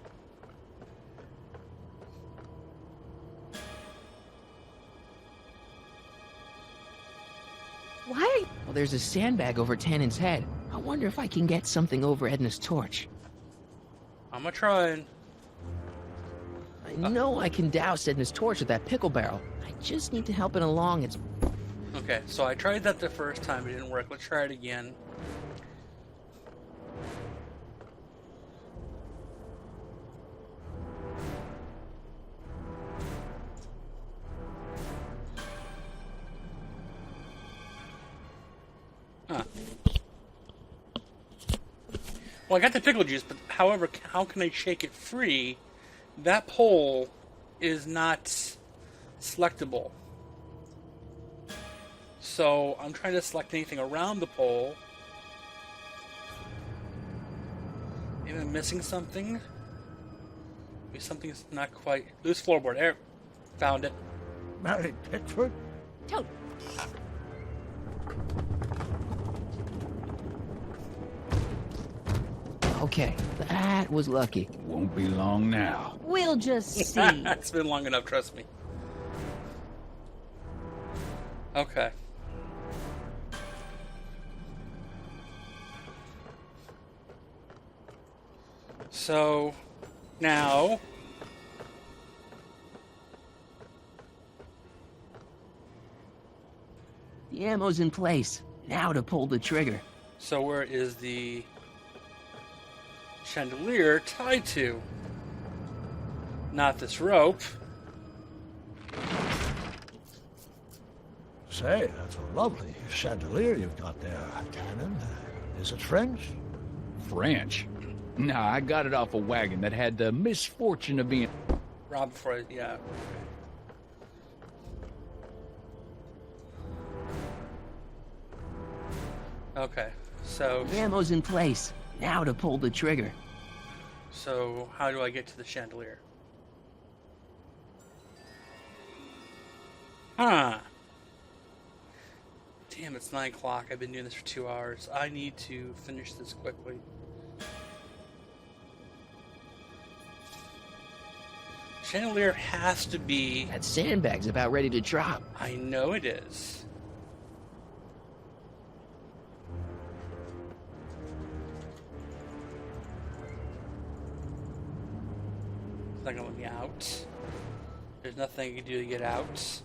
Why are you... Well, there's a sandbag over Tannen's head. I wonder if I can get something over Edna's torch. I'm gonna try. I know I can douse Edna's torch with that pickle barrel. I just need to help it along. It's... Okay, so I tried that the first time. It didn't work. Let's try it again. Huh. Well, I got the pickle juice, but however, how can I shake it free? That pole is not selectable. So I'm trying to select anything around the pole. Maybe I'm missing something. Maybe something's not quite... Loose floorboard. There. Found it. Mary Pickford? Toad. Okay, that was lucky. Won't be long now. We'll just see. It's been long enough, trust me. Okay. So, now... The ammo's in place. Now to pull the trigger. So where is the chandelier tied to? Not this rope. Say, that's a lovely chandelier you've got there, Tannen. Is it French? French? Nah, I got it off a wagon that had the misfortune of being... Robbed before I... yeah. Okay, so... The ammo's in place. Now to pull the trigger. So, how do I get to the chandelier? Huh. Damn, it's 9 o'clock. I've been doing this for 2 hours. I need to finish this quickly. Chandelier has to be... That sandbag's about ready to drop. I know it is. It's not gonna let me out. There's nothing I can do to get out.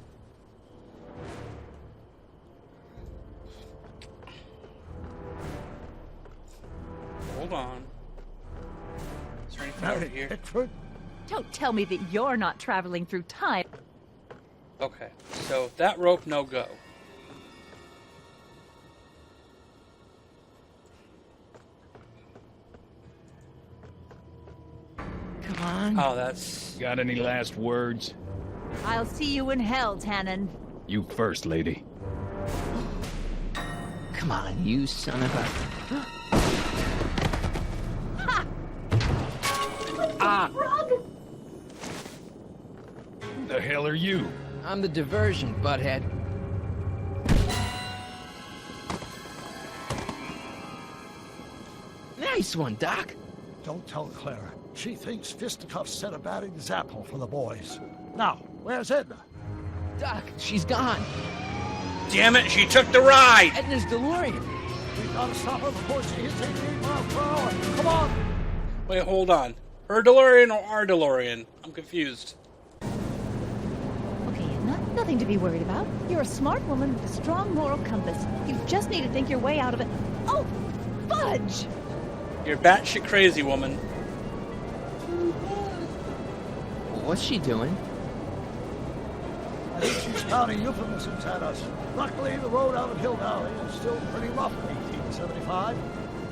Hold on. Is there anything over here? Pickford? Don't tell me that you're not traveling through time. Okay, so that rope, no go. Come on. Oh, that's... Got any last words? I'll see you in hell, Tannen. You first, lady. Come on, you son of a... Ah! Who the hell are you? I'm the diversion, butthead. Nice one, Doc. Don't tell Clara. She thinks fisticuffs set a bad example for the boys. Now, where's Edna? Doc, she's gone. Damn it, she took the ride! Edna's Delorian. We gotta stop her before she hits 88 miles per hour. Come on! Wait, hold on. Her DeLorean or our DeLorean? I'm confused. Okay, nothing to be worried about. You're a smart woman with a strong moral compass. You just need to think your way out of it. Oh, fudge! You're batshit crazy, woman. What's she doing? I think she's spouting euphemisms at us. Luckily, the road out of Hill Valley is still pretty rough in 1875.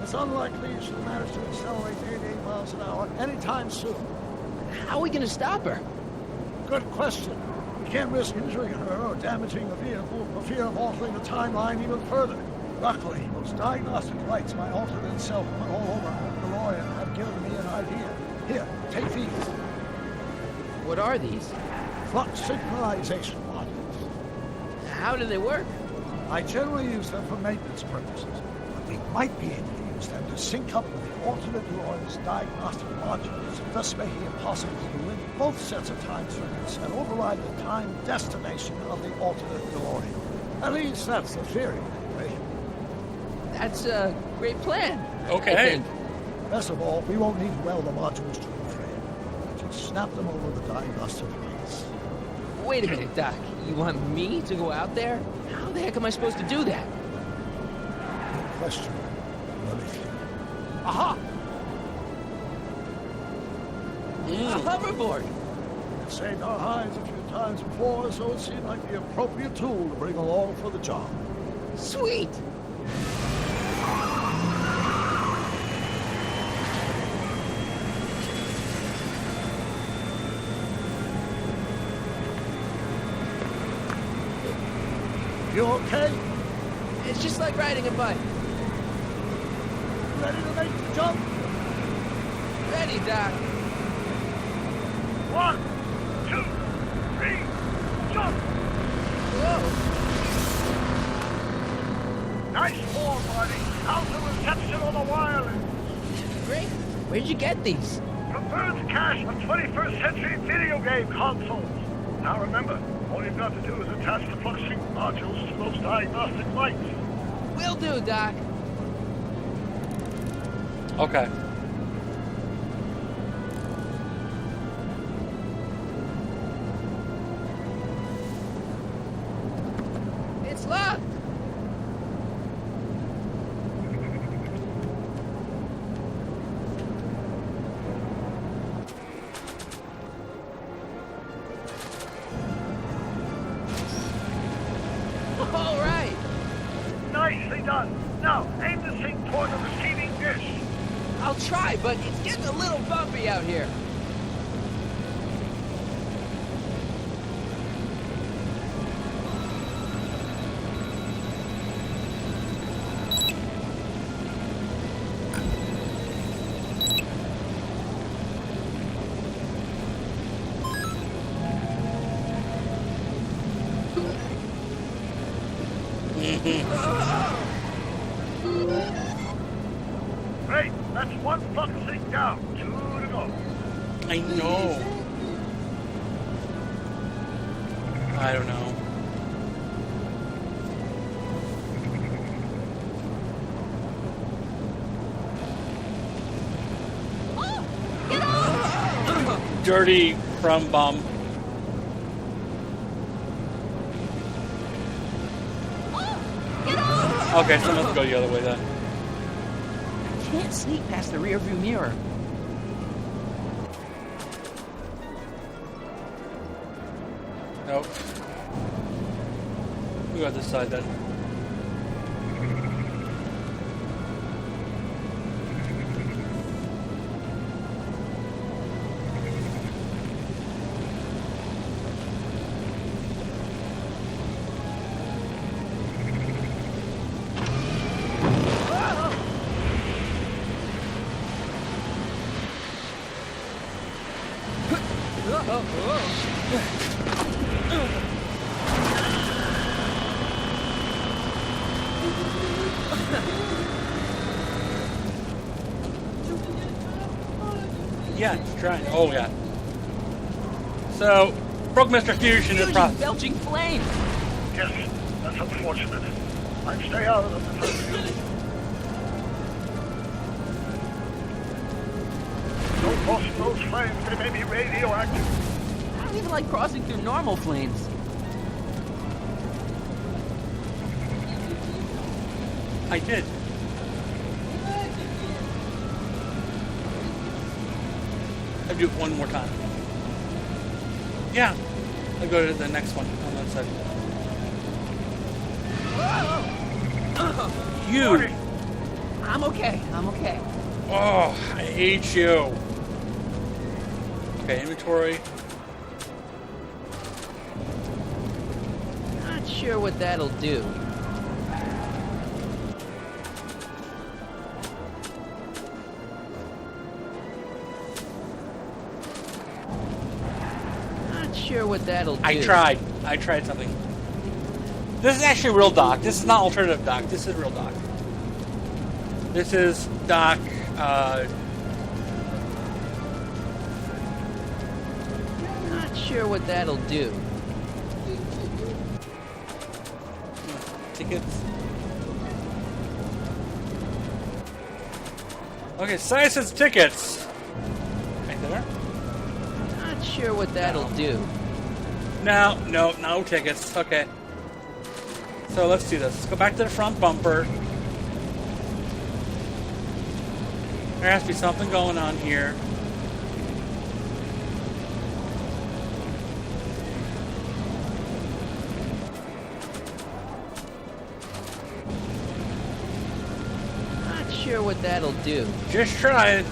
It's unlikely she'll manage to accelerate to 88 miles an hour anytime soon. How are we gonna stop her? Good question. We can't risk injuring her or damaging the vehicle for fear of altering the timeline even further. Luckily, those diagnostic lights my alternate self put all over our DeLorean have given me an idea. Here, take these. What are these? Flux synchronization modules. How do they work? I generally use them for maintenance purposes, but we might be able to use them to sync up with the alternate DeLorean's diagnostic modules, thus making it possible to link both sets of time circuits and override the time destination of the alternate DeLorean. At least that's the theory, anyway. That's a great plan. Okay. I think. Best of all, we won't need to weld the modules to the frame. Just snap them over the diagnostic lights. Wait a minute, Doc. You want me to go out there? How the heck am I supposed to do that? Good question. Let me think. Aha! A hoverboard. We've saved our hides a few times before, so it seemed like the appropriate tool to bring along for the job. Sweet. You okay? It's just like riding a bike. Ready to make the jump? Ready, Doc. 1, 2, 3, jump! Whoa. Nice form, Marty. How's the reception on the wireless? Great. Where'd you get these? From Bird's cache of 21st century video game consoles. Now remember, all you've got to do is attach the flux sync modules to those diagnostic lights. Will do, Doc. Okay. It's locked. All right. Nicely done. Now, aim the sync toward the receiving dish. I'll try, but it's getting a little bumpy out here. Great, that's one flux sync down. 2 to go. I know. I don't know. Dirty crumb bum. Okay, so let's go the other way then. can't sneak past the rearview mirror. Nope. We got this side then. Yeah, it's trying. Oh, yeah. So, broke Mr. Fusion in the process. Belching flame! Yes, that's unfortunate. I'd stay out of them if I were you. Don't cross those flames, they may be radioactive. I don't even like crossing through normal flames. I did. I'll do it one more time. Yeah. I'll go to the next one on that side. You! I'm okay. I'm okay. Oh, I hate you. Okay, inventory. Not sure what that'll do. Not sure what that'll do. I tried something. This is actually real Doc. This is not alternative Doc. This is real Doc. This is Doc, Not sure what that'll do. tickets. Okay, Science says tickets. Right there. Not sure what that'll do. No tickets. Okay. So let's do this. Let's go back to the front bumper. There has to be something going on here. Not sure what that'll do. Just try it.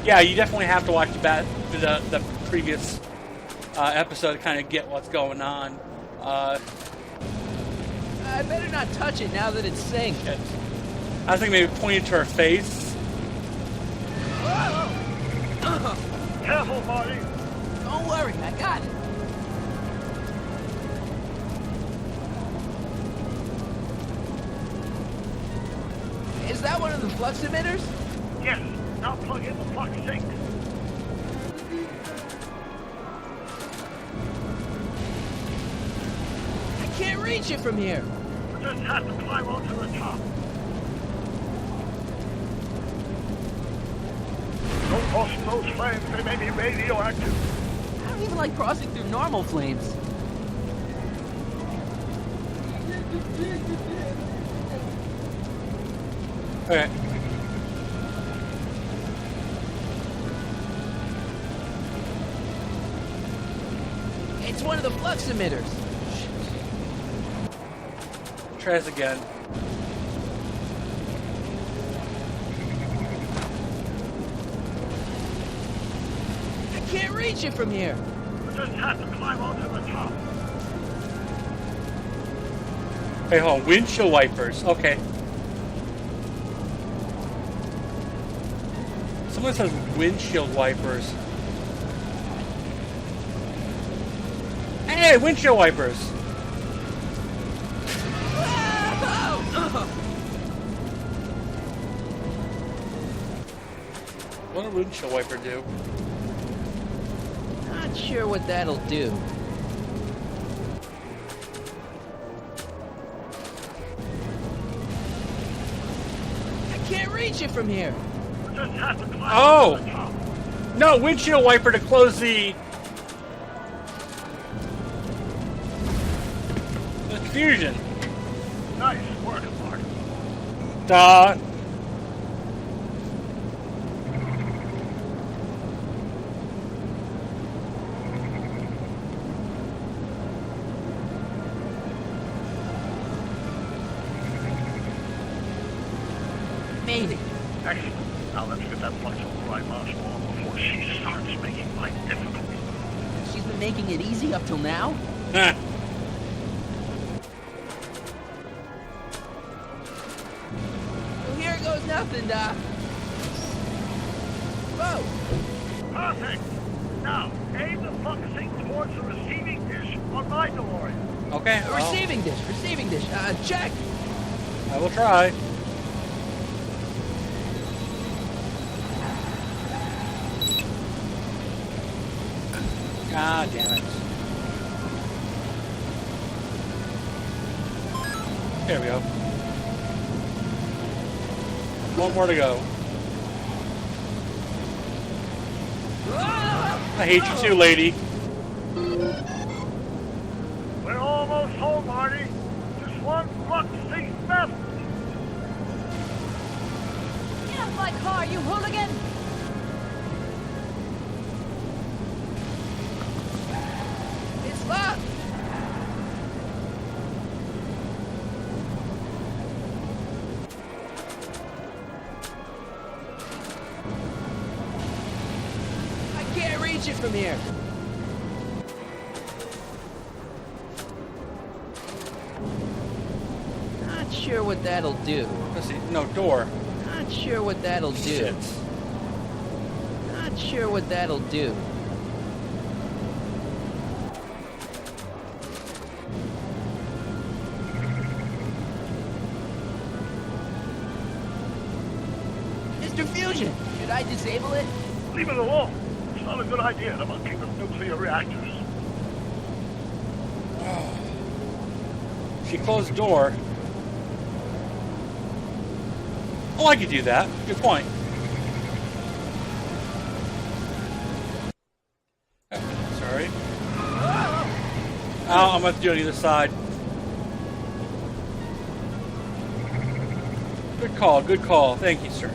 Yeah, you definitely have to watch the previous episode to kind of get what's going on. I better not touch it now that it's synced. I think maybe point it to her face. Careful, Marty. Don't worry, I got it. Is that one of the flux emitters? Yes. Now plug in the flux sink. I can't reach it from here. We just have to climb onto the top. Don't cross those flames, they may be radioactive. I don't even like crossing through normal flames. Okay. It's one of the flux emitters. Try this again. I can't reach it from here. We just have to climb onto the top. Hey, hold on. Windshield wipers. Okay. Someone says windshield wipers. Hey, windshield wipers. What did a windshield wiper do? Not sure what that'll do. I can't reach it from here. We just have to climb Oh! onto the top. No, windshield wiper to close the fusion. Nice work, Marty. Duh. Made it. Excellent. Now let's get that flex override module on before she starts making life difficult. She's been making it easy up till now? Huh. Well, here goes nothing, Doc. Whoa! Perfect! Now, aim the focusing towards the receiving dish on my DeLorean. Okay. Well, Receiving dish. Check! I will try. God damn it. There we go. One more to go. I hate you too, lady. We're almost home, Marty. Just one luck seat left. Get off my car, you hooligan! It's locked! I can't reach it from here. Not sure what that'll do. Let's see. No, door. Not sure what that'll do. Shit. Not sure what that'll do. Mr. Fusion, should I disable it? Leave it alone. It's not a good idea to monkey with nuclear reactors. She closed the door. Oh, I could do that. Good point. Sorry. Oh, I'm going to have to do it on either side. Good call, good call. Thank you, sir.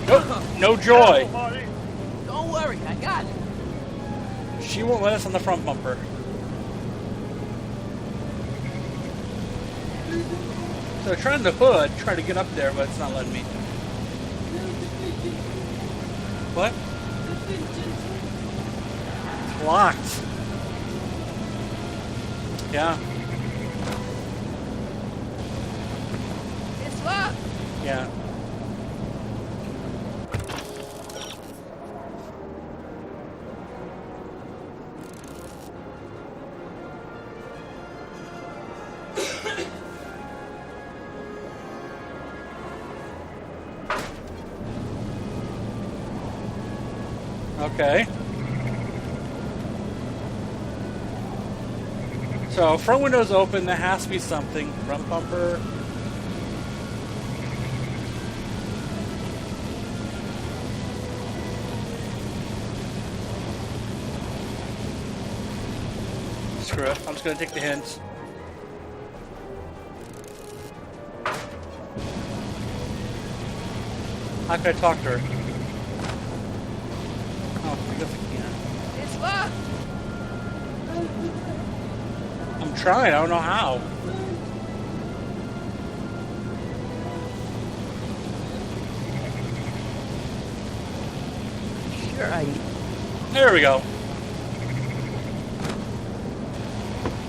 Nope, no joy. Don't worry, I got it. She won't let us on the front bumper. So trying the hood, try to get up there, but it's not letting me. What? It's locked. Yeah. It's locked. Yeah. Okay. So, front window's open, there has to be something. Front bumper. Screw it, I'm just gonna take the hint. How can I talk to her? Oh, I guess I can't. It's locked. I'm trying, I don't know how. Sure, There we go.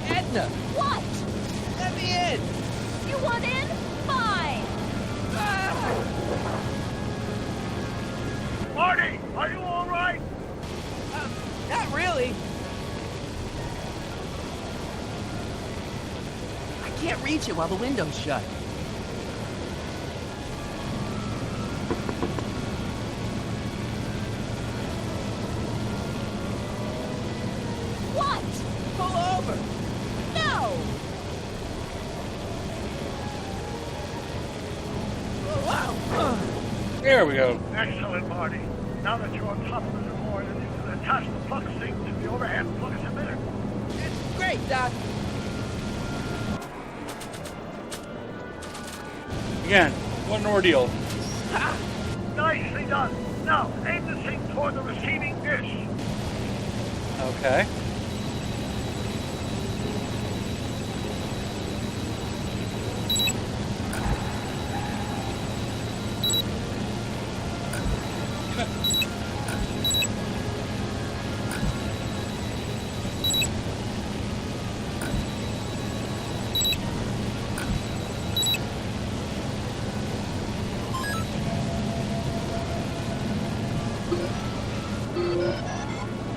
Edna, What? let me in. You want in? Fine. Marty, are you all right? Not really. I can't reach it while the window's shut. What? Pull over. No! Wow. There we go. Excellent, Marty. Now that you're on top of the DeLorean, you can attach the plug string to the overhead plug emitter. Great, Doc. Again, what an ordeal. Ha! Nicely done. Now, aim the thing toward the receiving dish. Okay.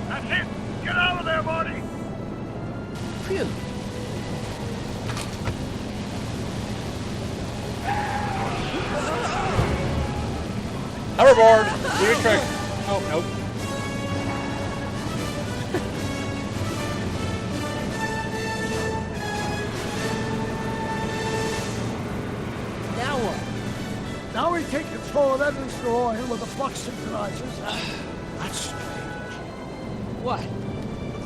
That's it. Get out of there, Marty. Phew. Hoverboard! Do your trick. Oh, nope. Now what? Now we take control of Edna's DeLorean with the flux synchronizers. That's strange. What?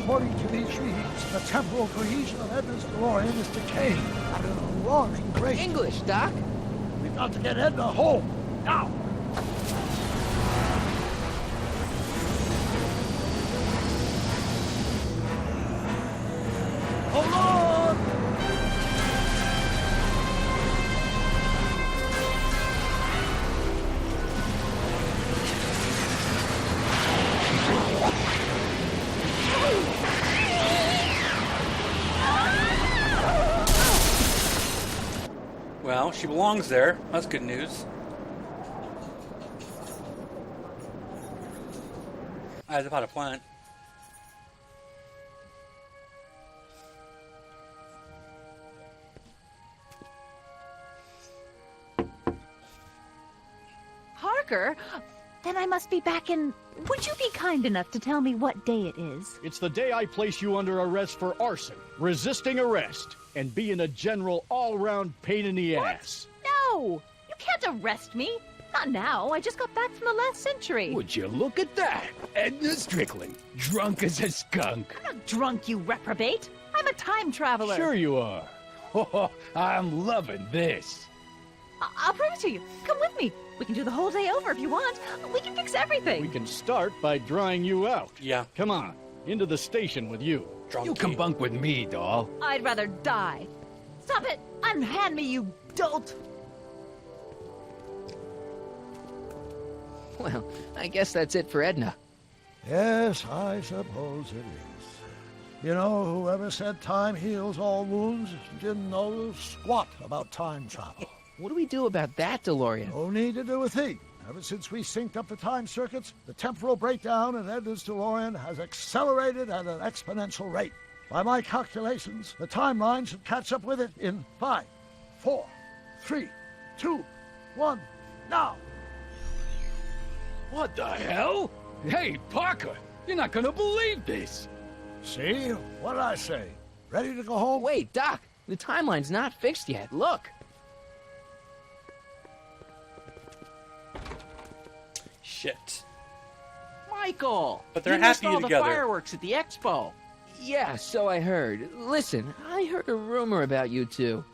According to these readings, the temporal cohesion of Edna's DeLorean is decaying at an alarming rate. English, Doc. We've got to get Edna home. Now! Hold on! Well, she belongs there. That's good news. I was about to plant. Parker? Then I must be back in... Would you be kind enough to tell me what day it is? It's the day I place you under arrest for arson, resisting arrest, and being a general all-round pain in the ass. No! You can't arrest me! Not now. I just got back from the last century. Would you look at that? Edna Strickland, drunk as a skunk. I'm not drunk, you reprobate. I'm a time traveler. Sure you are. Oh, I'm loving this. I'll prove it to you. Come with me. We can do the whole day over if you want. We can fix everything. We can start by drying you out. Yeah. Come on, into the station with you. You can bunk with me, doll. I'd rather die. Stop it! Unhand me, you dolt! Well, I guess that's it for Edna. Yes, I suppose it is. You know, whoever said time heals all wounds didn't know squat about time travel. What do we do about that, Delorian? No need to do a thing. Ever since we synced up the time circuits, the temporal breakdown in Edna's DeLorean has accelerated at an exponential rate. By my calculations, the timeline should catch up with it in 5, 4, 3, 2, 1, now! What the hell? Hey, Parker, you're not gonna believe this. See? What did I say? Ready to go home? Wait, Doc, the timeline's not fixed yet. Look. Shit. Michael! But they're you missed happy all together. the fireworks at the expo. Yeah, so I heard. Listen, I heard a rumor about you two.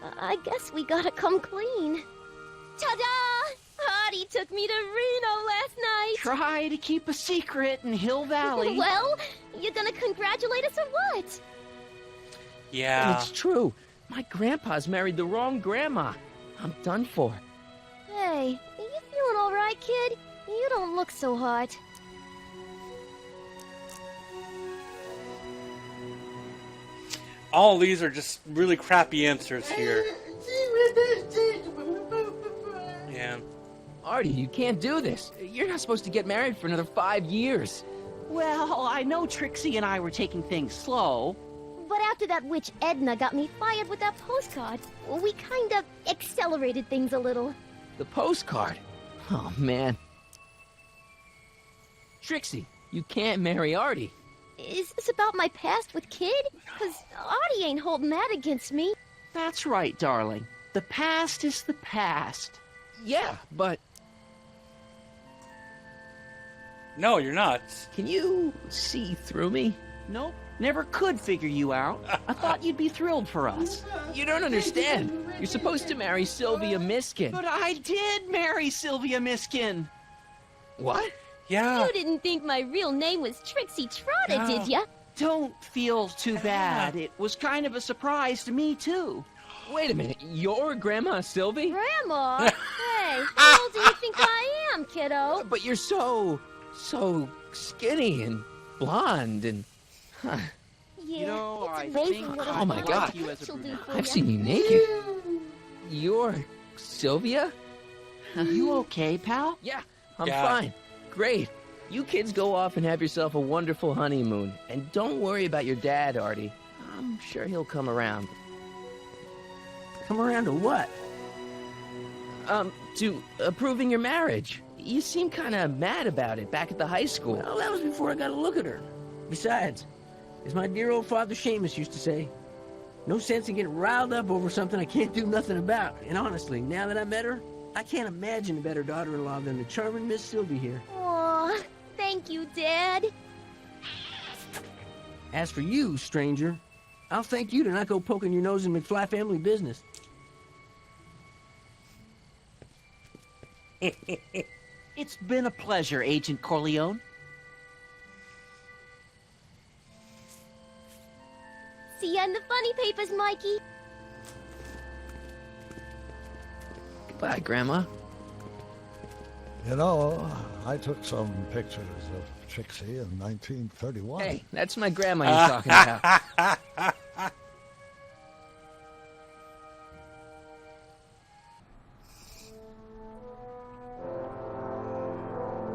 I guess we gotta come clean. Ta-da! Marty took me to Reno last night. Try to keep a secret in Hill Valley. Well, you gonna congratulate us or what? Yeah. It's true. My grandpa's married the wrong grandma. I'm done for. Hey, are you feeling all right, kid? You don't look so hot. All these are just really crappy answers here. Yeah. Artie, you can't do this. You're not supposed to get married for another 5 years. Well, I know Trixie and I were taking things slow. But after that witch Edna got me fired with that postcard, we kind of accelerated things a little. The postcard? Oh, man. Trixie, you can't marry Artie. Is this about my past with Kid? Because Artie ain't holding that against me. That's right, darling. The past is the past. Yeah, but... No, you're not. Can you see through me? Nope, never could figure you out. I thought you'd be thrilled for us. You don't understand. You're supposed to marry Sylvia Miskin. But I did marry Sylvia Miskin. What? Yeah. You didn't think my real name was Trixie Trotta, did ya? Don't feel too bad. It was kind of a surprise to me, too. Wait a minute. You're Grandma Sylvie? Grandma? Hey, how old do you think I am, kiddo? But you're so skinny and blonde and... Huh. Yeah, You know, it's I amazing think what Oh my a God. you as a she'll do for I've ya. seen you naked. You're Sylvia? You okay, pal? Yeah, I'm Yeah. fine. Great. You kids go off and have yourself a wonderful honeymoon. And don't worry about your dad, Artie. I'm sure he'll come around. Come around to what? To approving your marriage. You seem kind of mad about it back at the high school. Well, that was before I got a look at her. Besides, as my dear old father Seamus used to say, no sense in getting riled up over something I can't do nothing about. And honestly, now that I met her, I can't imagine a better daughter-in-law than the charming Miss Sylvie here. Aw, thank you, Dad. As for you, stranger, I'll thank you to not go poking your nose in McFly family business. It's been a pleasure, Agent Corleone. See ya in the funny papers, Mikey. Bye, Grandma. You know, I took some pictures of Trixie in 1931. Hey, that's my grandma you're talking about.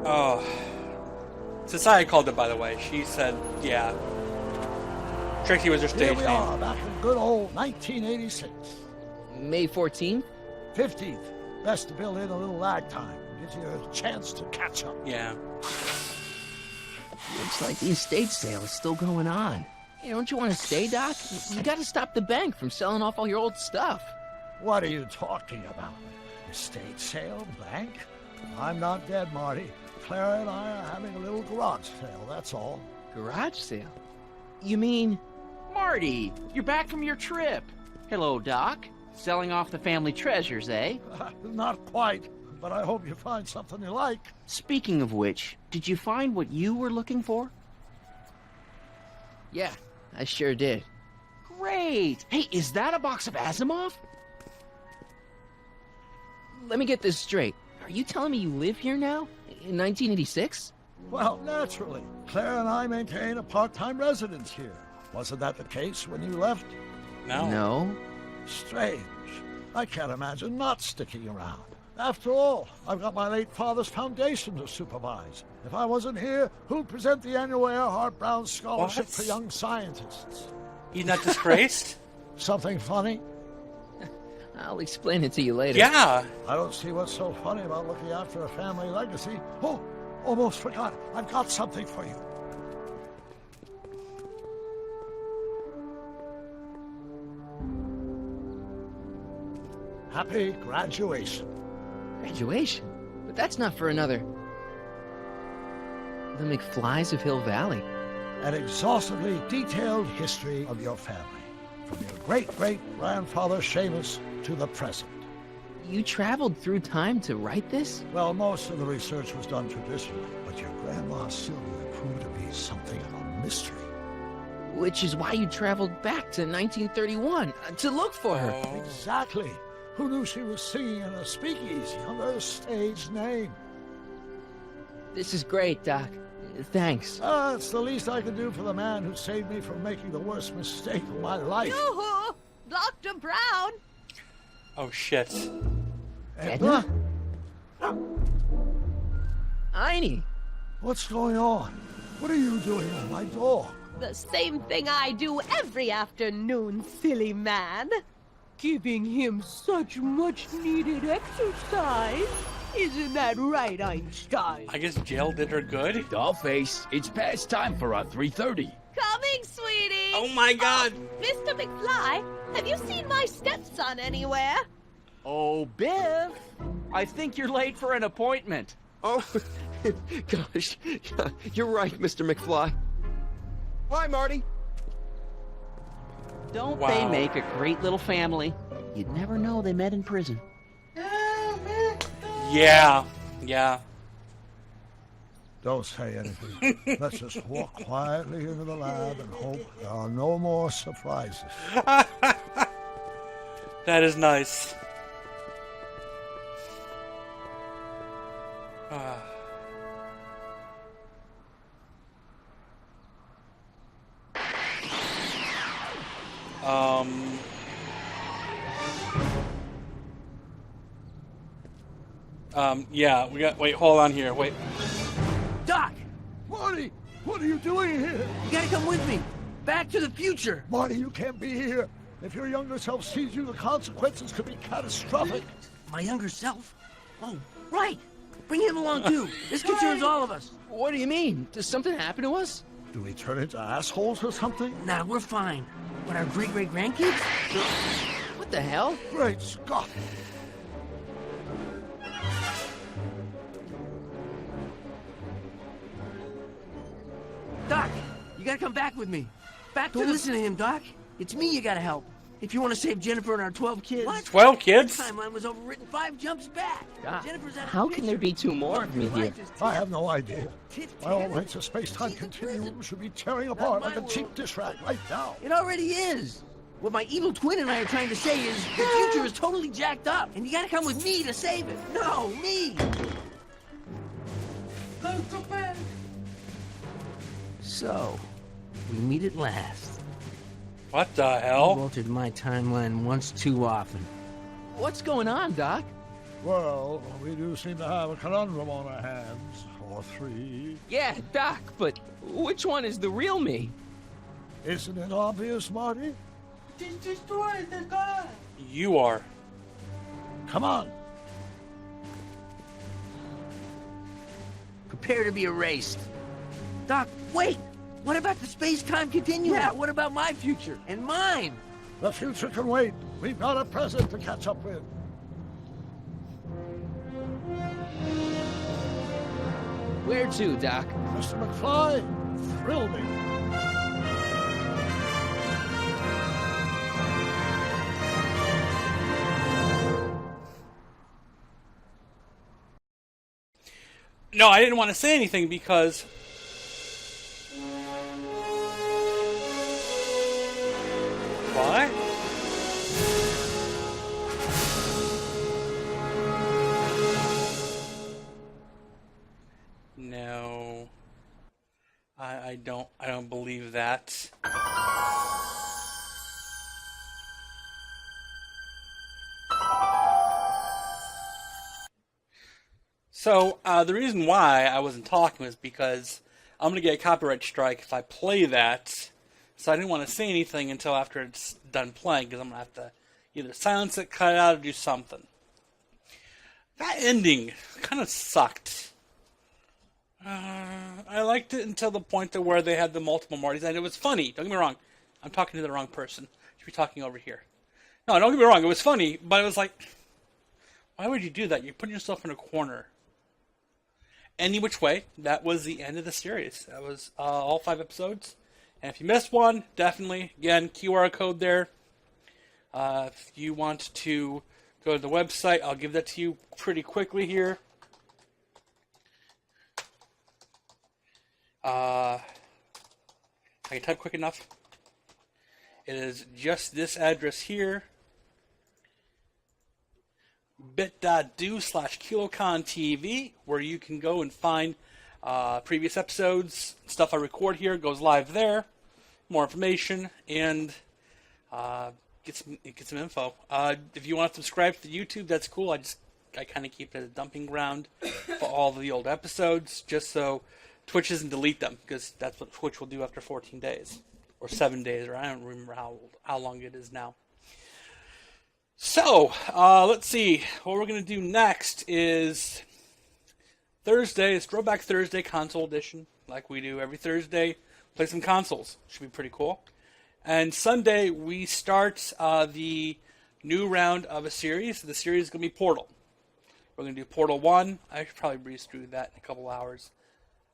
Oh. Society called it, by the way. She said, yeah. Trixie was her Here stage we name. are, back in good old 1986. May 14th? 15th. Best to build in a little lag time. Gives you a chance to catch up. Yeah. Looks like the estate sale is still going on. Hey, don't you want to stay, Doc? You gotta stop the bank from selling off all your old stuff. What are you talking about? Estate sale? Bank? I'm not dead, Marty. Clara and I are having a little garage sale, that's all. Garage sale? You mean... Marty, you're back from your trip. Hello, Doc. Selling off the family treasures, eh? Not quite, but I hope you find something you like. Speaking of which, did you find what you were looking for? Yeah, I sure did. Great! Hey, is that a box of Asimov? Let me get this straight. Are you telling me you live here now? In 1986? Well, naturally. Claire and I maintain a part-time residence here. Wasn't that the case when you left? No. No. Strange. I can't imagine not sticking around. After all, I've got my late father's foundation to supervise. If I wasn't here, who'd present the annual Earhart Brown Scholarship What? for Young Scientists? He's not disgraced? Something funny? I'll explain it to you later. Yeah. I don't see what's so funny about looking after a family legacy. Oh, almost forgot. I've got something for you. Happy graduation. Graduation? But that's not for another... The McFlys of Hill Valley. An exhaustively detailed history of your family. From your great-great-grandfather Seamus to the present. You traveled through time to write this? Well, most of the research was done traditionally, but your grandma Sylvia proved to be something of a mystery. Which is why you traveled back to 1931, to look for her. Exactly. Who knew she was singing in a speakeasy under a stage name? This is great, Doc. Thanks. It's the least I can do for the man who saved me from making the worst mistake of my life. Yoo-hoo! Dr. Brown! Oh, shit. Edna? Einie! What's going on? What are you doing with my dog? The same thing I do every afternoon, silly man. Giving him such much-needed exercise. Isn't that right, Einstein? I guess jail did her good. Dollface, it's past time for our 3:30. Coming, sweetie! Oh my god! Mr. McFly, have you seen my stepson anywhere? Oh, Biff! I think you're late for an appointment. Oh, Gosh, you're right, Mr. McFly. Hi, Marty. Don't Wow. they make a great little family? You'd never know they met in prison. Yeah. Yeah. Don't say anything. Let's just walk quietly into the lab and hope there are no more surprises. That is nice. Um. Yeah, we got. Wait, hold on here. Wait. Doc! Marty, what are you doing here? You gotta come with me. Back to the future. Marty, you can't be here. If your younger self sees you, the consequences could be catastrophic. My younger self? Oh, right. Bring him along, too. This concerns all of us. What do you mean? Does something happen to us? Do we turn into assholes or something? Nah, we're fine. But our great-great-grandkids? What the hell? Great Scott! Doc, you gotta come back with me. Don't listen to him, Doc. It's me you gotta help. If you want to save Jennifer and our 12 kids. What? 12 kids? The timeline was overwritten 5 jumps back. God, Jennifer's at a how can there be two more of me here? I have no idea. My own lengths of space-time continuum should be tearing apart like a cheap dish rack right now. It already is. What my evil twin and I are trying to say is the future is totally jacked up, and you gotta come with me to save it. No, me. So, we meet at last. What the hell? You've altered my timeline once too often. What's going on, Doc? Well, we do seem to have a conundrum on our hands. Or 3. Yeah, Doc, but which one is the real me? Isn't it obvious, Marty? Just destroy the god. You are. Come on. Prepare to be erased. Doc, wait! What about the space-time continuum? Yeah, what about my future? And mine? The future can wait. We've got a present to catch up with. Where to, Doc? Mr. McFly, thrill me. No, I didn't want to say anything because... Why? No. I don't believe that. So, the reason why I wasn't talking was because I'm going to get a copyright strike if I play that. So I didn't want to say anything until after it's done playing, because I'm going to have to either silence it, cut it out, or do something. That ending kind of sucked. I liked it until the point to where they had the multiple Martys, and it was funny. Don't get me wrong. I'm talking to the wrong person. I should be talking over here. No, don't get me wrong. It was funny, but it was like, why would you do that? You're putting yourself in a corner. Any which way, that was the end of the series. That was all 5 episodes. And if you missed one, definitely, again, QR code there. If you want to go to the website, I'll give that to you pretty quickly here. I can type quick enough. It is just this address here. bit.do/KiloConTV, where you can go and find previous episodes. Stuff I record here goes live there. More information and get some info. If you want to subscribe to the YouTube, that's cool. I kind of keep it a dumping ground for all of the old episodes, just so Twitch doesn't delete them, because that's what Twitch will do after 14 days or 7 days, or I don't remember how long it is now. So, let's see. What we're going to do next is Thursday. It's Throwback Thursday Console Edition, like we do every Thursday. Play some consoles. Should be pretty cool. And Sunday, we start the new round of a series. The series is going to be Portal. We're going to do Portal 1. I should probably breeze through that in a couple hours.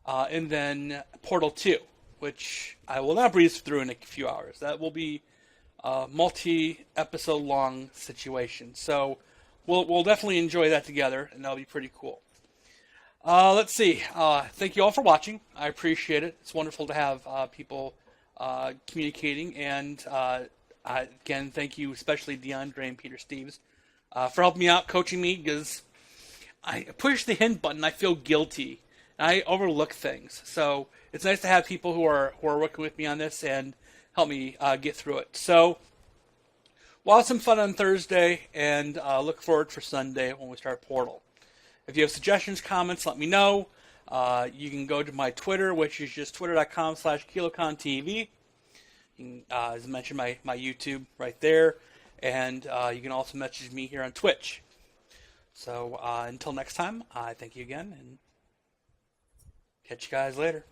And then Portal 2, which I will not breeze through in a few hours. That will be a multi-episode long situation. So we'll definitely enjoy that together, and that'll be pretty cool. Let's see. Thank you all for watching. I appreciate it. It's wonderful to have people communicating. And again, thank you especially DeAndre and Peter Steves for helping me out, coaching me, because I push the hint button. I feel guilty. I overlook things. So it's nice to have people who are working with me on this and help me get through it. So we'll have some fun on Thursday, and look forward for Sunday when we start Portal. If you have suggestions, comments, let me know. You can go to my Twitter, which is just twitter.com/KiloconTV. You can, as I mentioned, my YouTube right there. And you can also message me here on Twitch. So until next time, I thank you again, and catch you guys later.